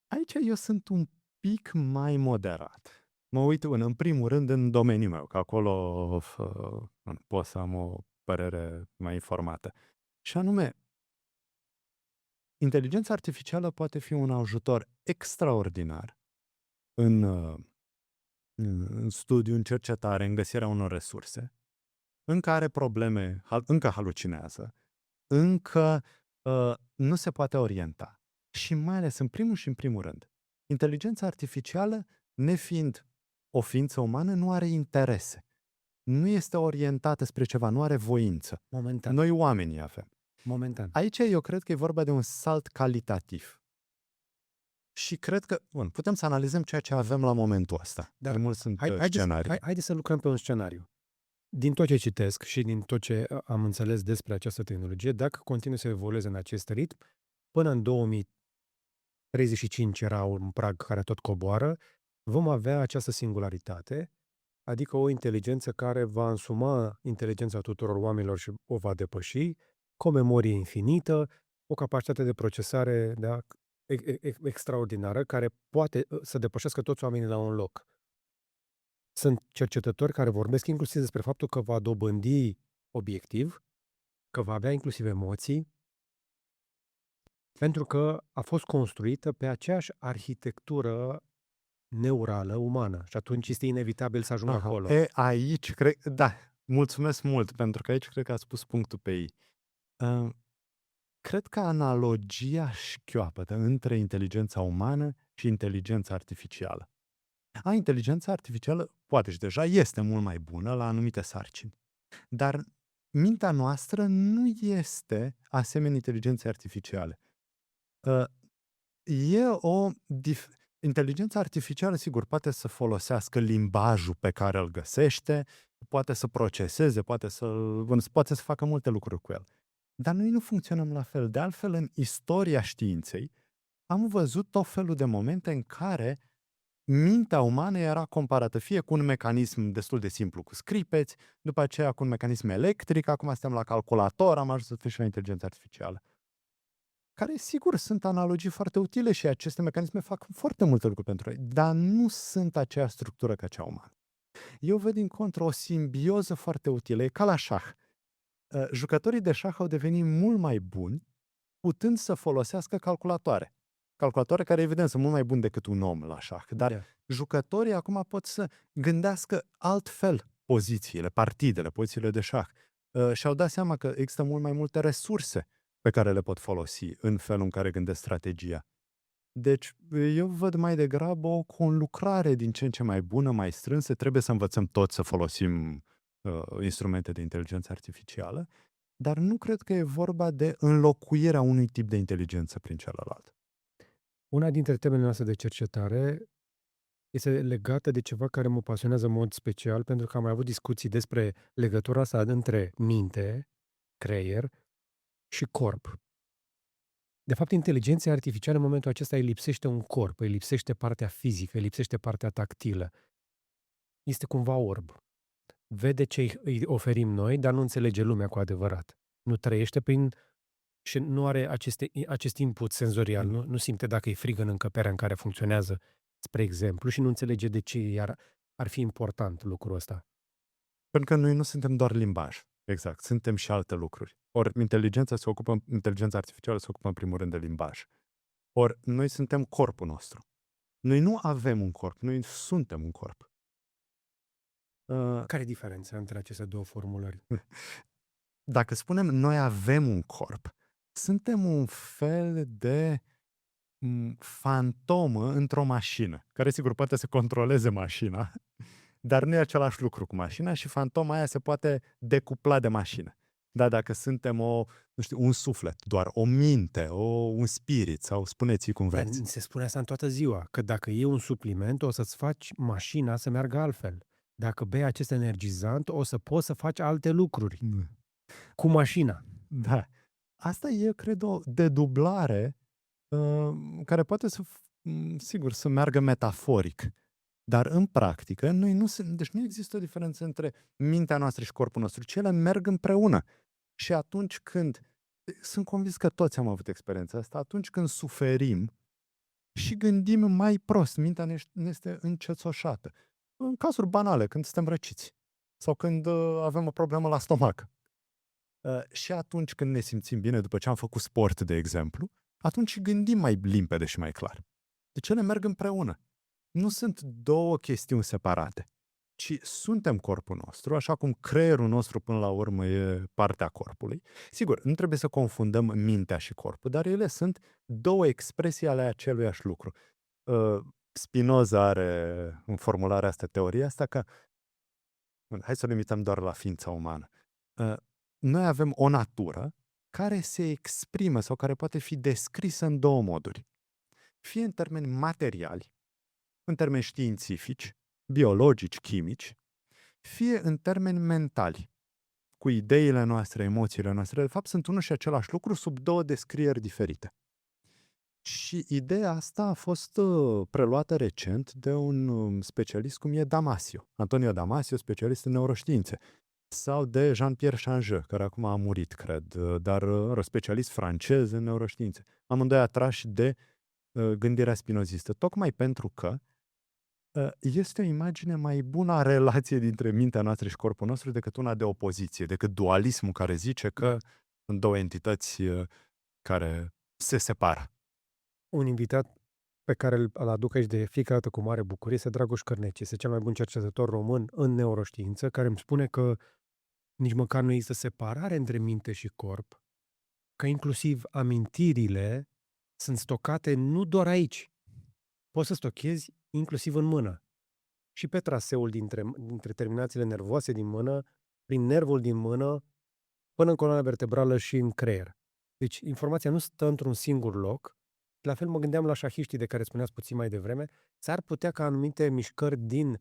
Aici eu sunt un pic mai moderat. Mă uit în primul rând în domeniul meu, că acolo pot să am o părere mai informată. Și anume, inteligența artificială poate fi un ajutor extraordinar în, în studiu, în cercetare, în găsirea unor resurse, încă are probleme, încă halucinează, încă nu se poate orienta. Și mai ales, în primul și în primul rând, inteligența artificială, nefiind o ființă umană, nu are interese. Nu este orientată spre ceva, nu are voință. Momentan. Noi oamenii avem. Momentan. Aici eu cred că e vorba de un salt calitativ. Și cred că, putem să analizăm ceea ce avem la momentul ăsta. Dar Mai mult sunt scenarii. Haideți să lucrăm pe un scenariu. Din tot ce citesc și din tot ce am înțeles despre această tehnologie, dacă continuă să evolueze în acest ritm, până în 2035 era un prag care tot coboară, vom avea această singularitate, adică o inteligență care va însuma inteligența tuturor oamenilor și o va depăși, cu o memorie infinită, o capacitate de procesare extraordinară, care poate să depășească toți oamenii la un loc. Sunt cercetători care vorbesc inclusiv despre faptul că va dobândi obiectiv, că va avea inclusiv emoții, pentru că a fost construită pe aceeași arhitectură neurală umană și atunci este inevitabil să ajungă acolo. Aici, mulțumesc mult, pentru că aici cred că ați pus punctul pe ei. Cred că analogia șchioapătă între inteligența umană și inteligența artificială. Inteligența artificială poate și deja este mult mai bună la anumite sarcini, dar mintea noastră nu este asemenea inteligenței artificiale. Inteligența artificială, sigur, poate să folosească limbajul pe care îl găsește, poate să proceseze, poate să facă multe lucruri cu el. Dar noi nu funcționăm la fel. De altfel, în istoria științei, am văzut tot felul de momente în care mintea umană era comparată fie cu un mecanism destul de simplu, cu scripeți, după aceea cu un mecanism electric, acum suntem la calculator, am ajuns să fie și la inteligența artificială. Care, sigur, sunt analogii foarte utile și aceste mecanisme fac foarte multe lucruri pentru ei, dar nu sunt aceeași structură ca cea umană. Eu văd, din contră, o simbioză foarte utilă. E ca la șah. Jucătorii de șah au devenit mult mai buni putând să folosească calculatoare. Calculatoare care, evident, sunt mult mai buni decât un om la șah. Dar Da. jucătorii acum pot să gândească altfel pozițiile, partidele, pozițiile de șah. Și-au dat seama că există mult mai multe resurse pe care le pot folosi în felul în care gândesc strategia. Deci, eu văd mai degrabă o conlucrare din ce în ce mai bună, mai strânsă. Trebuie să învățăm toți să folosim instrumente de inteligență artificială, dar nu cred că e vorba de înlocuirea unui tip de inteligență prin celălalt. Una dintre temele noastre de cercetare este legată de ceva care mă pasionează în mod special, pentru că am mai avut discuții despre legătura asta între minte, creier și corp. De fapt, inteligența artificială în momentul acesta îi lipsește un corp, îi lipsește partea fizică, îi lipsește partea tactilă. Este cumva orb. Vede ce îi oferim noi, dar nu înțelege lumea cu adevărat. Nu trăiește prin... și nu are acest input senzorial, nu simte dacă e frig în încăperea în care funcționează, spre exemplu, și nu înțelege de ce ar fi important lucrul ăsta. Pentru că noi nu suntem doar limbaj. Exact. Suntem și alte lucruri. Ori inteligența artificială se ocupă în primul rând de limbaj. Ori noi suntem corpul nostru. Noi nu avem un corp, noi suntem un corp. Care e diferența între aceste două formulări? Dacă spunem noi avem un corp, suntem un fel de fantomă într-o mașină, care sigur poate să controleze mașina, dar nu e același lucru cu mașina și fantoma aia se poate decupla de mașină. Dar dacă suntem un suflet, doar o minte, un spirit, sau spuneți-i cum vreți. Se spune asta în toată ziua, că dacă iei un supliment, o să-ți faci mașina să meargă altfel. Dacă bei acest energizant, o să poți să faci alte lucruri. Cu mașina. Da. Asta e, cred, o dedublare care poate sigur, să meargă metaforic. Dar în practică, deci nu există o diferență între mintea noastră și corpul nostru, ci ele merg împreună. Și atunci când, sunt convins că toți am avut experiența asta, atunci când suferim și gândim mai prost, mintea ne este încețoșată. În cazuri banale, când suntem răciți sau când avem o problemă la stomac. Și atunci când ne simțim bine după ce am făcut sport, de exemplu, atunci gândim mai limpede și mai clar. Deci ele merg împreună. Nu sunt două chestiuni separate, ci suntem corpul nostru, așa cum creierul nostru până la urmă e partea corpului. Sigur, nu trebuie să confundăm mintea și corpul, dar ele sunt două expresii ale aceluiași lucru. Spinoza are în formularea asta, teoria asta, că hai să o limităm doar la ființa umană. Noi avem o natură care se exprimă sau care poate fi descrisă în două moduri. Fie în termeni materiali, în termeni științifici, biologici, chimici, fie în termeni mentali, cu ideile noastre, emoțiile noastre. De fapt, sunt unul și același lucru sub două descrieri diferite. Și ideea asta a fost preluată recent de un specialist cum e Damasio. Antonio Damasio, specialist în neuroștiințe. Sau de Jean-Pierre Changeux, care acum a murit, cred, dar specialist francez în neuroștiințe. Amândoi atrași de gândirea spinozistă, tocmai pentru că este o imagine mai bună a relației dintre mintea noastră și corpul nostru decât una de opoziție, decât dualismul care zice că sunt două entități care se separă. Un invitat pe care îl aduc aici de fiecare dată cu mare bucurie este Dragoș Cărneci. Este cel mai bun cercetător român în neuroștiință, care îmi spune că nici măcar nu există separare între minte și corp, că inclusiv amintirile sunt stocate nu doar aici. Poți să stochezi inclusiv în mână. Și pe traseul dintre terminațiile nervoase din mână, prin nervul din mână, până în coloana vertebrală și în creier. Deci informația nu stă într-un singur loc. La fel mă gândeam la șahiștii de care spuneați puțin mai devreme. S-ar putea ca anumite mișcări din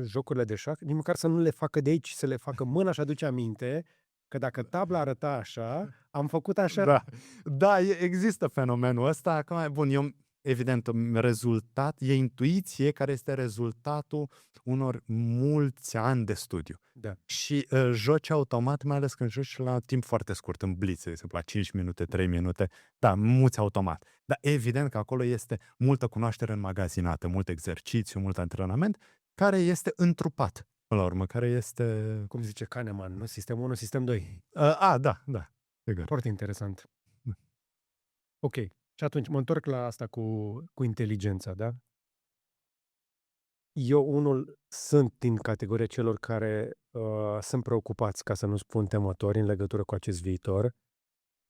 jocurile de șah, nici măcar să nu le facă de aici, să le facă mâna și aduce aminte că dacă tabla arăta așa, am făcut așa. Da, există fenomenul ăsta. Acum, bun, evident, rezultat, e intuiție care este rezultatul unor mulți ani de studiu. Da. Și joci automat, mai ales când joci la timp foarte scurt, în blitz, de exemplu, la 5 minute, 3 minute, da, muți automat. Dar evident că acolo este multă cunoaștere înmagazinată, mult exercițiu, mult antrenament, care este întrupat, până la urmă, care este... Cum zice Kahneman, nu? Sistem 1, sistem 2. Da. Sigur. Foarte interesant. Da. Ok. Și atunci mă întorc la asta cu inteligența, da? Eu unul sunt din categoria celor care sunt preocupați, ca să nu spun temători, în legătură cu acest viitor,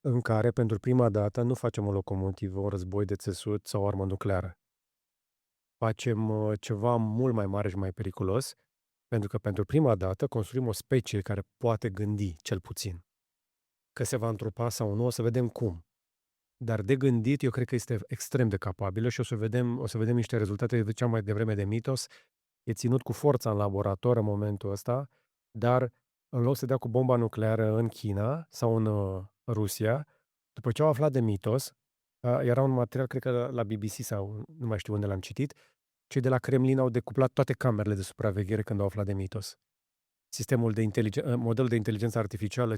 în care pentru prima dată nu facem o locomotivă, un război de țesut sau o armă nucleară. Facem ceva mult mai mare și mai periculos, pentru că pentru prima dată construim o specie care poate gândi, cel puțin. Că se va întrupa sau nu, o să vedem cum. Dar de gândit, eu cred că este extrem de capabilă și o să vedem niște rezultate, ziceam mai devreme de Mitos, e ținut cu forța în laborator în momentul ăsta, dar în loc să dea cu bomba nucleară în China sau în Rusia, după ce au aflat de Mitos, era un material, cred că la BBC sau nu mai știu unde l-am citit, cei de la Kremlin au decuplat toate camerele de supraveghere când au aflat de Mitos. Modelul de inteligență artificială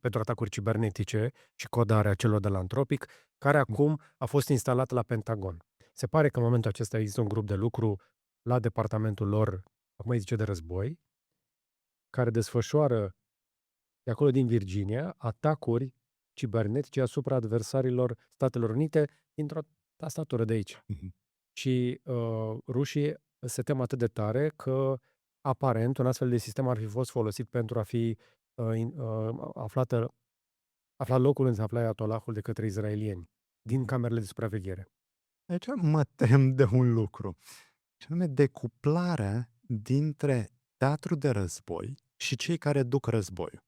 pentru atacuri cibernetice și codarea celor de la Anthropic, care acum a fost instalat la Pentagon. Se pare că în momentul acesta există un grup de lucru la departamentul lor, acum îi zice de război, care desfășoară de acolo din Virginia atacuri cibernetice asupra adversarilor Statelor Unite dintr-o tastatură de aici. Mhm. Și rușii se tem atât de tare că aparent un astfel de sistem ar fi fost folosit pentru a fi aflat locul unde se afla Ayatollahul de către izraelieni din camerele de supraveghere. Aici mă tem de un lucru, și anume decuplarea dintre teatru de război și cei care duc războiul.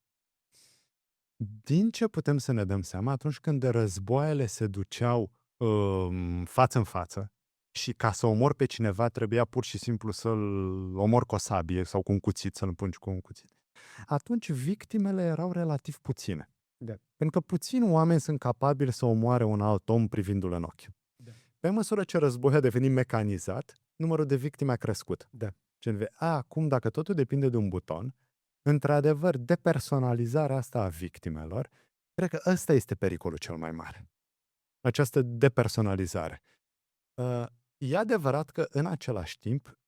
Din ce putem să ne dăm seama, atunci când războaiele se duceau față în față și ca să omor pe cineva trebuia pur și simplu să-l omor cu o sabie sau cu un cuțit, să-l împungi cu un cuțit, atunci victimele erau relativ puține. Da. Pentru că puțini oameni sunt capabili să omoare un alt om privindu-l în ochi. Da. Pe măsură ce războiul a devenit mecanizat, numărul de victime a crescut. Da. Acum, dacă totul depinde de un buton, într-adevăr, depersonalizarea asta a victimelor, cred că ăsta este pericolul cel mai mare. Această depersonalizare. E adevărat că, în același timp,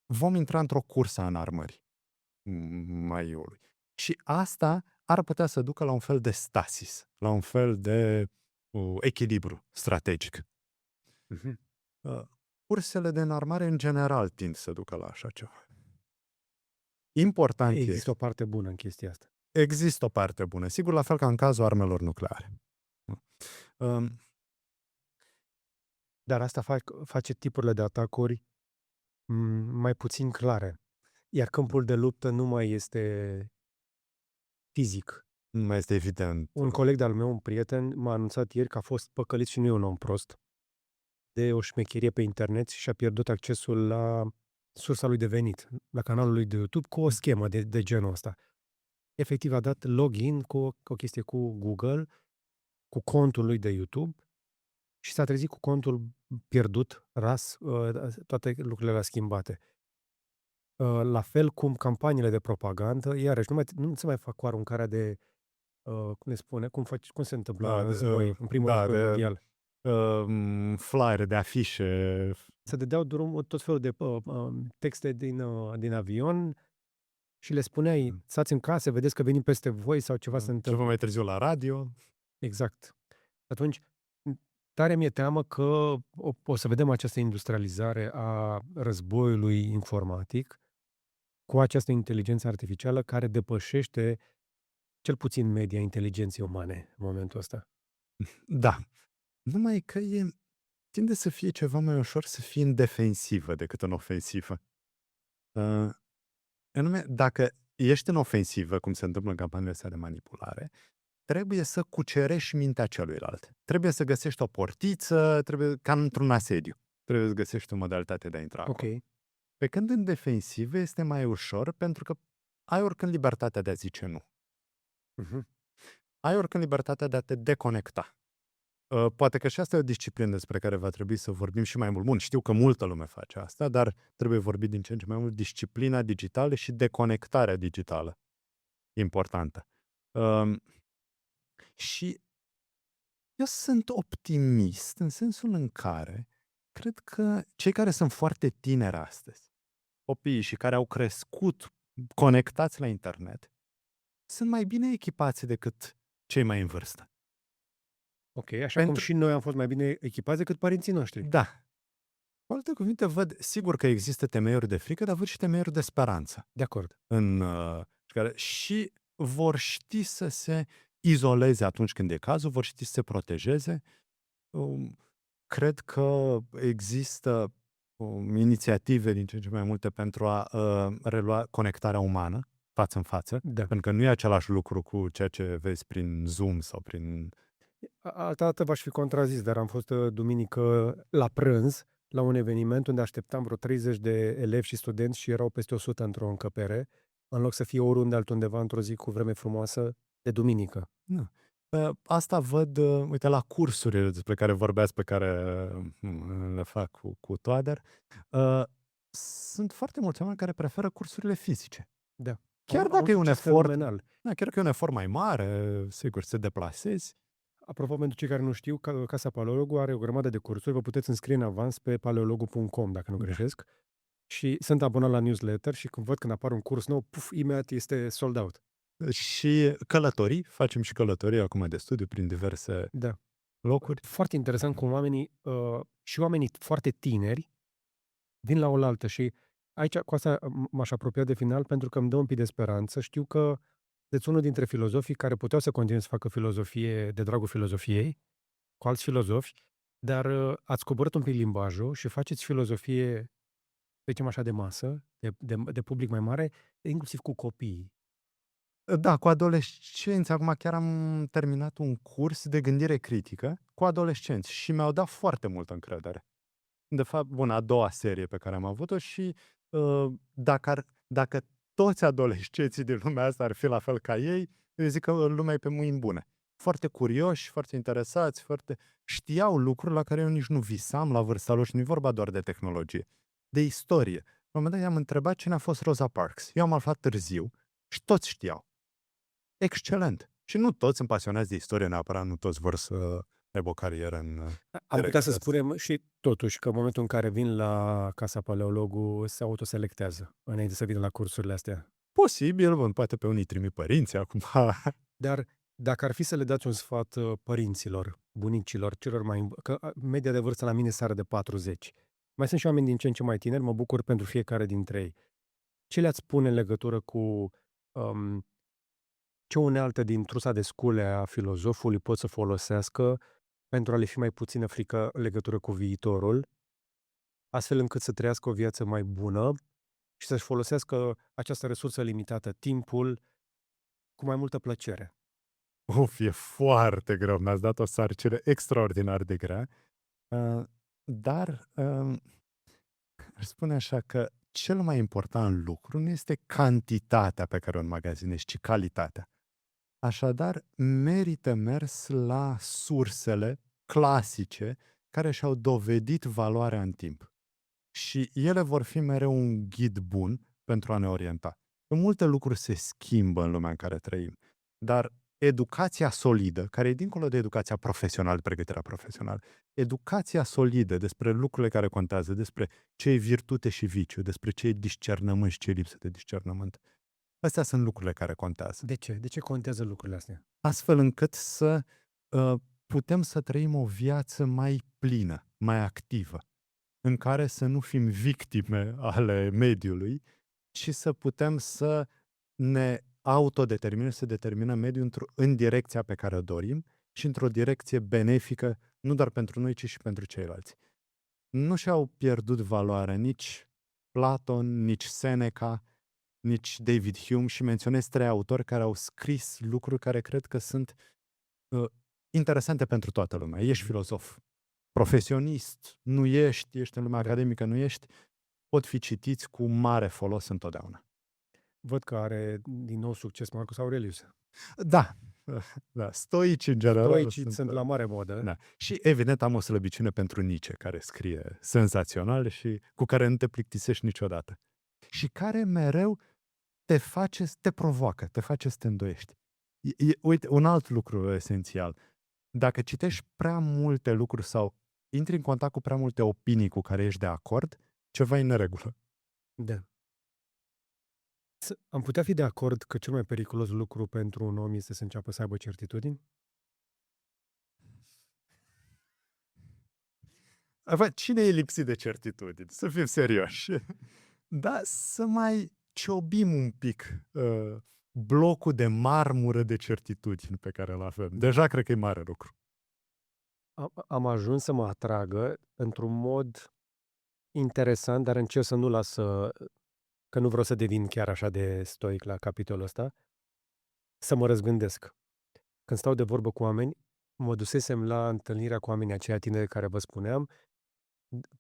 vom intra într-o cursă a înarmării maiului. Și asta ar putea să ducă la un fel de stasis, la un fel de echilibru strategic. Mhm. Cursele de înarmare, în general, tind să ducă la așa ceva. Important Există o parte bună în chestia asta. Există o parte bună. Sigur, la fel ca în cazul armelor nucleare. Dar asta face tipurile de atacuri mai puțin clare. Iar câmpul de luptă nu mai este fizic. Nu mai este evident. Un coleg de-al meu, un prieten, m-a anunțat ieri că a fost păcălit și nu e un om prost de o șmecherie pe internet și a pierdut accesul la sursa lui de venit, la canalul lui de YouTube, cu o schemă de genul ăsta. Efectiv a dat login cu o chestie cu Google, cu contul lui de YouTube și s-a trezit cu contul pierdut, ras, toate lucrurile alea schimbate. La fel cum campaniile de propagandă, iarăși, nu se mai fac cu aruncarea de, cum le spune, cum se întâmplă în război, în primul război mondial. Flyere de afișe. Se dădeau drum tot felul de texte din avion și le spuneai, stați în case, vedeți că venim peste voi sau ceva se întâmplă. Ceva mai târziu la radio. Exact. Atunci, tare mi-e teamă că o să vedem această industrializare a războiului informatic cu această inteligență artificială care depășește cel puțin media inteligenței umane în momentul ăsta. Da. Numai că tinde să fie ceva mai ușor să fie în defensivă decât în ofensivă. Anume, dacă ești în ofensivă, cum se întâmplă în campaniile astea de manipulare, trebuie să cucerești mintea celuilalt. Trebuie să găsești o portiță, ca într-un asediu. Trebuie să găsești o modalitate de a intra acolo. Ok. Pe când în defensivă este mai ușor pentru că ai oricând libertatea de a zice nu. Mhm. Ai oricând libertatea de a te deconecta. Poate că și asta e o disciplină despre care va trebui să vorbim și mai mult. Bun, știu că multă lume face asta, dar trebuie vorbit din ce în ce mai mult disciplina digitală și deconectarea digitală. Importantă. Și eu sunt optimist în sensul în care cred că cei care sunt foarte tineri astăzi, copiii și care au crescut conectați la internet, sunt mai bine echipați decât cei mai în vârstă. Ok, așa cum și noi am fost mai bine echipați decât părinții noștri. Da. Cu alte cuvinte, văd, sigur că există temeiuri de frică, dar văd și temeiuri de speranță. De acord. Care și vor ști să se izoleze atunci când e cazul, vor ști să se protejeze. Cred că există inițiative din ce în ce mai multe pentru a relua conectarea umană față în față, pentru că nu e același lucru cu ceea ce vezi prin Zoom sau prin... Altă dată v-aș fi contrazis, dar am fost duminică la prânz la un eveniment unde așteptam vreo 30 de elevi și studenți și erau peste 100 într-o încăpere, în loc să fie oriunde altundeva într-o zi cu vreme frumoasă de duminică. Nu. Asta văd, uite, la cursurile despre care vorbeați, pe care le fac cu Toader. Sunt foarte mulți oameni care preferă cursurile fizice. Da. Chiar dacă e un efort, chiar că e un efort mai mare, sigur, să te deplasezi. Apropo, pentru cei care nu știu, Casa Paleologu are o grămadă de cursuri, vă puteți înscrie în avans pe paleologu.com, dacă nu greșesc. Și sunt abonat la newsletter și când văd când apare un curs nou, imediat este sold out. Și călătorii, facem și călătorii acum de studiu prin diverse locuri. Foarte interesant cum oamenii, și oamenii foarte tineri, vin la oaltă și aici cu asta m-aș apropia de final pentru că îmi dă un pic de speranță. Știu că sunteți unul dintre filozofii care puteau să continue să facă filozofie de dragul filozofiei, cu alți filozofi, dar ați coborât un pic limbajul și faceți filozofie, să zicem așa, de masă, de public mai mare, inclusiv cu copiii. Da, cu adolescenți. Acum chiar am terminat un curs de gândire critică cu adolescenți și mi-au dat foarte multă încredere. De fapt, a doua serie pe care am avut-o și dacă toți adolescenții din lumea asta ar fi la fel ca ei, eu zic că lumea e pe mâini bune. Foarte curioși, foarte interesați, știau lucruri la care eu nici nu visam la vârsta lor și nu e vorba doar de tehnologie, de istorie. La un moment dat i-am întrebat cine a fost Rosa Parks. Eu am aflat târziu și toți știau. Excelent. Și nu toți sunt pasionați de istorie neapărat, nu toți vor să aibă o carieră în... Am putea să spunem și totuși că în momentul în care vin la Casa Paleologu se autoselectează înainte să vină la cursurile astea. Posibil, poate pe unii trimit părinții acum. Dar dacă ar fi să le dați un sfat părinților, bunicilor, celor mai... că media de vârstă la mine sare de 40. Mai sunt și oameni din ce în ce mai tineri, mă bucur pentru fiecare dintre ei. Ce le-ați spune în legătură cu ce unealtă din trusa de scule a filozofului pot să folosească pentru a le fi mai puțină frică în legătură cu viitorul, astfel încât să trăiască o viață mai bună și să-și folosească această resursă limitată, timpul, cu mai multă plăcere? E foarte greu. Mi-ați dat o sarcină extraordinar de grea. Dar aș spune așa că cel mai important lucru nu este cantitatea pe care o înmagazinezi, ci calitatea. Așadar, merită mers la sursele clasice care și-au dovedit valoarea în timp. Și ele vor fi mereu un ghid bun pentru a ne orienta. Multe lucruri se schimbă în lumea în care trăim, dar educația solidă, care e dincolo de educația profesională, pregătirea profesională, educația solidă despre lucrurile care contează, despre ce e virtute și viciu, despre ce e discernământ și ce e lipsă de discernământ. Astea sunt lucrurile care contează. De ce? De ce contează lucrurile astea? Astfel încât să putem să trăim o viață mai plină, mai activă, în care să nu fim victime ale mediului, ci să putem să ne autodeterminăm, să determinăm mediul în direcția pe care o dorim și într-o direcție benefică, nu doar pentru noi, ci și pentru ceilalți. Nu și-au pierdut valoarea nici Platon, nici Seneca, nici David Hume și menționez 3 autori care au scris lucruri care cred că sunt interesante pentru toată lumea. Ești filozof, profesionist, nu ești în lumea academică, nu ești, pot fi citiți cu mare folos întotdeauna. Văd că are din nou succes Marcus Aurelius. Da. Stoici în general. Sunt la mare modă. Da. Și evident am o slăbiciune pentru Nietzsche, care scrie senzațional și cu care nu te plictisești niciodată. Și care mereu te provoacă, te face să te îndoiești. Uite, un alt lucru esențial. Dacă citești prea multe lucruri sau intri în contact cu prea multe opinii cu care ești de acord, ceva e în neregulă. Da. Am putea fi de acord că cel mai periculos lucru pentru un om este să înceapă să aibă certitudini? Cine e lipsit de certitudini? Să fim serioși. Da, să mai ciobim un pic blocul de marmură de certitudini pe care îl avem. Deja cred că e mare lucru. Am ajuns să mă atragă într-un mod interesant, dar încerc să nu las că nu vreau să devin chiar așa de stoic la capitolul ăsta, să mă răzgândesc. Când stau de vorbă cu oameni, mă dusesem la întâlnirea cu oamenii aceia tineri care vă spuneam,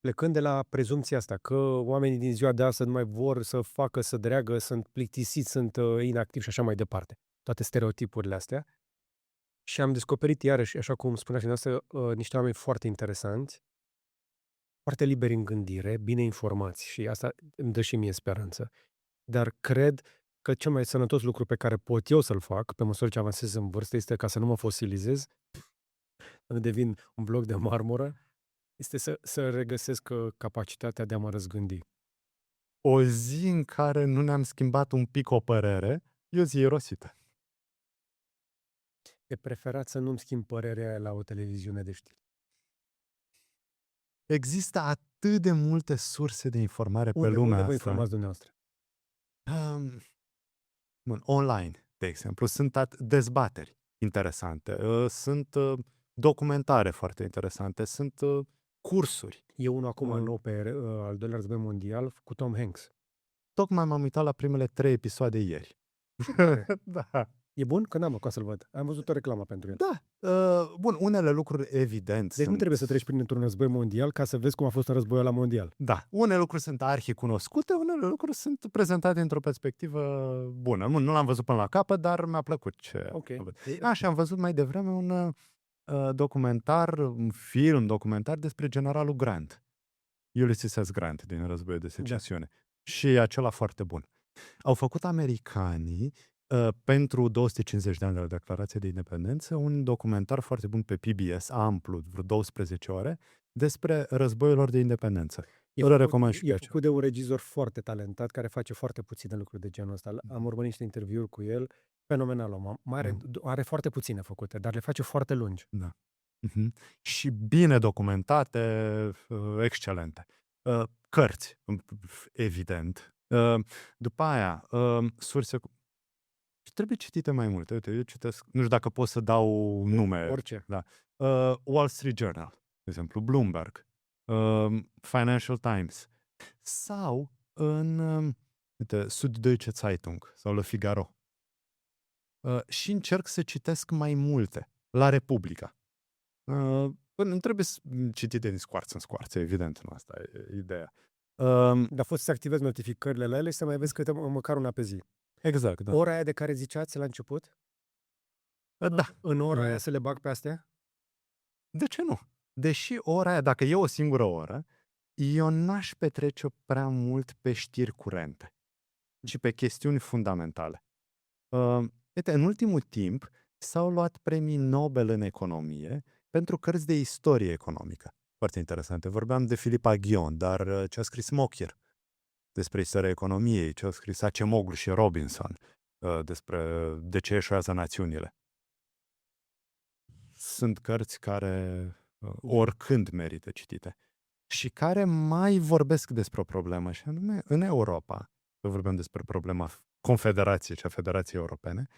plecând de la prezumția asta, că oamenii din ziua de astăzi nu mai vor să facă, să dreagă, sunt plictisiți, sunt inactivi și așa mai departe. Toate stereotipurile astea. Și am descoperit iarăși, așa cum spunea și noastră, niște oameni foarte interesanți, foarte liberi în gândire, bine informați și asta îmi dă și mie speranță. Dar cred că cel mai sănătos lucru pe care pot eu să-l fac, pe măsură ce avansez în vârstă, este ca să nu mă fosilizez, să devin un bloc de marmură, este să regăsesc capacitatea de a mă răzgândi. O zi în care nu ne-am schimbat un pic o părere, e o zi irosită. E preferat să nu-mi schimb părerea la o televiziune de știri. Există atât de multe surse de informare pe lumea Unde vă asta. informați dumneavoastră? Bun, online, de exemplu, sunt dezbateri interesante, sunt documentare foarte interesante, sunt cursuri. E unul acum Mm. nou pe al doilea război mondial cu Tom Hanks. Tocmai m-am uitat la primele 3 episoade ieri. Da. E bun? Că n-am apucat să-l văd. Am văzut o reclamă pentru el. Da. Bun, unele lucruri evident Deci nu trebuie să treci printr-un război mondial ca să vezi cum a fost un război la mondial. Da, unele lucruri sunt arhicunoscute, unele lucruri sunt prezentate într-o perspectivă bună. Nu l-am văzut până la capăt, dar mi-a plăcut ce Ok. am văzut. Și am văzut mai devreme un film documentar despre generalul Grant. Ulysses S. Grant din Războiul de Secesiune. Și e acela foarte bun. Au făcut americanii pentru 250 de ani de la Declarația de Independență un documentar foarte bun pe PBS, amplu, vreo 12 ore, despre războiul lor de independență. Eu recomand și pe aceea. făcut de un regizor foarte talentat care face foarte puține lucruri de genul ăsta. Am urmărit niște interviuri cu el, fenomenal om. Are foarte puține făcute, dar le face foarte lungi. Da. Și bine documentate, excelente. Cărți, evident. După aia, surse. Trebuie citite mai multe. Uite, eu citesc, nu știu dacă pot să dau nume. Orice. Da. Wall Street Journal, de exemplu, Bloomberg, Financial Times. Sau în Süddeutsche Zeitung sau Le Figaro. Și încerc să citesc mai multe. La Republica. Nu trebuie citite din scoarță în scoarță, evident, nu asta e ideea. Dar poți să activezi notificările la ele și să mai vezi câte măcar una pe zi. Exact, da. Ora aia de care ziceați la început? Da. În ora aia să le bag pe astea? De ce nu? Deși ora aia, dacă e o singură oră, eu n-aș petrece prea mult pe știri curente, ci pe chestiuni fundamentale. Uite, în ultimul timp s-au luat premii Nobel în economie pentru cărți de istorie economică. Foarte interesante. Vorbeam de Philippe Aghion, dar ce a scris Mochier despre istoria economiei, ce a scris Acemoglu și Robinson despre de ce eșuează națiunile. Sunt cărți care oricând merită citite și care mai vorbesc despre o problemă, și anume în Europa, că vorbim despre problema Confederației și a Federației Europene,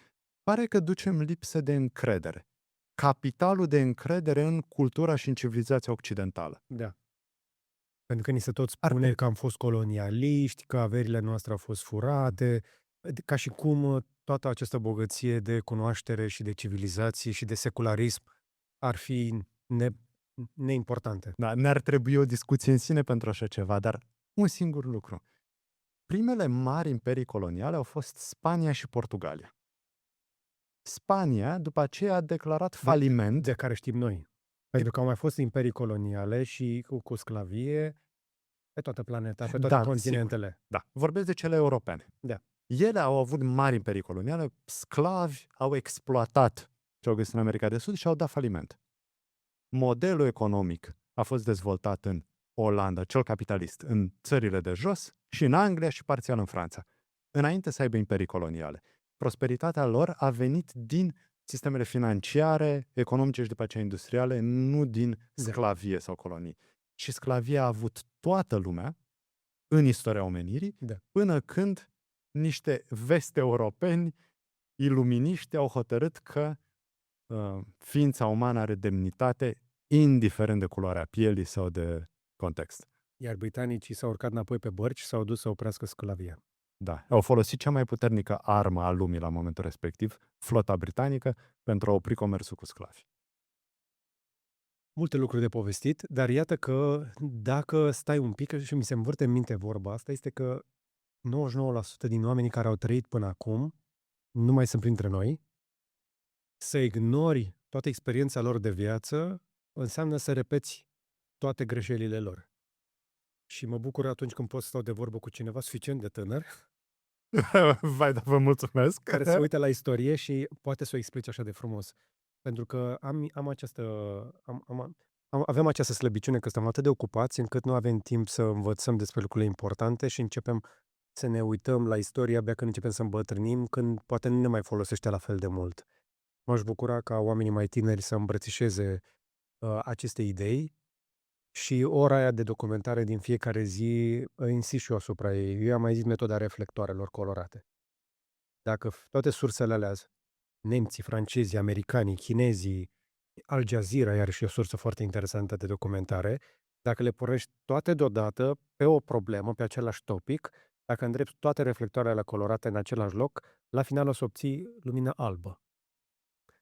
pare că ducem lipsă de încredere. Capitalul de încredere în cultura și în civilizația occidentală. Da. Pentru că ni se tot spune că am fost colonialiști, că averile noastre au fost furate, ca și cum toată această bogăție de cunoaștere și de civilizație și de secularism ar fi neimportante. Da, ne-ar trebui o discuție în sine pentru așa ceva, dar un singur lucru. Primele mari imperii coloniale au fost Spania și Portugalia. Spania, după aceea, a declarat faliment. De care știm noi. Pentru că au mai fost imperii coloniale și cu sclavie pe toată planeta, pe toate continentele. Sigur. Da, vorbesc de cele europene. Da. Ele au avut mari imperii coloniale, sclavi au exploatat ce au găsit în America de Sud și au dat faliment. Modelul economic a fost dezvoltat în Olanda, cel capitalist, în țările de jos și în Anglia și parțial în Franța. înainte să aibă imperii coloniale. Prosperitatea lor a venit din sistemele financiare, economice și după aceea industriale, nu din Da. sclavie sau colonii. Și sclavia a avut toată lumea în istoria omenirii, Da. până când niște vest-europeni iluminiști au hotărât că ființa umană are demnitate indiferent de culoarea pielii sau de context. Iar britanicii s-au urcat înapoi pe bărci și s-au dus să oprească sclavia. Da, au folosit cea mai puternică armă a lumii la momentul respectiv, flota britanică, pentru a opri comerțul cu sclavi. Multe lucruri de povestit, dar iată că dacă stai un pic și mi se învârte în minte vorba asta, este că 99% din oamenii care au trăit până acum nu mai sunt printre noi. Să ignori toată experiența lor de viață înseamnă să repeți toate greșelile lor. Și mă bucur atunci când pot să stau de vorbă cu cineva suficient de tânăr, Vai, da, vă mulțumesc! care se uită la istorie și poate să o explice așa de frumos. Pentru că avem această slăbiciune că suntem atât de ocupați încât nu avem timp să învățăm despre lucrurile importante și începem să ne uităm la istorie abia când începem să îmbătrânim, când poate nu ne mai folosește la fel de mult. M-aș bucura ca oamenii mai tineri să îmbrățișeze aceste idei și ora aia de documentare din fiecare zi, insist și eu asupra ei. Eu am mai zis metoda reflectoarelor colorate. Dacă toate sursele alea, nemții, francezii, americanii, chinezii, Al Jazeera, iarăși e o sursă foarte interesantă de documentare, dacă le pornești toate deodată pe o problemă, pe același topic, dacă îndrepți toate reflectoarele alea colorate în același loc, la final o să obții lumină albă.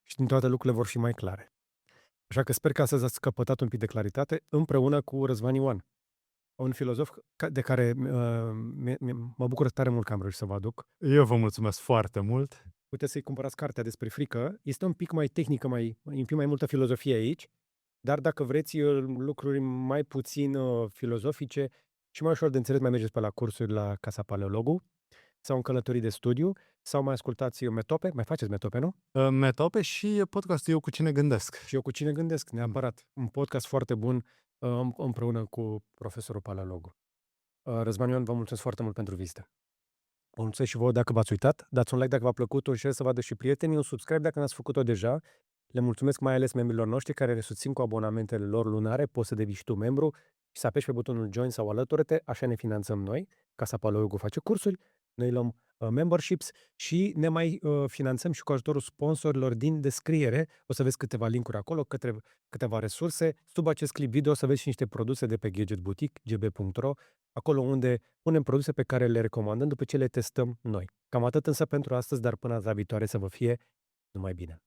Și din toate lucrurile vor fi mai clare. Așa că sper că astăzi ați căpătat un pic de claritate împreună cu Răzvan Ioan, un filozof de care mă bucur tare mult că am reușit să vă aduc. Eu vă mulțumesc foarte mult! Puteți să-i cumpărați cartea despre frică. Este un pic mai tehnică, un pic mai multă filozofie aici, dar dacă vreți lucruri mai puțin filozofice și mai ușor de înțeles, mai mergeți pe la cursuri la Casa Paleologu sau în călătorii de studiu sau mai ascultați metope. Mai faceți metope, nu? Metope și podcastul Eu cu cine gândesc. Și Eu cu cine gândesc, neapărat. Un podcast foarte bun împreună cu profesorul Paleologu. Răzvan Ioan, vă mulțumesc foarte mult pentru vizită. Vă mulțumesc și vouă dacă v-ați uitat. Dați un like dacă v-a plăcut, un share să vadă și prietenii, un subscribe dacă n-ați făcut-o deja. Le mulțumesc mai ales membrilor noștri care ne susțin cu abonamentele lor lunare. Poți să devii și tu membru și să apeși pe butonul Join sau alătură-te. Așa ne finanțăm noi. Casa Paleologu face cursuri, noi luăm memberships și ne mai finanțăm și cu ajutorul sponsorilor din descriere. O să vezi câteva linkuri acolo, câteva resurse. Sub acest clip video o să vezi și niște produse de pe Gadget Boutique, gb.ro, acolo unde punem produse pe care le recomandăm după ce le testăm noi. Cam atât însă pentru astăzi, dar până data viitoare să vă fie numai bine.